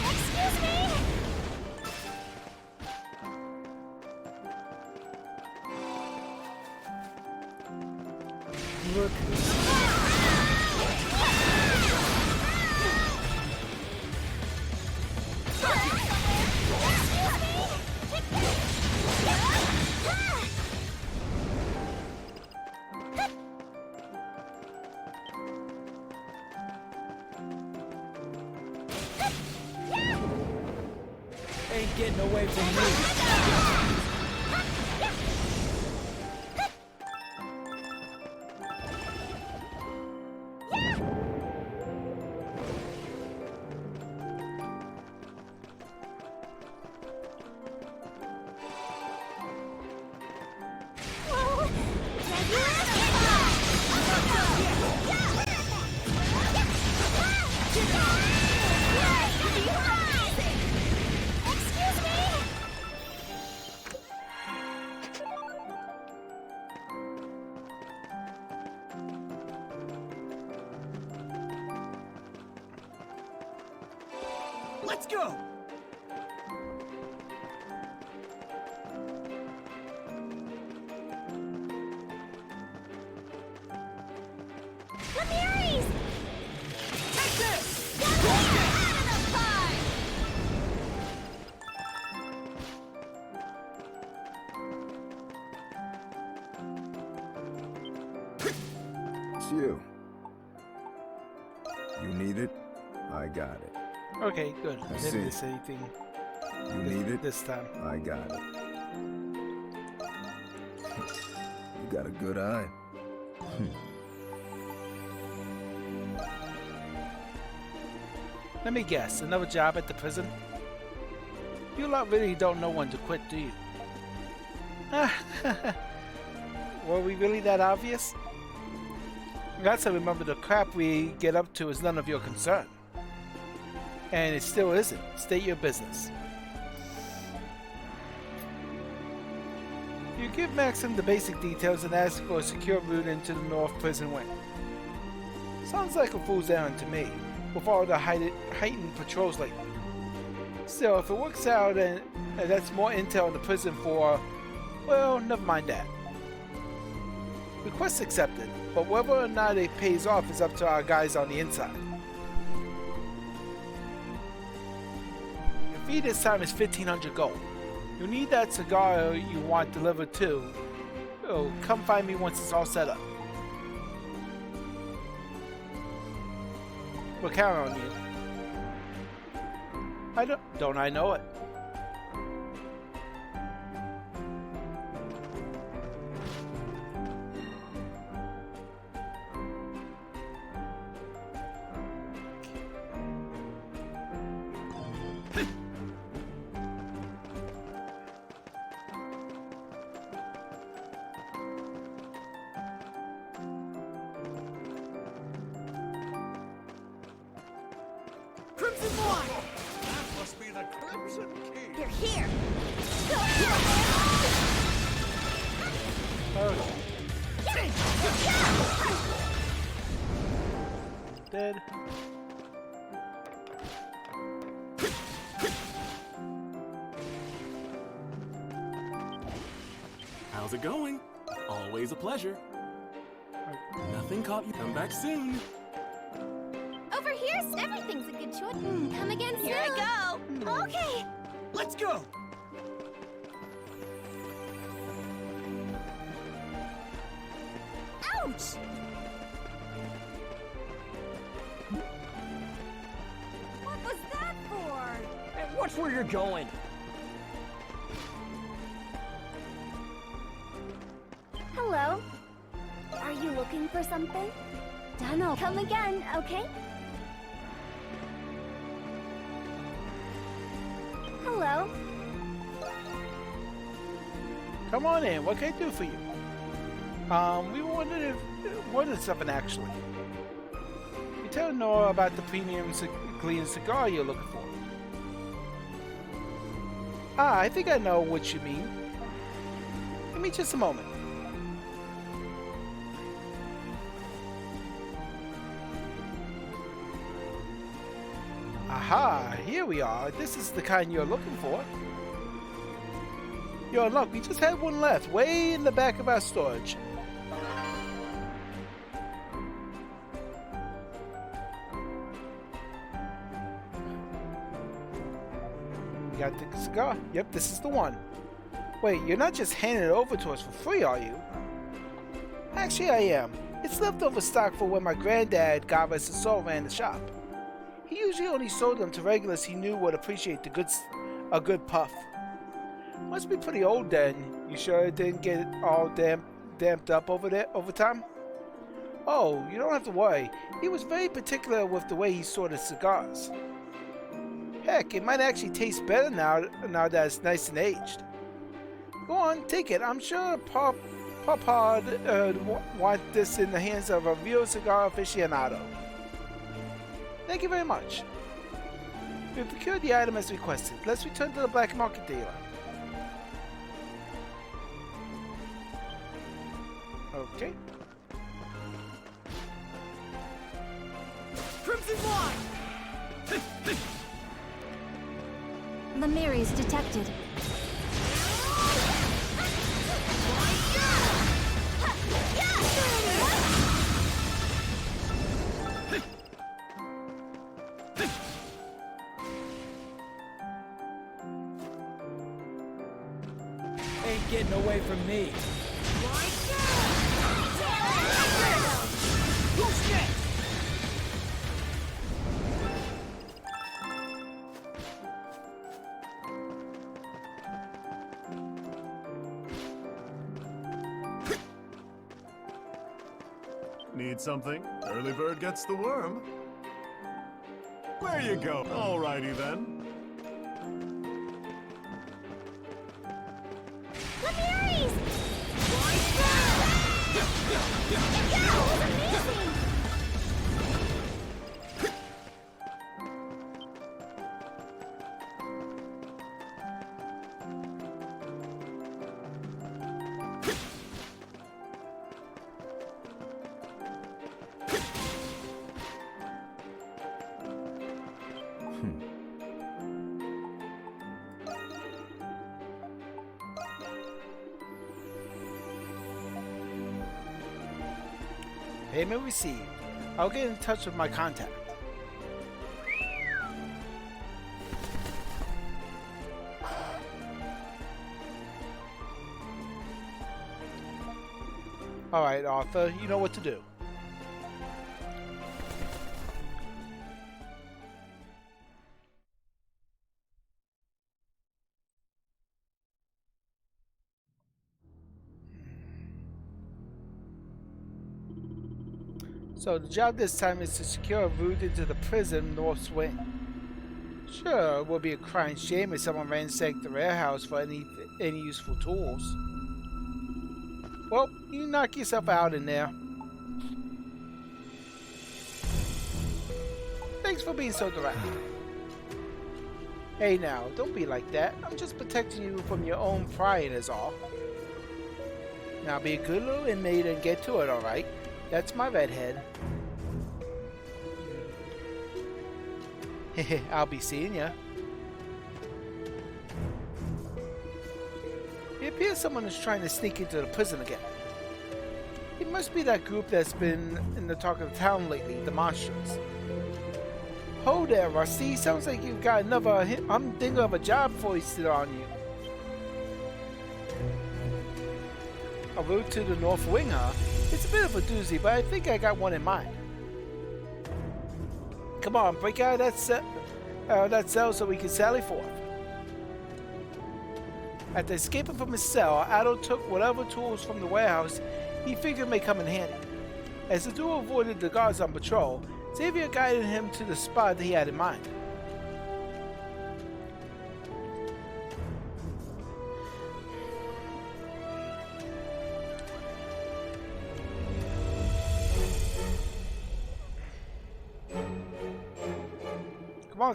Excuse me. Look. Ain't getting away from me. Let's go. Lemires! Take this! It's you. You need it? I got it. Okay, good. I Didn't see. miss anything You need it? this time. I got it. You got a good eye. Let me guess, another job at the prison? You lot really don't know when to quit, do you? Were we really that obvious? You got to remember the crap we get up to is none of your concern. And it still isn't. State your business. You give Maxim the basic details and ask for a secure route into the North Prison Wing. Sounds like a fool's errand to me, with all the heightened patrols lately. Still, if it works out and that's more intel in the prison for, well, never mind that. Request accepted, but whether or not it pays off is up to our guys on the inside. Your fee this time is 1,500 gold. You'll need that cigar you want delivered too. So come find me once it's all set up. We'll count on you. Don't I know it? Crimson One! That must be the Crimson Key. They're here! Dead. How's it going? Always a pleasure. Nothing caught you. Come back soon. Over here, everything's a good choice. Come again soon. Here I go! Okay. Let's go! Ouch! What was that for? Hey, watch where you're going. Hello. Are you looking for something? Dunno. Come again, okay? Hello. Come on in. What can I do for you? We wanted something actually. You tell Nora about the premium clean cigar you're looking for. Ah, I think I know what you mean. Give me just a moment. Aha, here we are. This is the kind you're looking for. You're in luck. We just had one left, way in the back of our storage. You got the cigar? Yep, this is the one. Wait, you're not just handing it over to us for free, are you? Actually, I am. It's leftover stock for when my granddad got us and so ran the shop. He usually only sold them to regulars he knew would appreciate a good puff. Must be pretty old then. You sure it didn't get all damped up over time? Oh, you don't have to worry. He was very particular with the way he sorted cigars. Heck, it might actually taste better now that it's nice and aged. Go on, take it. I'm sure Papa'd want this in the hands of a real cigar aficionado. Thank you very much. We procured the item as requested. Let's return to the black market dealer. Okay. Crimson One! Lemires detected. Ain't getting away from me. Need something? Early bird gets the worm. Where you go? Alrighty then. Lemires! That was amazing! Payment received. I'll get in touch with my contact. Alright, Arthur, you know what to do. So the job this time is to secure a route into the prison north wing. Sure, it would be a crying shame if someone ransacked the warehouse for any useful tools. Well, you knock yourself out in there. Thanks for being so direct. Hey now, don't be like that. I'm just protecting you from your own pride is all. Now be a good little inmate and get to it, alright? That's my redhead. I'll be seeing ya. It appears someone is trying to sneak into the prison again. It must be that group that's been in the talk of the town lately, the monsters. Ho there, Rusty. Sounds like you've got another humdinger of a job foisted on you. A route to the north wing, huh? It's a bit of a doozy, but I think I got one in mind. Come on, break out of that cell so we can sally forth. After escaping from his cell, Adol took whatever tools from the warehouse he figured may come in handy. As the duo avoided the guards on patrol, Xavier guided him to the spot that he had in mind.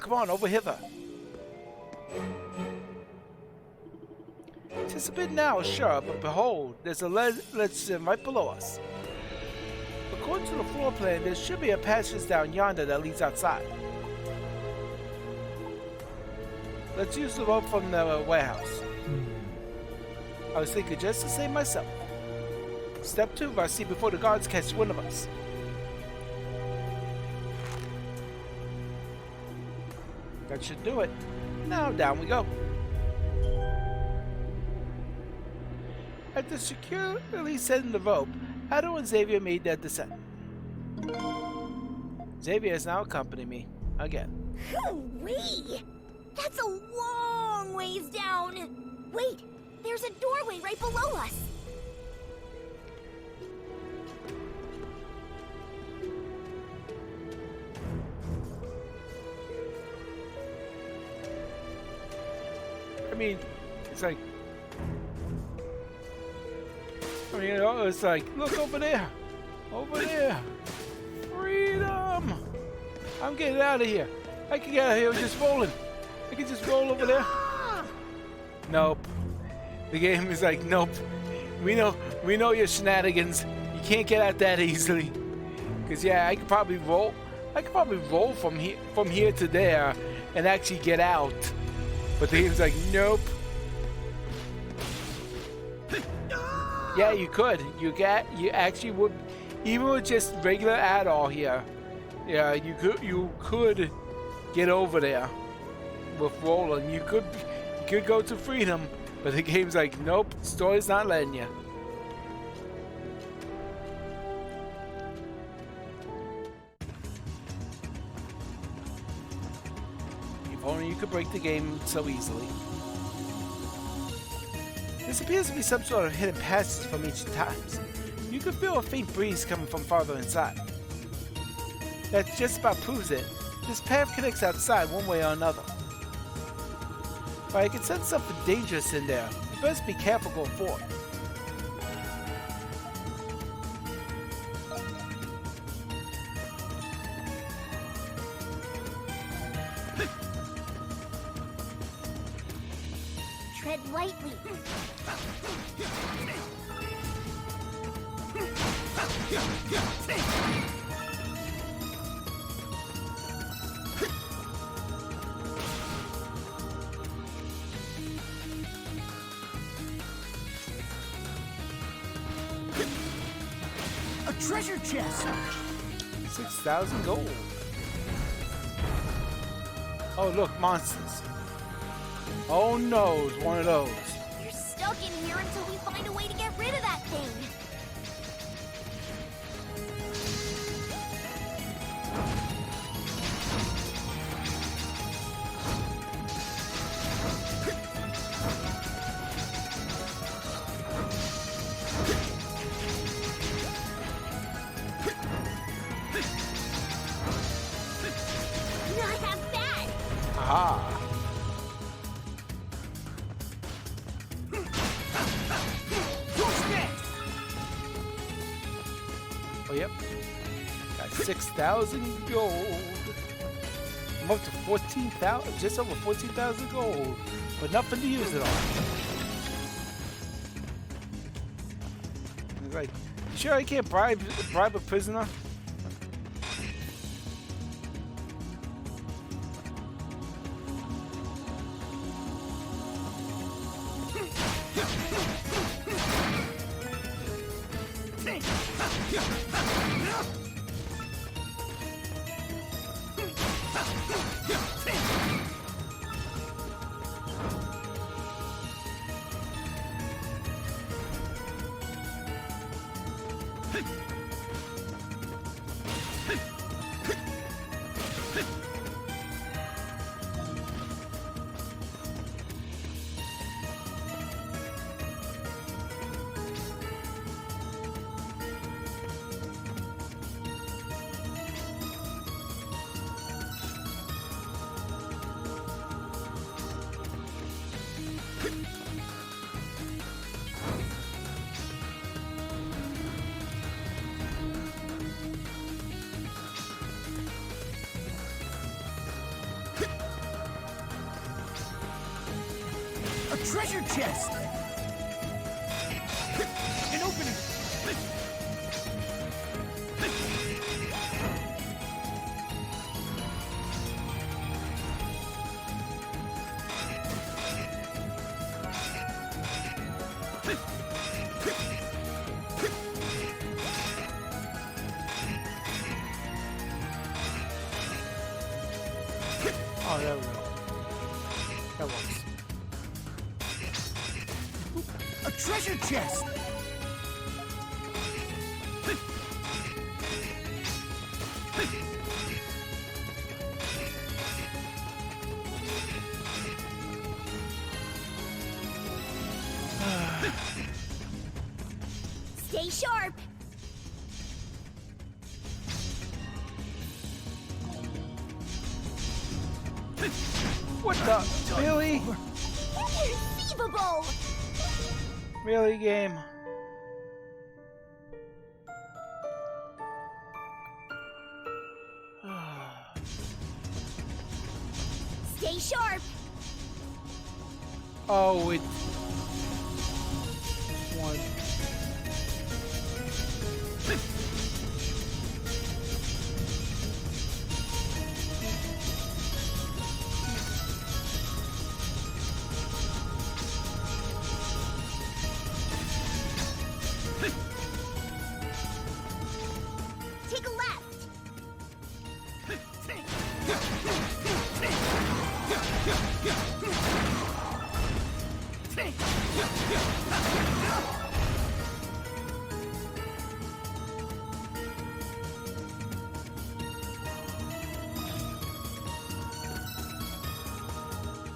Come on, over hither. Tis a bit now, sure, but behold, there's a ledge right below us. According to the floor plan, there should be a passage down yonder that leads outside. Let's use the rope from the warehouse. I was thinking just the same myself. Step 2, Rusty, before the guards catch wind of us. That should do it. Now down we go. After securely setting the rope, Adol and Xavier made their descent. Xavier has now accompanied me again. Hoo-wee! That's a long ways down. Wait, there's a doorway right below us. I mean, it's like, it's like, look over there, freedom! I'm getting out of here. I can get out of here just rolling. I can just roll over there. Nope. The game is like, nope. We know your shenanigans. You can't get out that easily. Cause yeah, I could probably roll from here to there, and actually get out. But the game's like, nope. Yeah, you could. You actually would, even with just regular Adol here. Yeah, you could get over there with rolling. You could go to freedom, but the game's like, nope. Story's not letting you. If only you could break the game so easily. This appears to be some sort of hidden passage from ancient times. You can feel a faint breeze coming from farther inside. That just about proves it. This path connects outside one way or another. But I can sense something dangerous in there. You best be careful going forward. Tread lightly. treasure chest! 6,000 gold. Oh, look, monsters. Oh no, it's one of those. You're stuck in here until we find a way to get rid of that thing. Not half bad. Aha. Oh, yep. Got 6,000 gold. I'm up to 14,000, just over 14,000 gold, but nothing to use it on. It's like, you sure I can't bribe a prisoner? A treasure chest! An opening! Oh, there we go. That works. A treasure chest! Stay sharp. What the? Really? Inconceivable! Really, game? Stay sharp. Oh, it. One. Take a left.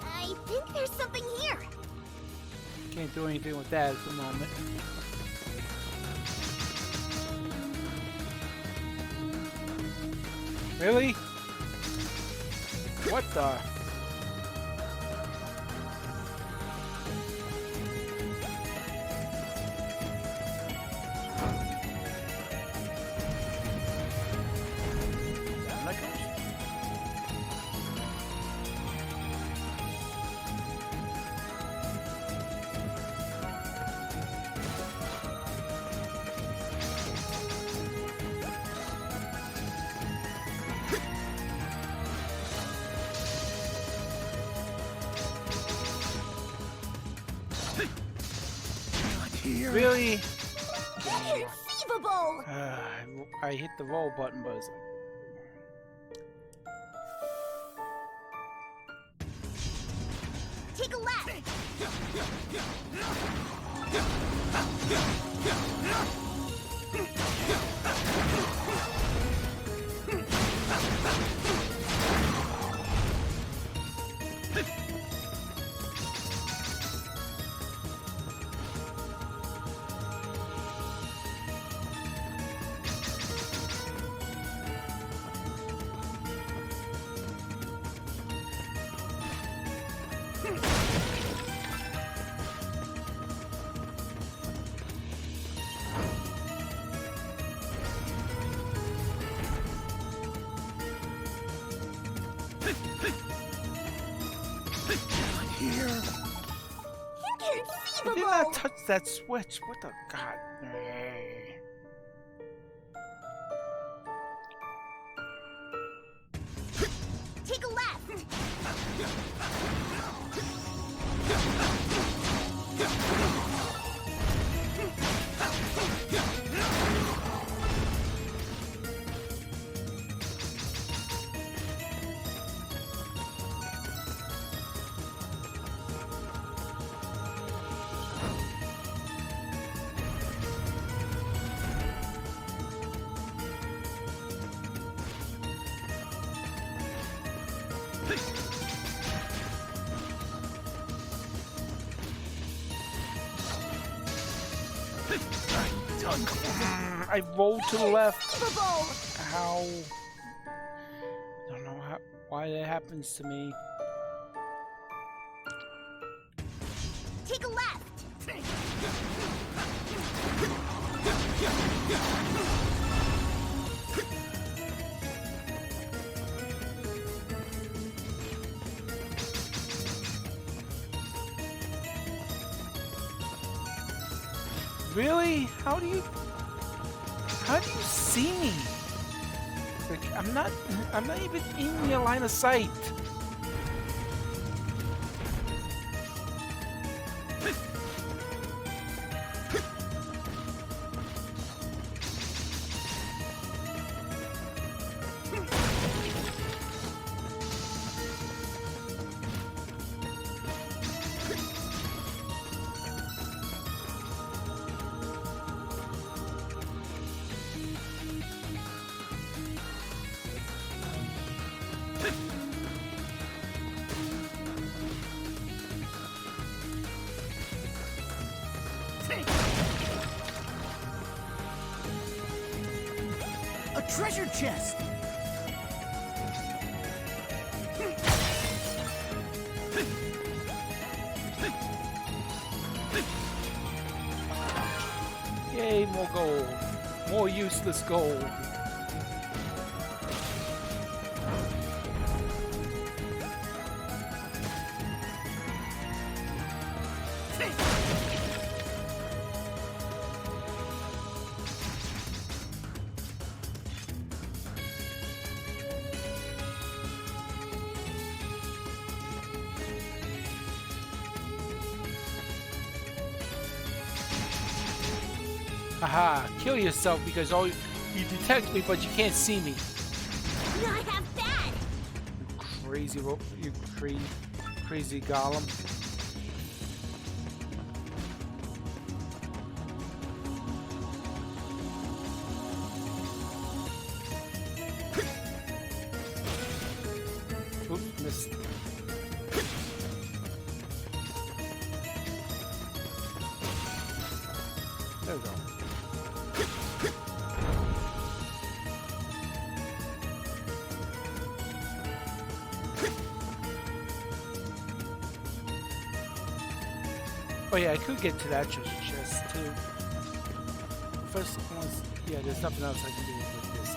I think there's something here. Can't do anything with that at the moment. Really? What the? Down that goes. Here. Really? Inconceivable! I hit the roll button, but it's Take a left! I did not touch that switch. What the god? Take a left! I rolled to the left. How? I don't know why that happens to me. Take a left! Really? How do you see me? Like, I'm not even in your line of sight. A treasure chest! Yay, more gold. More useless gold. Haha, kill yourself because you detect me but you can't see me. I have that! Crazy crazy golem. Oops, missed. There we go. Oh yeah, I could get to that treasure chest too. First, yeah, there's nothing else I can do with this.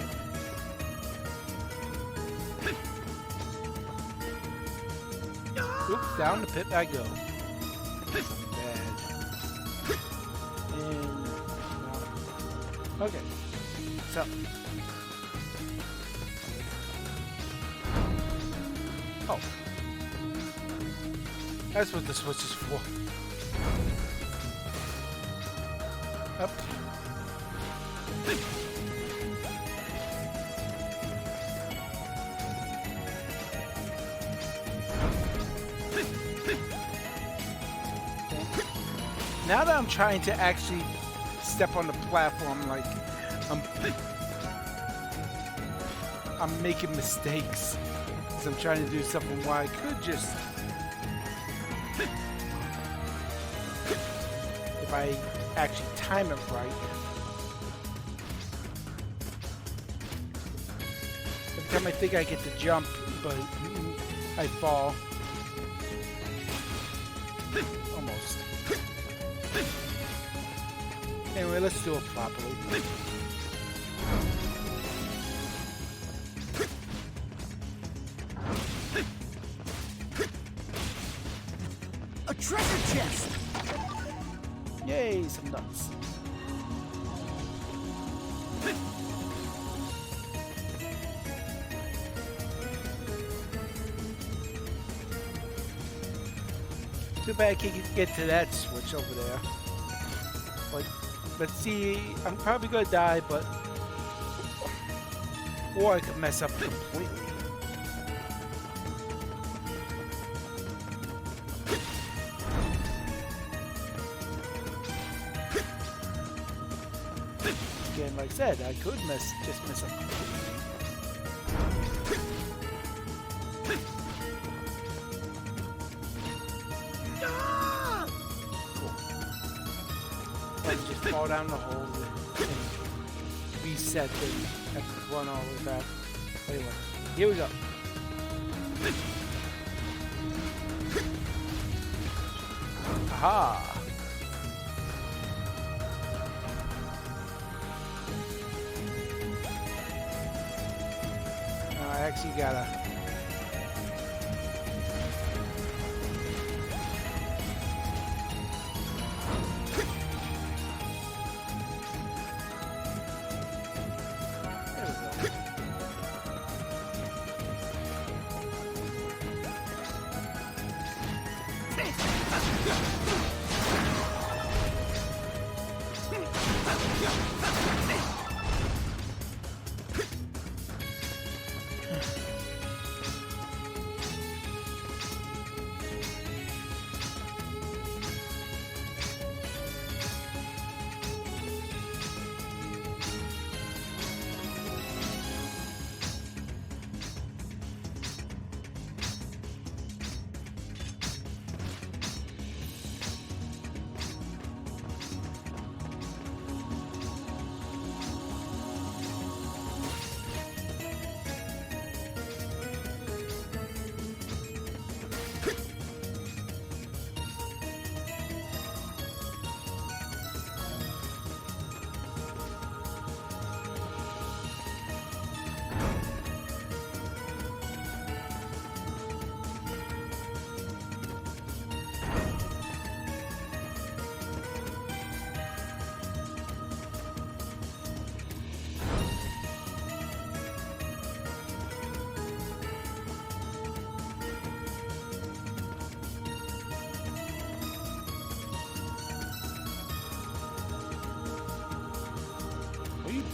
Oop, down the pit I go. Bad. And okay, so oh, that's what the switch is for. Up. Now that I'm trying to actually step on the platform, like I'm making mistakes. So I'm trying to do something where I could just, if I actually time it right. Every time I think I get to jump, but I fall. Almost. Anyway, let's do it properly. A treasure chest! Yay, some nuts. Too bad I can't get to that switch over there. But see, I'm probably gonna die, but... Or I could mess up completely. Again, like I said, I could just mess up completely. Just fall down the hole and reset and have to run all the way back. Anyway, here we go. Aha! Now I actually gotta...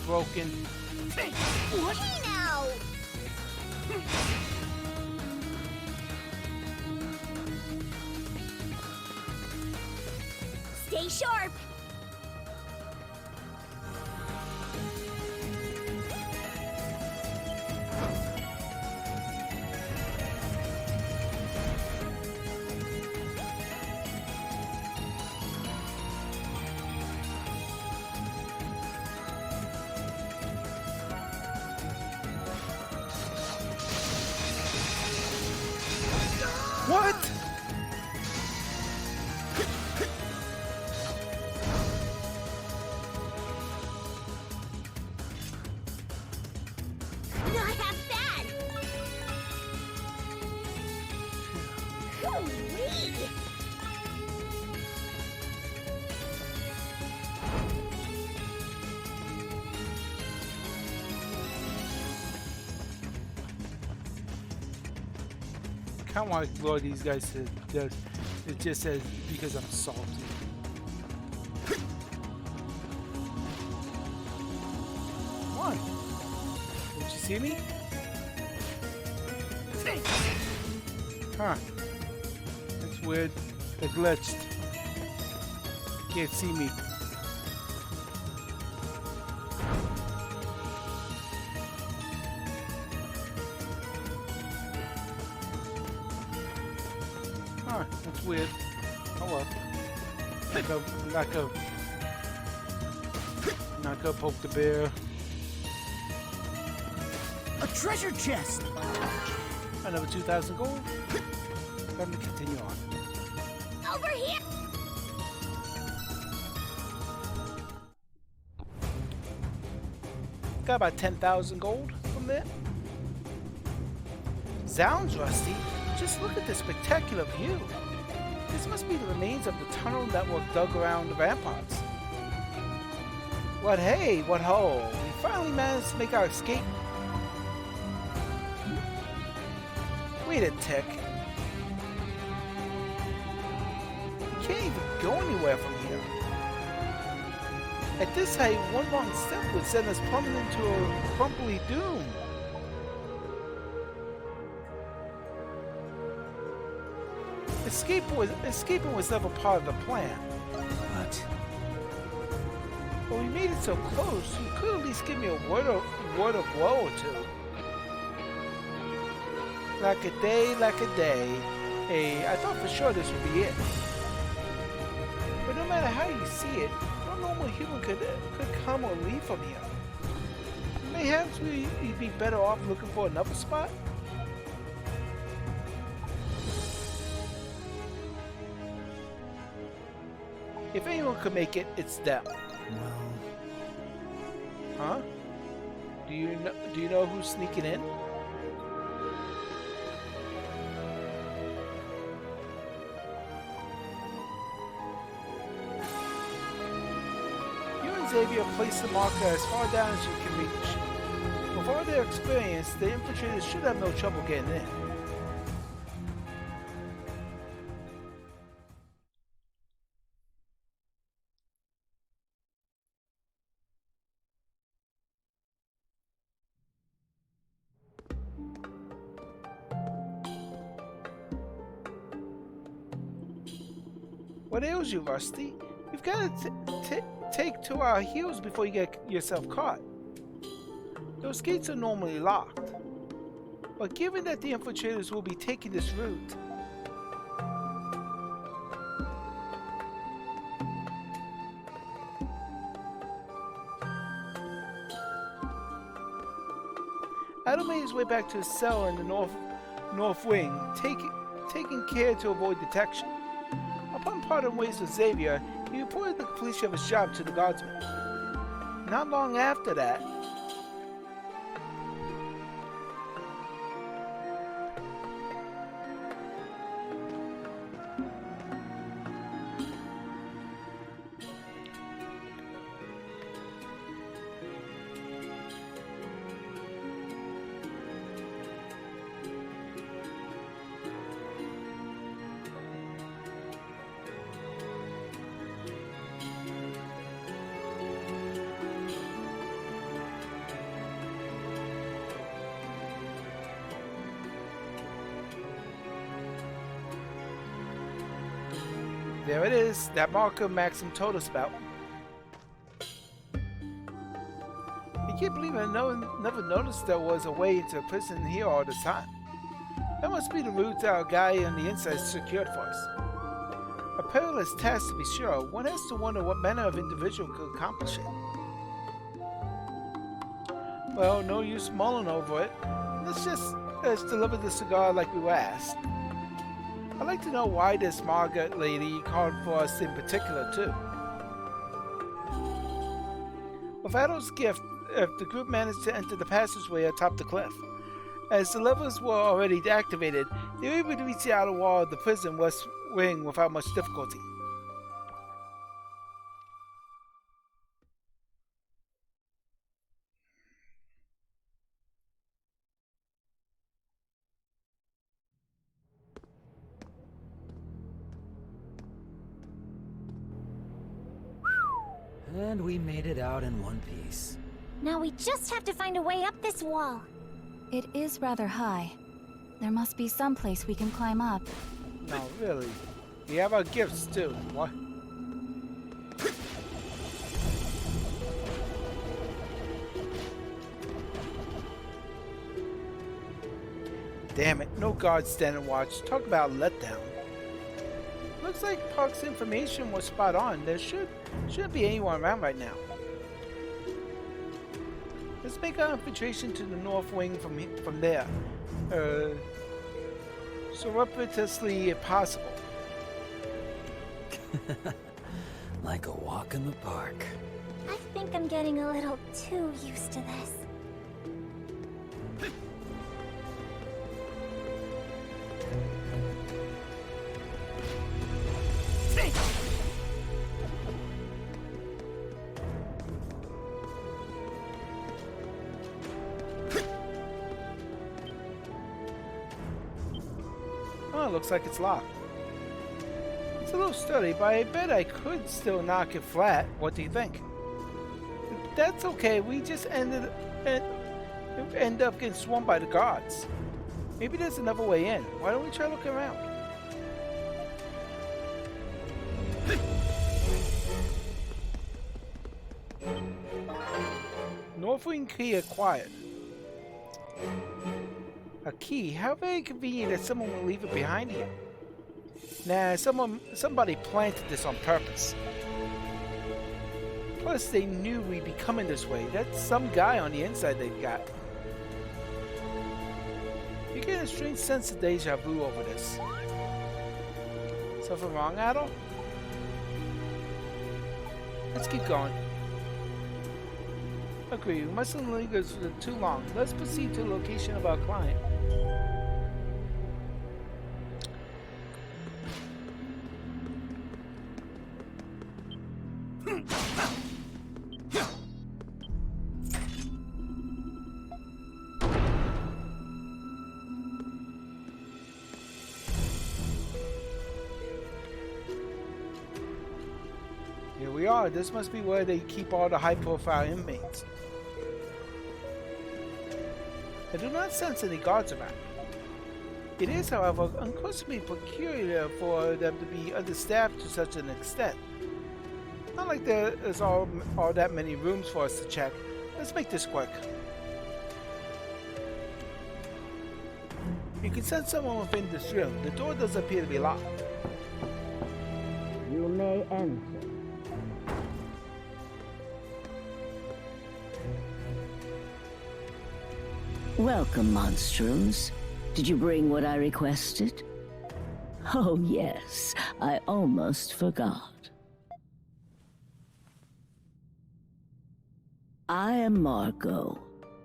Broken. What now? Stay sharp. What? Not half bad. Hoo-wee. I kind of want to lure these guys to death. It just says because I'm salty. see me? Huh. That's weird. It glitched. Can't see me. Huh, that's weird. Oh well. Not gonna poke the bear. A treasure chest! Another 2,000 gold. Time to continue on. Over here! Got about 10,000 gold from there. Zounds, Rusty. Just look at this spectacular view. This must be the remains of the tunnel that was dug around the ramparts. What hey, what ho! We finally managed to make our escape. Wait a tick. You can't even go anywhere from here. At this height, one wrong step would send us plummeting into a crumbly doom. Escaping was never part of the plan. But we made it so close, you could at least give me a word of woe or two. Like a day. Hey, I thought for sure this would be it. But no matter how you see it, no normal human could come or leave from here. Mayhaps we'd be better off looking for another spot? If anyone could make it, it's them. Well... Huh? Do you know who's sneaking in? You and Xavier place the marker as far down as you can reach. With all their experience, the infiltrators should have no trouble getting in. What ails you, Rusty? You've got to take to our heels before you get yourself caught. Those gates are normally locked. But given that the infiltrators will be taking this route, Adam made his way back to his cell in the north wing, taking care to avoid detection. Upon parting ways with Xavier, he reported the completion of his job to the guardsman. Not long after that, there it is, that marker Maxim told us about. I can't believe I never noticed there was a way into a prison here all this time. That must be the route our guy on the inside secured for us. A perilous task to be sure. One has to wonder what manner of individual could accomplish it. Well, no use mulling over it. Let's deliver the cigar like we were asked. I'd like to know why this Margaret lady called for us in particular, too. With Adol's gift, the group managed to enter the passageway atop the cliff. As the levers were already activated, they were able to reach the outer wall of the prison west wing without much difficulty. And we made it out in one piece. Now we just have to find a way up this wall. It is rather high. There must be some place we can climb up. No, really. We have our gifts too. What? Damn it, no guards standing watch. Talk about letdown. Looks like Park's information was spot on. There shouldn't be anyone around right now. Let's make our infiltration to the north wing from there. Surreptitiously possible. Like a walk in the park. I think I'm getting a little too used to this. Oh, looks like it's locked. It's a little sturdy, but I bet I could still knock it flat. What do you think? That's okay. We just end up getting swarmed by the guards. Maybe there's another way in. Why don't we try looking around? Northwing key acquired. A key? How very convenient that someone will leave it behind here. Nah, somebody planted this on purpose. Plus, they knew we'd be coming this way. That's some guy on the inside they've got. You get a strange sense of deja vu over this. Something wrong, Adel? Let's keep going. Agree, we mustn't linger for too long. Let's proceed to the location of our client. Here we are. This must be where they keep all the high-profile inmates. I do not sense any guards around. It is, however, unconscionably peculiar for them to be understaffed to such an extent. Not like there is all that many rooms for us to check. Let's make this quick. You can sense someone within this room. The door does appear to be locked. You may enter. Welcome, Monstrums. Did you bring what I requested? Oh, yes. I almost forgot. I am Marco.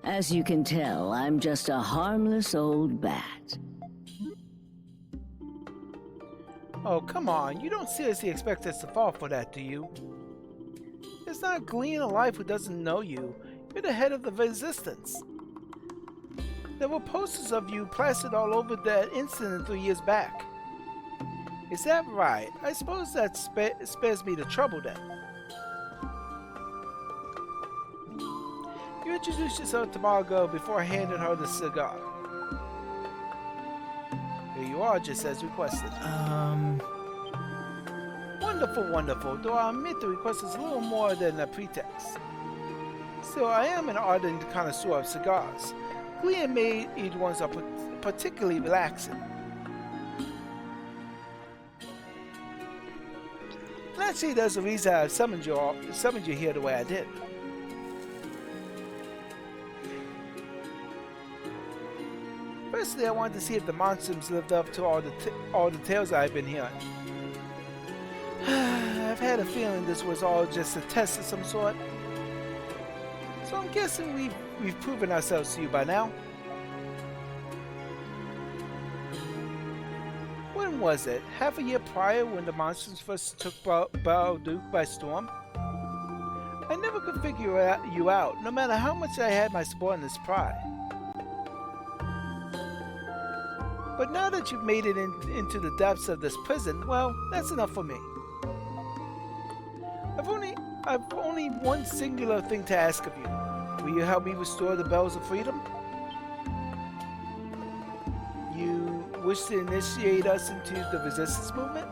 As you can tell, I'm just a harmless old bat. Oh, come on. You don't seriously expect us to fall for that, do you? There's not a glean of life who doesn't know you. You're the head of the Resistance. There were posters of you plastered all over that incident 3 years back. Is that right? I suppose that spares me the trouble then. You introduced yourself to Margot before I handed her the cigar. Here you are, just as requested. Wonderful, wonderful. Though I admit the request is a little more than a pretext. Still, I am an ardent connoisseur of cigars. Glean-made ones are particularly relaxing. Naturally, there's a reason I summoned you here the way I did. Firstly, I wanted to see if the monsters lived up to all the tales I've been hearing. I've had a feeling this was all just a test of some sort. So I'm guessing we've proven ourselves to you by now. When was it? Half a year prior, when the monsters first took Balduke by storm? I never could figure you out, no matter how much I had my subordinates pry. But now that you've made it into the depths of this prison, well, that's enough for me. I've only one singular thing to ask of you. Will you help me restore the Bells of Freedom? wish to initiate us into the resistance movement?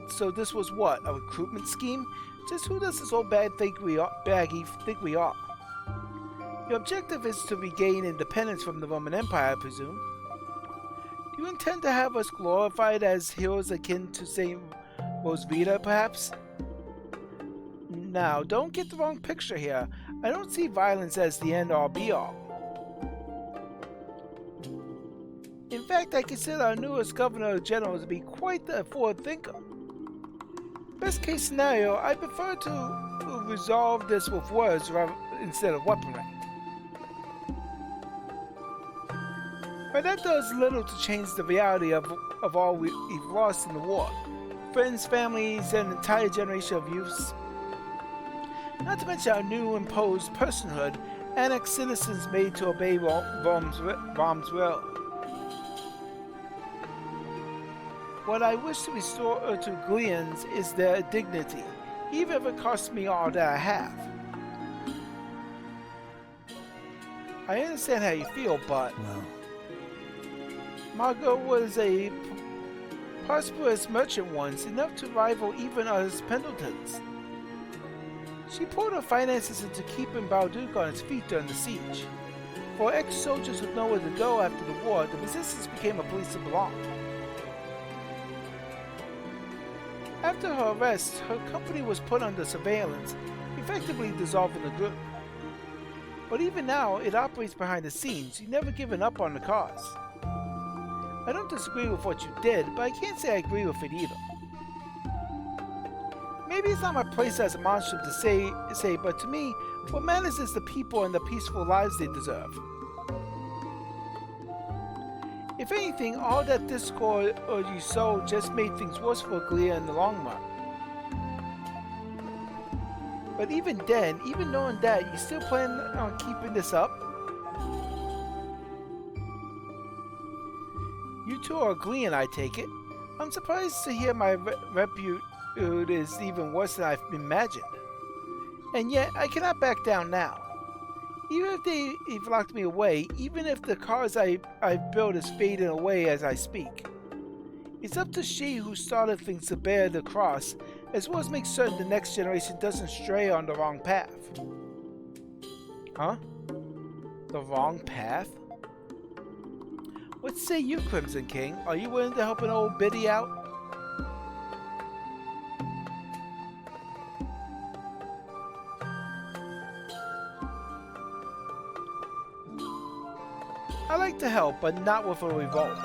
So this was what? A recruitment scheme? Just who does this old baggy think we are? Your objective is to regain independence from the Roman Empire, I presume. Do you intend to have us glorified as heroes akin to Saint Rosvita, perhaps? Now, don't get the wrong picture here. I don't see violence as the end-all be-all. In fact, I consider our newest Governor General to be quite the forward thinker. Best case scenario, I prefer to resolve this with words instead of weaponry. But that does little to change the reality of all we've lost in the war. Friends, families, and an entire generation of youths. Not to mention our new imposed personhood, annexed citizens made to obey Rome's will. What I wish to restore to Gleans is their dignity, even if it costs me all that I have. I understand how you feel, but... Well... Margot was a prosperous merchant once, enough to rival even us Pendletons. She poured her finances into keeping Balduke on its feet during the siege. For ex-soldiers with nowhere to go after the war, the resistance became a place to belong. After her arrest, her company was put under surveillance, effectively dissolving the group. But even now, it operates behind the scenes, never giving up on the cause. I don't disagree with what you did, but I can't say I agree with it either. Maybe it's not my place as a monster to say, but to me, what matters is the people and the peaceful lives they deserve. If anything, all that discord you sowed just made things worse for Glia in the long run. But even then, even knowing that, you still plan on keeping this up? You two are Glean, I take it. I'm surprised to hear my repute is even worse than I've imagined. And yet, I cannot back down now. Even if they've locked me away, even if the cause I've built is fading away as I speak. It's up to she who started things to bear the cross, as well as make certain the next generation doesn't stray on the wrong path. Huh? The wrong path? What say you, Crimson King? Are you willing to help an old biddy out? I like to help, but not with a revolt.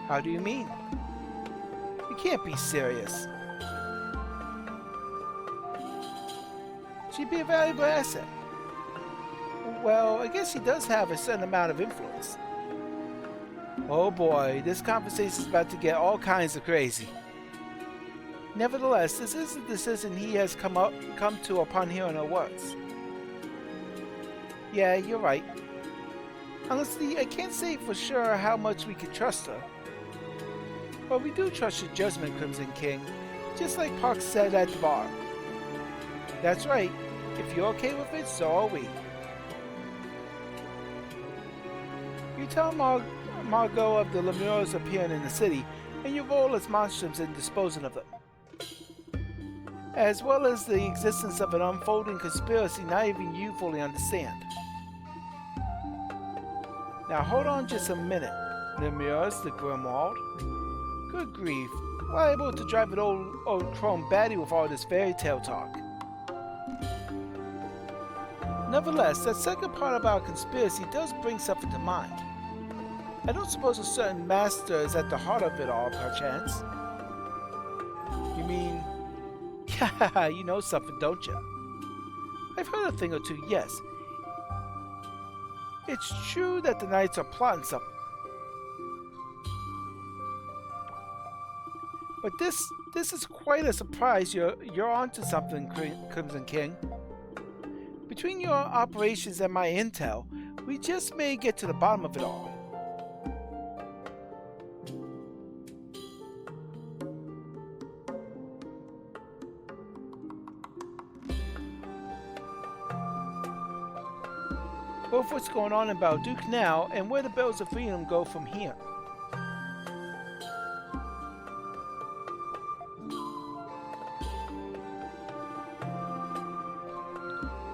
How do you mean? You can't be serious. She'd be a valuable asset. Well, I guess she does have a certain amount of influence. Oh boy, this conversation is about to get all kinds of crazy. Nevertheless, this is the decision he has come to upon hearing her words. Yeah, you're right. Honestly, I can't say for sure how much we can trust her. But we do trust your judgment, Crimson King, just like Park said at the bar. That's right. If you're okay with it, so are we. You tell Margot of the Lemures appearing in the city, and your role as monstrums in disposing of them. As well as the existence of an unfolding conspiracy not even you fully understand. Now hold on just a minute, Lemures the Grimwald. Good grief, we're able to drive an old chrome baddie with all this fairy tale talk. Nevertheless, that second part about conspiracy does bring something to mind. I don't suppose a certain master is at the heart of it all, perchance. You mean... Yeah, you know something, don't you? I've heard a thing or two, yes. It's true that the Knights are plotting something. But this is quite a surprise. You're onto something, Crimson King. Between your operations and my intel, we just may get to the bottom of it all. both what's going on in Balduke now and where the Bells of Freedom go from here.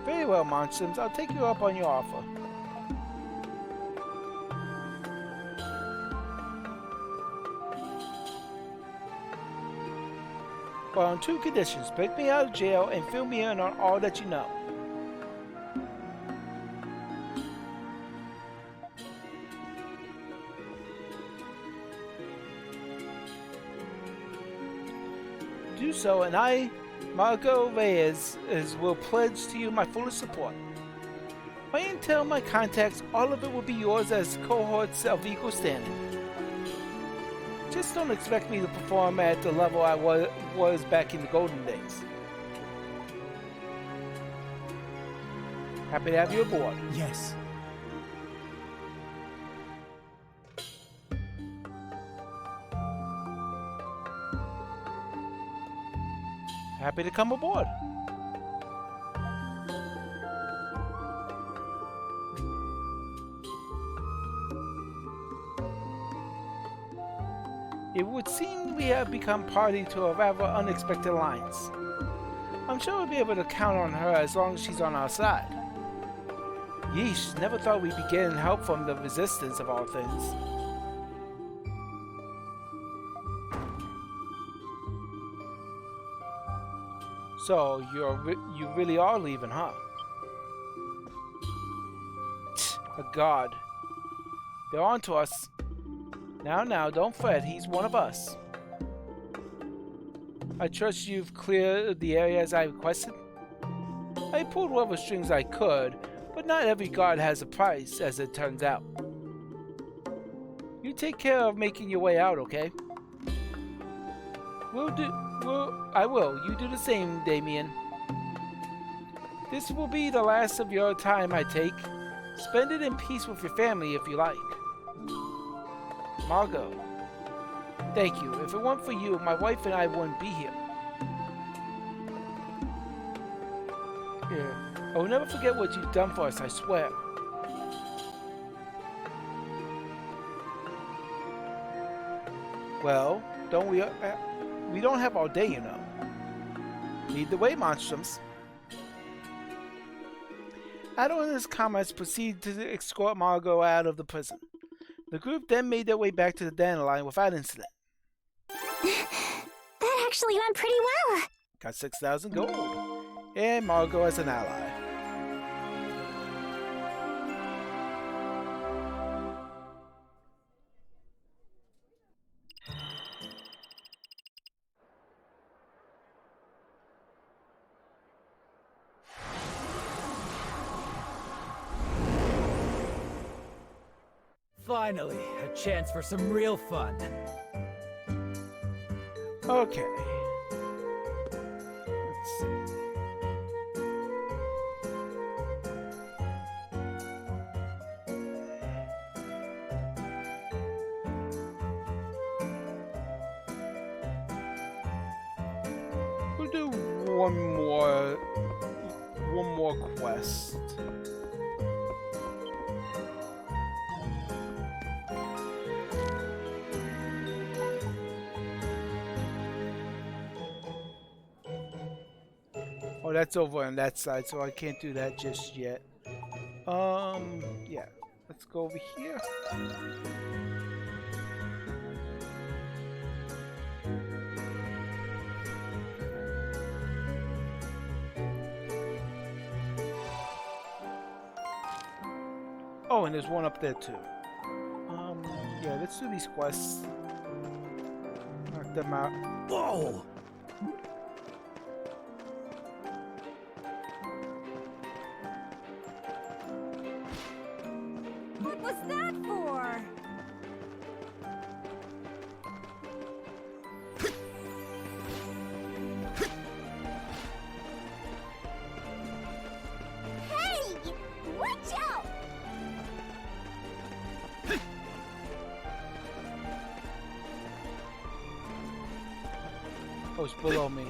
Very well, Monstrums. I'll take you up on your offer. But on two conditions. Break me out of jail and fill me in on all that you know. Do so, and I, Margot Reyes, will pledge to you my fullest support. My intel, my contacts, all of it will be yours as cohorts of equal standing. Just don't expect me to perform at the level I was back in the golden days. Happy to have you aboard. Yes. Happy to come aboard. It would seem we have become party to a rather unexpected alliance. I'm sure we'll be able to count on her as long as she's on our side. Yeesh, never thought we'd be getting help from the Resistance of all things. So, you really are leaving, huh? A god. They're on to us. Now, don't fret, he's one of us. I trust you've cleared the areas I requested? I pulled whatever strings I could, but not every guard has a price, as it turns out. You take care of making your way out, okay? I will. You do the same, Damien. This will be the last of your time, I take. Spend it in peace with your family if you like. Margot. Thank you. If it weren't for you, my wife and I wouldn't be here. Here. I will never forget what you've done for us, I swear. Well, we don't have all day, you know. Lead the way, Monstrums. Adol and his comrades proceeded to escort Margot out of the prison. The group then made their way back to the Dandelion without incident. That actually went pretty well. Got 6,000 gold. And Margot as an ally. Finally, a chance for some real fun. Okay. Let's see. We'll do one more quest. Oh, that's over on that side, so I can't do that just yet. Yeah. Let's go over here. Oh, and there's one up there too. Yeah, let's do these quests. Knock them out. Whoa! What was that for? Hey! Watch out! Oh, it's below me.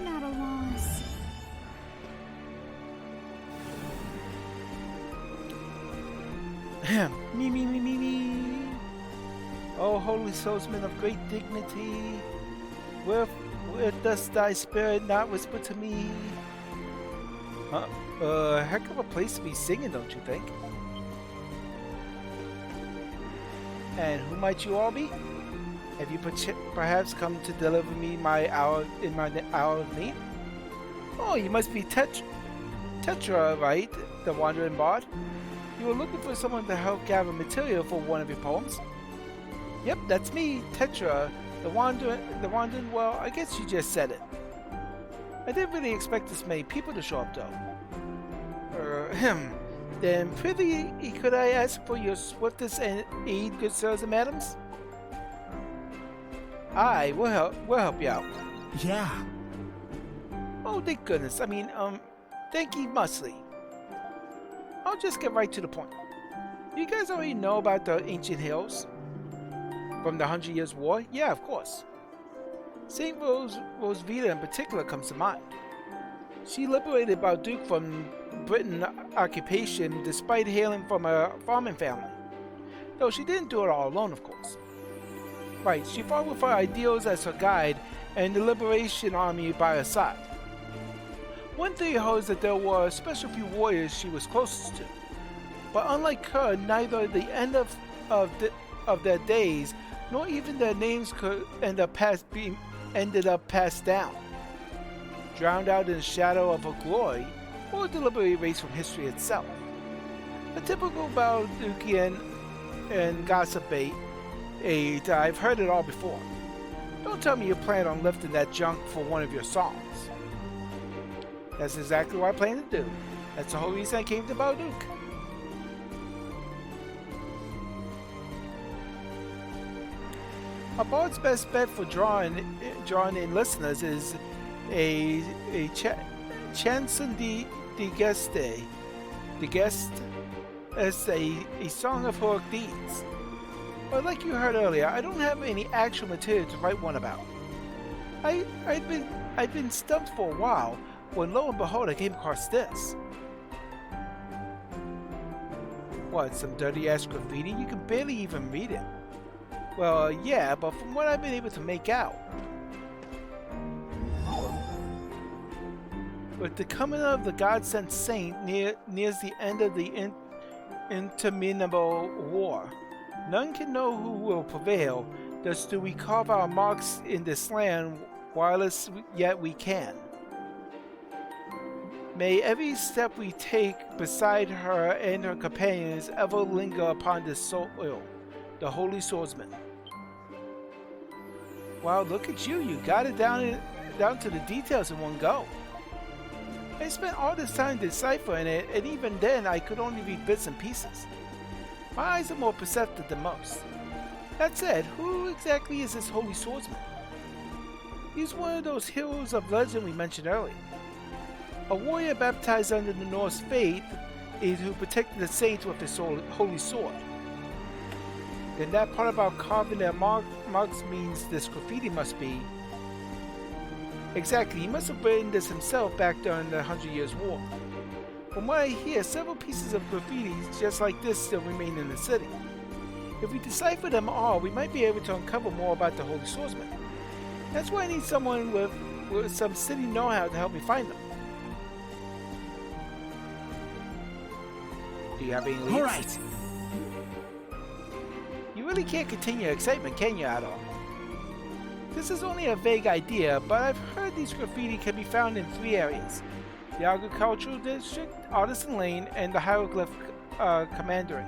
Not a loss. Me. Oh, holy swordsman of great dignity, where does thy spirit not whisper to me? Heck of a place to be singing, don't you think? And who might you all be? Have you perhaps come to deliver me my hour of need? Oh, you must be Tetra, right? The wandering bard? You were looking for someone to help gather material for one of your poems? Yep, that's me, Tetra, the wandering. Well, I guess you just said it. I didn't really expect this many people to show up, though. Then, prithee, could I ask for your swiftest aid, good sirs and madams? Aye, we'll help you out. Yeah. Oh, thank goodness. Thank you mustly. I'll just get right to the point. You guys already know about the ancient hills? From the 100 Years' War? Yeah, of course. St. Rosvita in particular comes to mind. She liberated Balduke from Britain occupation despite hailing from a farming family. Though she didn't do it all alone, of course. Right, she fought with her ideals as her guide and the Liberation Army by her side. One theory holds that there were a special few warriors she was closest to. But unlike her, neither the end of their days nor even their names could ended up passed down, drowned out in the shadow of her glory, or deliberately erased from history itself. A typical Baldukian and gossip bait. I've heard it all before. Don't tell me you plan on lifting that junk for one of your songs. That's exactly what I plan to do. That's the whole reason I came to Balduke. A bard's best bet for drawing in listeners is a chanson de geste. The guest is a song of heroic deeds. But like you heard earlier, I don't have any actual material to write one about. I've been stumped for a while when lo and behold I came across this. What, some dirty ass graffiti? You can barely even read it. Well, yeah, but from what I've been able to make out, with the coming of the God-sent saint nears the end of the interminable war, none can know who will prevail. Thus do we carve our marks in this land whilst yet we can. May every step we take beside her and her companions ever linger upon this soil, the Holy Swordsman. Wow, look at you. You got it down to the details in one go. I spent all this time deciphering it, and even then I could only read bits and pieces. My eyes are more perceptive than most. That said, who exactly is this Holy Swordsman? He's one of those heroes of legend we mentioned earlier. A warrior baptized under the Norse faith who protected the saints with his holy sword. Then that part about carving their marks means this graffiti must be... Exactly, he must have written this himself back during the 100 Years' War. From what I hear, several pieces of graffiti just like this still remain in the city. If we decipher them all, we might be able to uncover more about the Holy Swordsman. That's why I need someone with some city know-how to help me find them. Do you have any leads? All right. You really can't contain your excitement, can you, Adol? This is only a vague idea, but I've heard these graffiti can be found in 3 areas. The Agricultural District, Artisan Lane, and the Hieroglyph Commandery.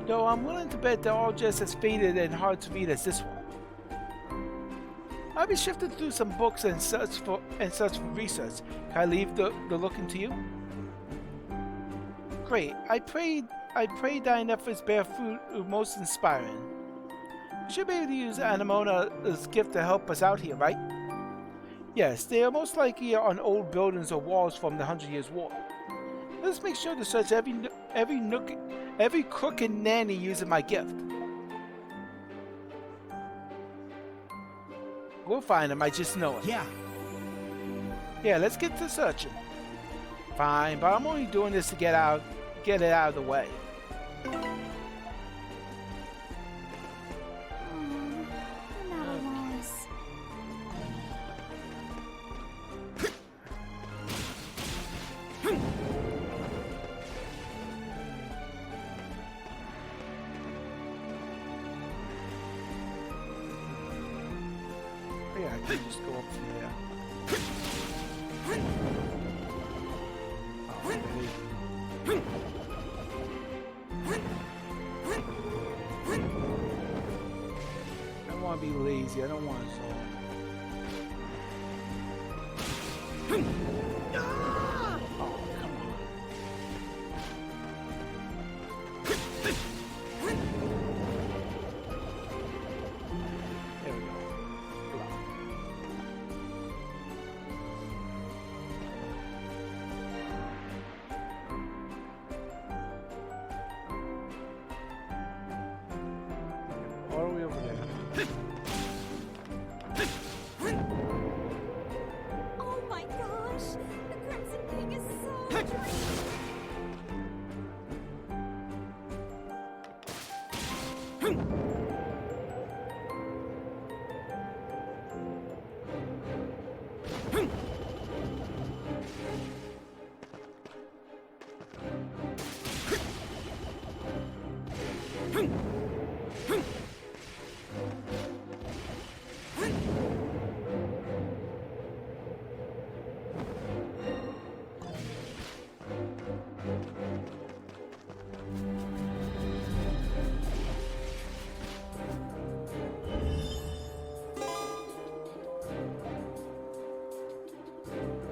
Though I'm willing to bet they're all just as faded and hard to read as this one. I'll be shifting through some books and such for research. Can I leave the looking to you? Great. I pray thine efforts bear fruit most inspiring. You should be able to use Anamona's gift to help us out here, right? Yes, they are most likely on old buildings or walls from the 100 Years' War. Let's make sure to search every nook, every crook and nanny using my gift. We'll find them, I just know it. Yeah. Yeah, let's get to searching. Fine, but I'm only doing this to get it out of the way. I can just go up from there. Oh, really? I don't want to be lazy. I don't want to solve. All the way over there. Oh my gosh! The Crimson King is so dreamy!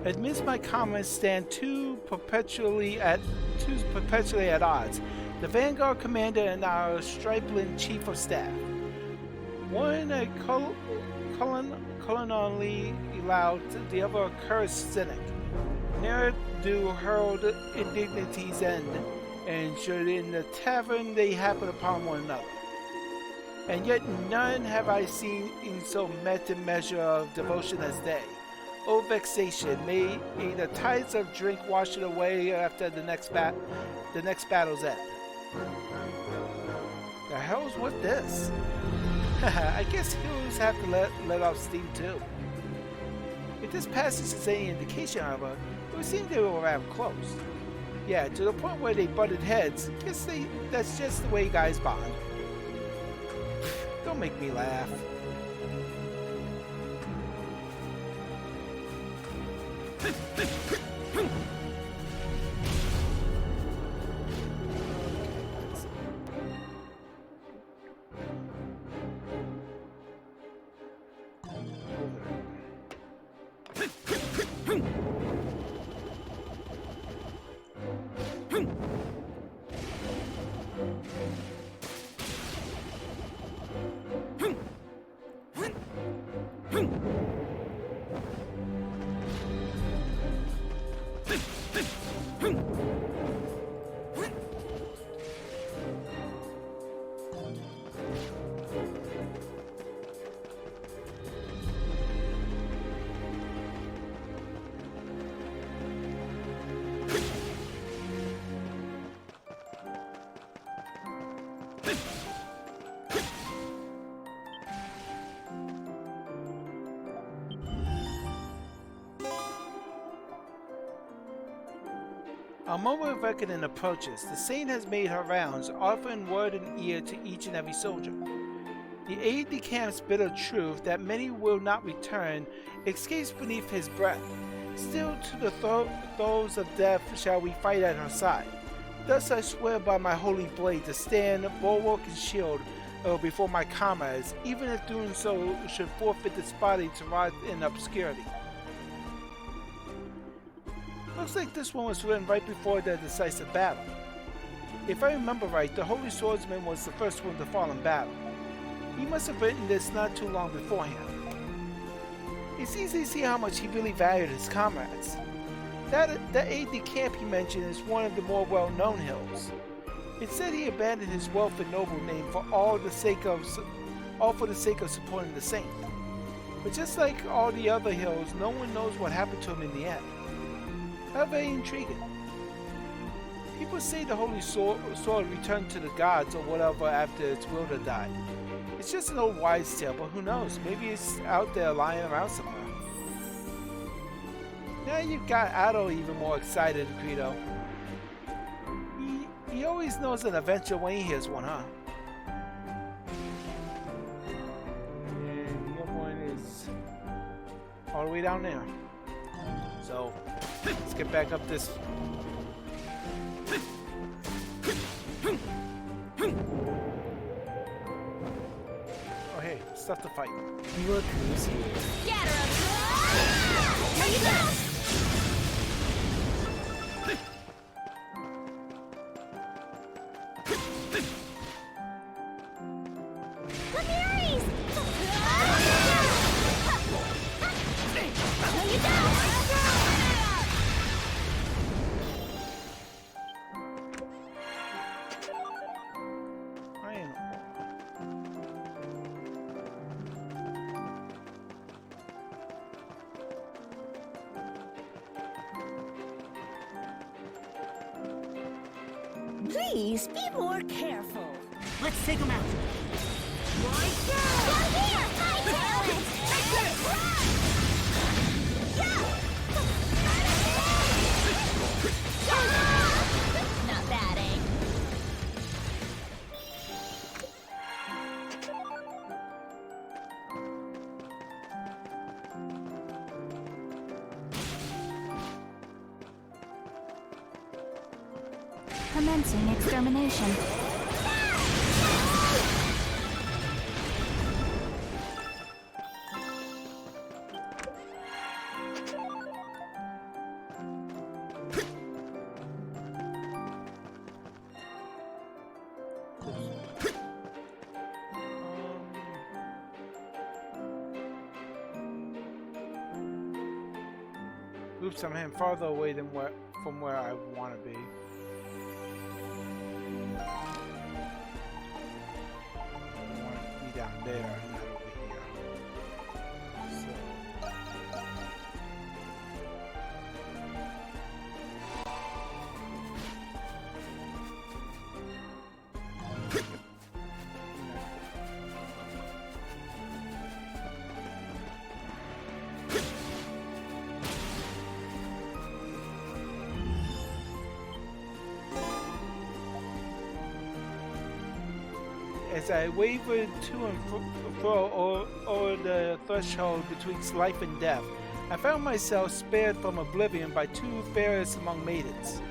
Admits my comments stand too perpetually at odds. The Vanguard Commander and our stripling Chief of Staff. One a colonally loud, the other a cursed cynic. Ne'er do hurled indignities end, and should in the tavern they happen upon one another. And yet none have I seen in so met a measure of devotion as they. O vexation, may the tides of drink wash it away after the next battle's end. The hell's with this? I guess heroes have to let off steam too. If this passage is any indication, however, it would seem they were rather close. Yeah, to the point where they butted heads. That's just the way guys bond. Don't make me laugh. A moment of reckoning approaches. The saint has made her rounds, offering word and ear to each and every soldier. The aide-de-camp's bitter truth that many will not return escapes beneath his breath. Still to the throes of death shall we fight at her side. Thus I swear by my holy blade to stand bulwark and shield before my comrades, even if doing so should forfeit this body to rot in obscurity. Looks like this one was written right before the decisive battle. If I remember right, the Holy Swordsman was the first one to fall in battle. He must have written this not too long beforehand. It's easy to see how much he really valued his comrades. That aide-de-camp he mentioned is one of the more well-known hills. It said he abandoned his wealth and noble name for all for the sake of supporting the saint. But just like all the other hills, no one knows what happened to him in the end. How very intriguing. People say the Holy Sword returned to the gods or whatever after its wielder died. It's just an old wives' tale, but who knows? Maybe it's out there lying around somewhere. Now you've got Otto even more excited, Greedo. He always knows an adventure when he hears one, huh? And the other one is all the way down there. So let's get back up this. Oh hey, stuff to fight. Look who's here. Get her! There you go! Please be more careful. Let's take him out. Right there! Down here! Hightail it! Not bad, eh? Commencing extermination. Oops, I'm heading farther away than from where I want to be. I want to be down there, not over here. So. As I wavered to and fro over the threshold between life and death, I found myself spared from oblivion by two fairest among maidens.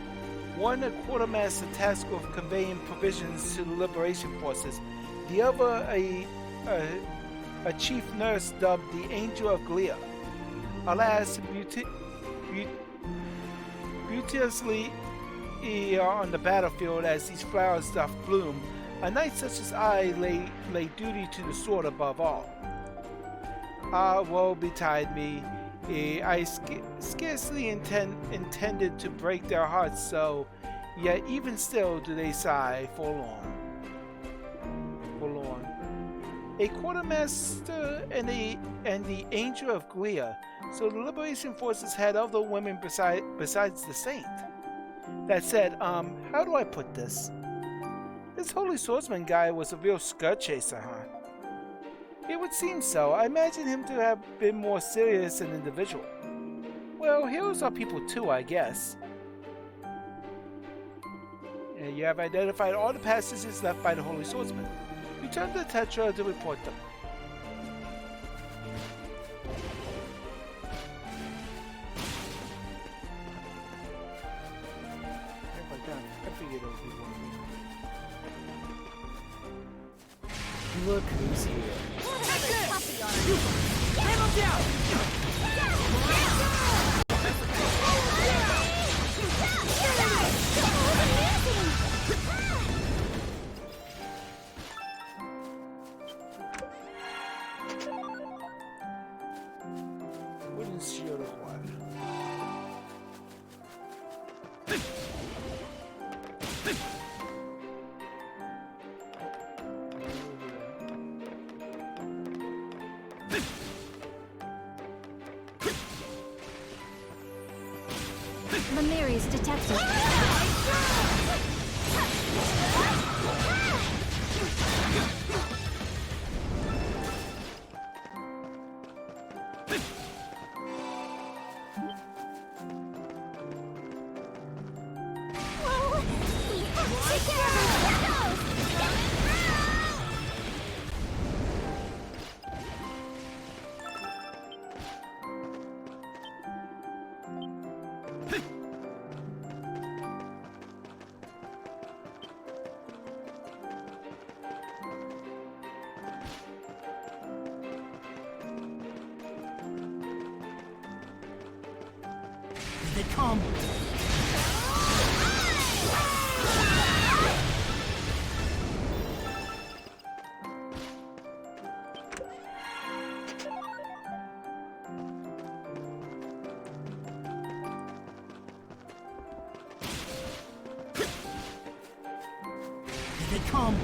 One a quartermaster tasked with conveying provisions to the liberation forces, the other a chief nurse dubbed the Angel of Glia. Alas, beauteously on the battlefield as these flowers doth bloom, a knight such as I lay duty to the sword above all. Ah, woe betide me! I scarcely intended to break their hearts so, yet even still do they sigh forlorn. A quartermaster and the Angel of Glia, so the Liberation Forces had other women besides the Saint. That said, how do I put this? This Holy Swordsman guy was a real skirt chaser, huh? It would seem so. I imagine him to have been more serious an individual. Well, heroes are people too, I guess. And you have identified all the passages left by the Holy Swordsman. Return to the Tetra to report them. I figured it would be one. Look who's here. Bring him down! Wooden shield of water. Lemuri's detected. They come. They come.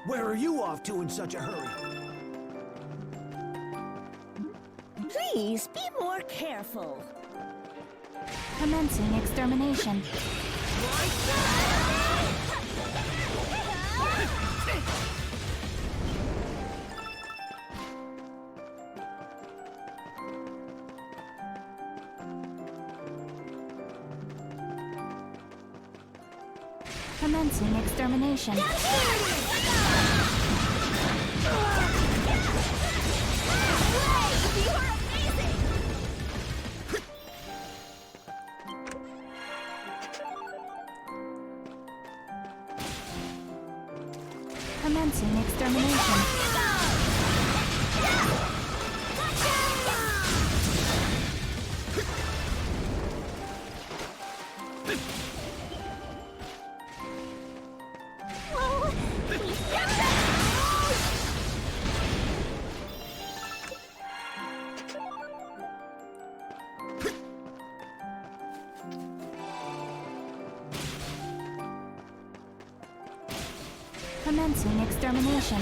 Where are you off to in such a hurry? Please be more careful. Commencing extermination. Commencing extermination. Commencing extermination. Commencing extermination.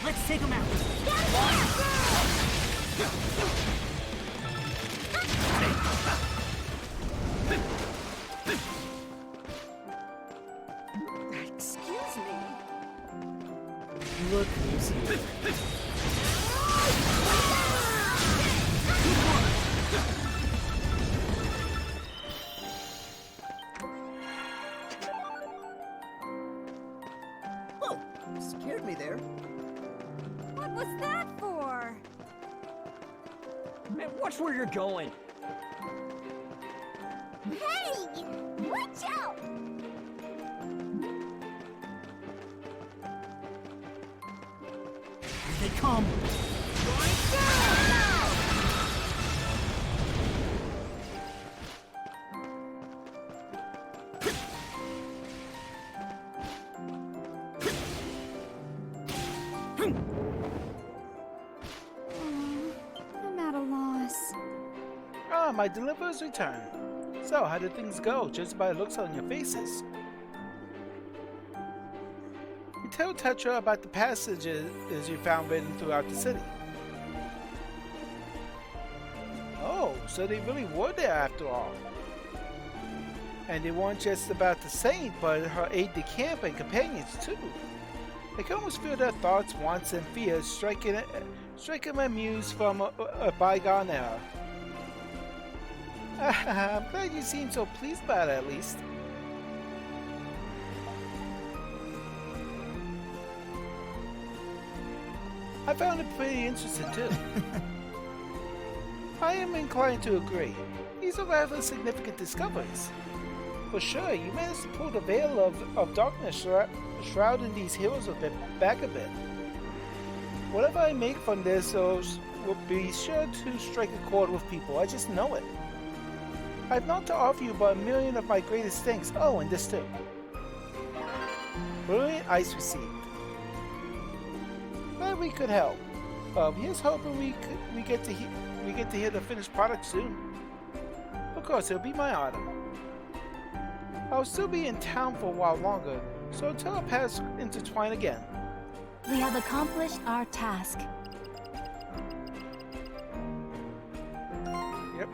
Let's take them out. Excuse me. Look who's here. Oh, scared me there. What was that for? Man, watch where you're going. Hey! Watch out! They come. I'm at a loss. Ah, my deliverers return. So, how did things go, just by the looks on your faces? You tell Tetra about the passages you found written throughout the city. Oh, so they really were there after all. And they weren't just about the saint, but her aide-de-camp and companions too. I can almost feel their thoughts, wants, and fears striking my muse from a bygone era. I'm glad you seem so pleased by it, at least. I found it pretty interesting, too. I am inclined to agree. These are rather significant discoveries. For sure, you managed to pull the veil of darkness shrouding these heroes back a bit. Whatever I make from this will be sure to strike a chord with people. I just know it. I've not to offer you but 1,000,000 of my greatest thanks. Oh, and this too. Brilliant ice received. Glad we could help. Here's hoping we get to hear the finished product soon. Of course, it'll be my honor. I'll still be in town for a while longer, so until our paths intertwine again. We have accomplished our task. Yep.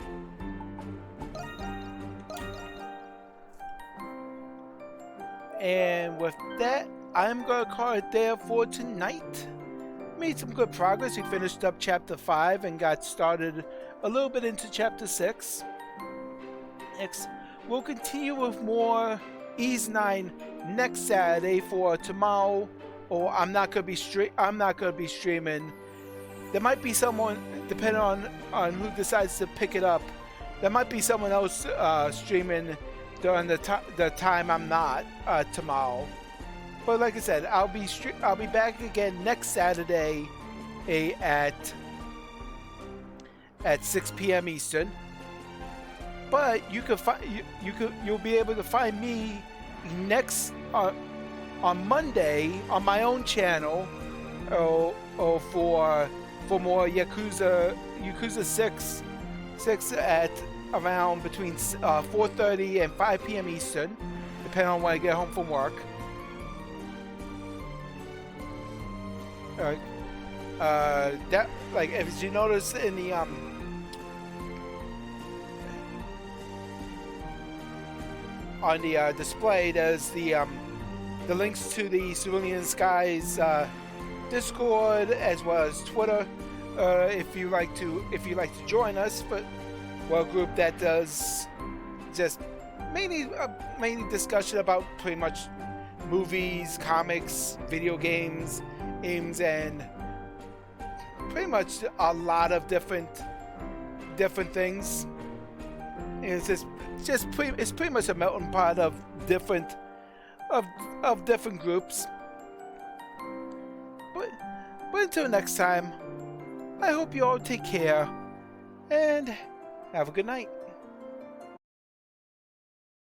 And with that, I'm going to call it there for tonight. Made some good progress. We finished up Chapter 5 and got started a little bit into Chapter 6. Next, we'll continue with more Ys 9 next Saturday for tomorrow. Or I'm not going to be streaming there might be someone, depending on who decides to pick it up, there might be someone else streaming during the time I'm not tomorrow. But like I said, I'll be back again next Saturday at 6 p.m. Eastern. But you'll be able to find me next on Monday on my own channel, or for more Yakuza 6 at around between 4:30 and 5 p.m. Eastern, depending on when I get home from work. That, like, as you notice in the on the display, there's the links to the Cerulean Skies Discord as well as Twitter. If you like to join us, but we're a group that does just mainly discussion about pretty much movies, comics, video games, and pretty much a lot of different things. And it's pretty much a melting pot of different groups. But until next time, I hope you all take care and have a good night.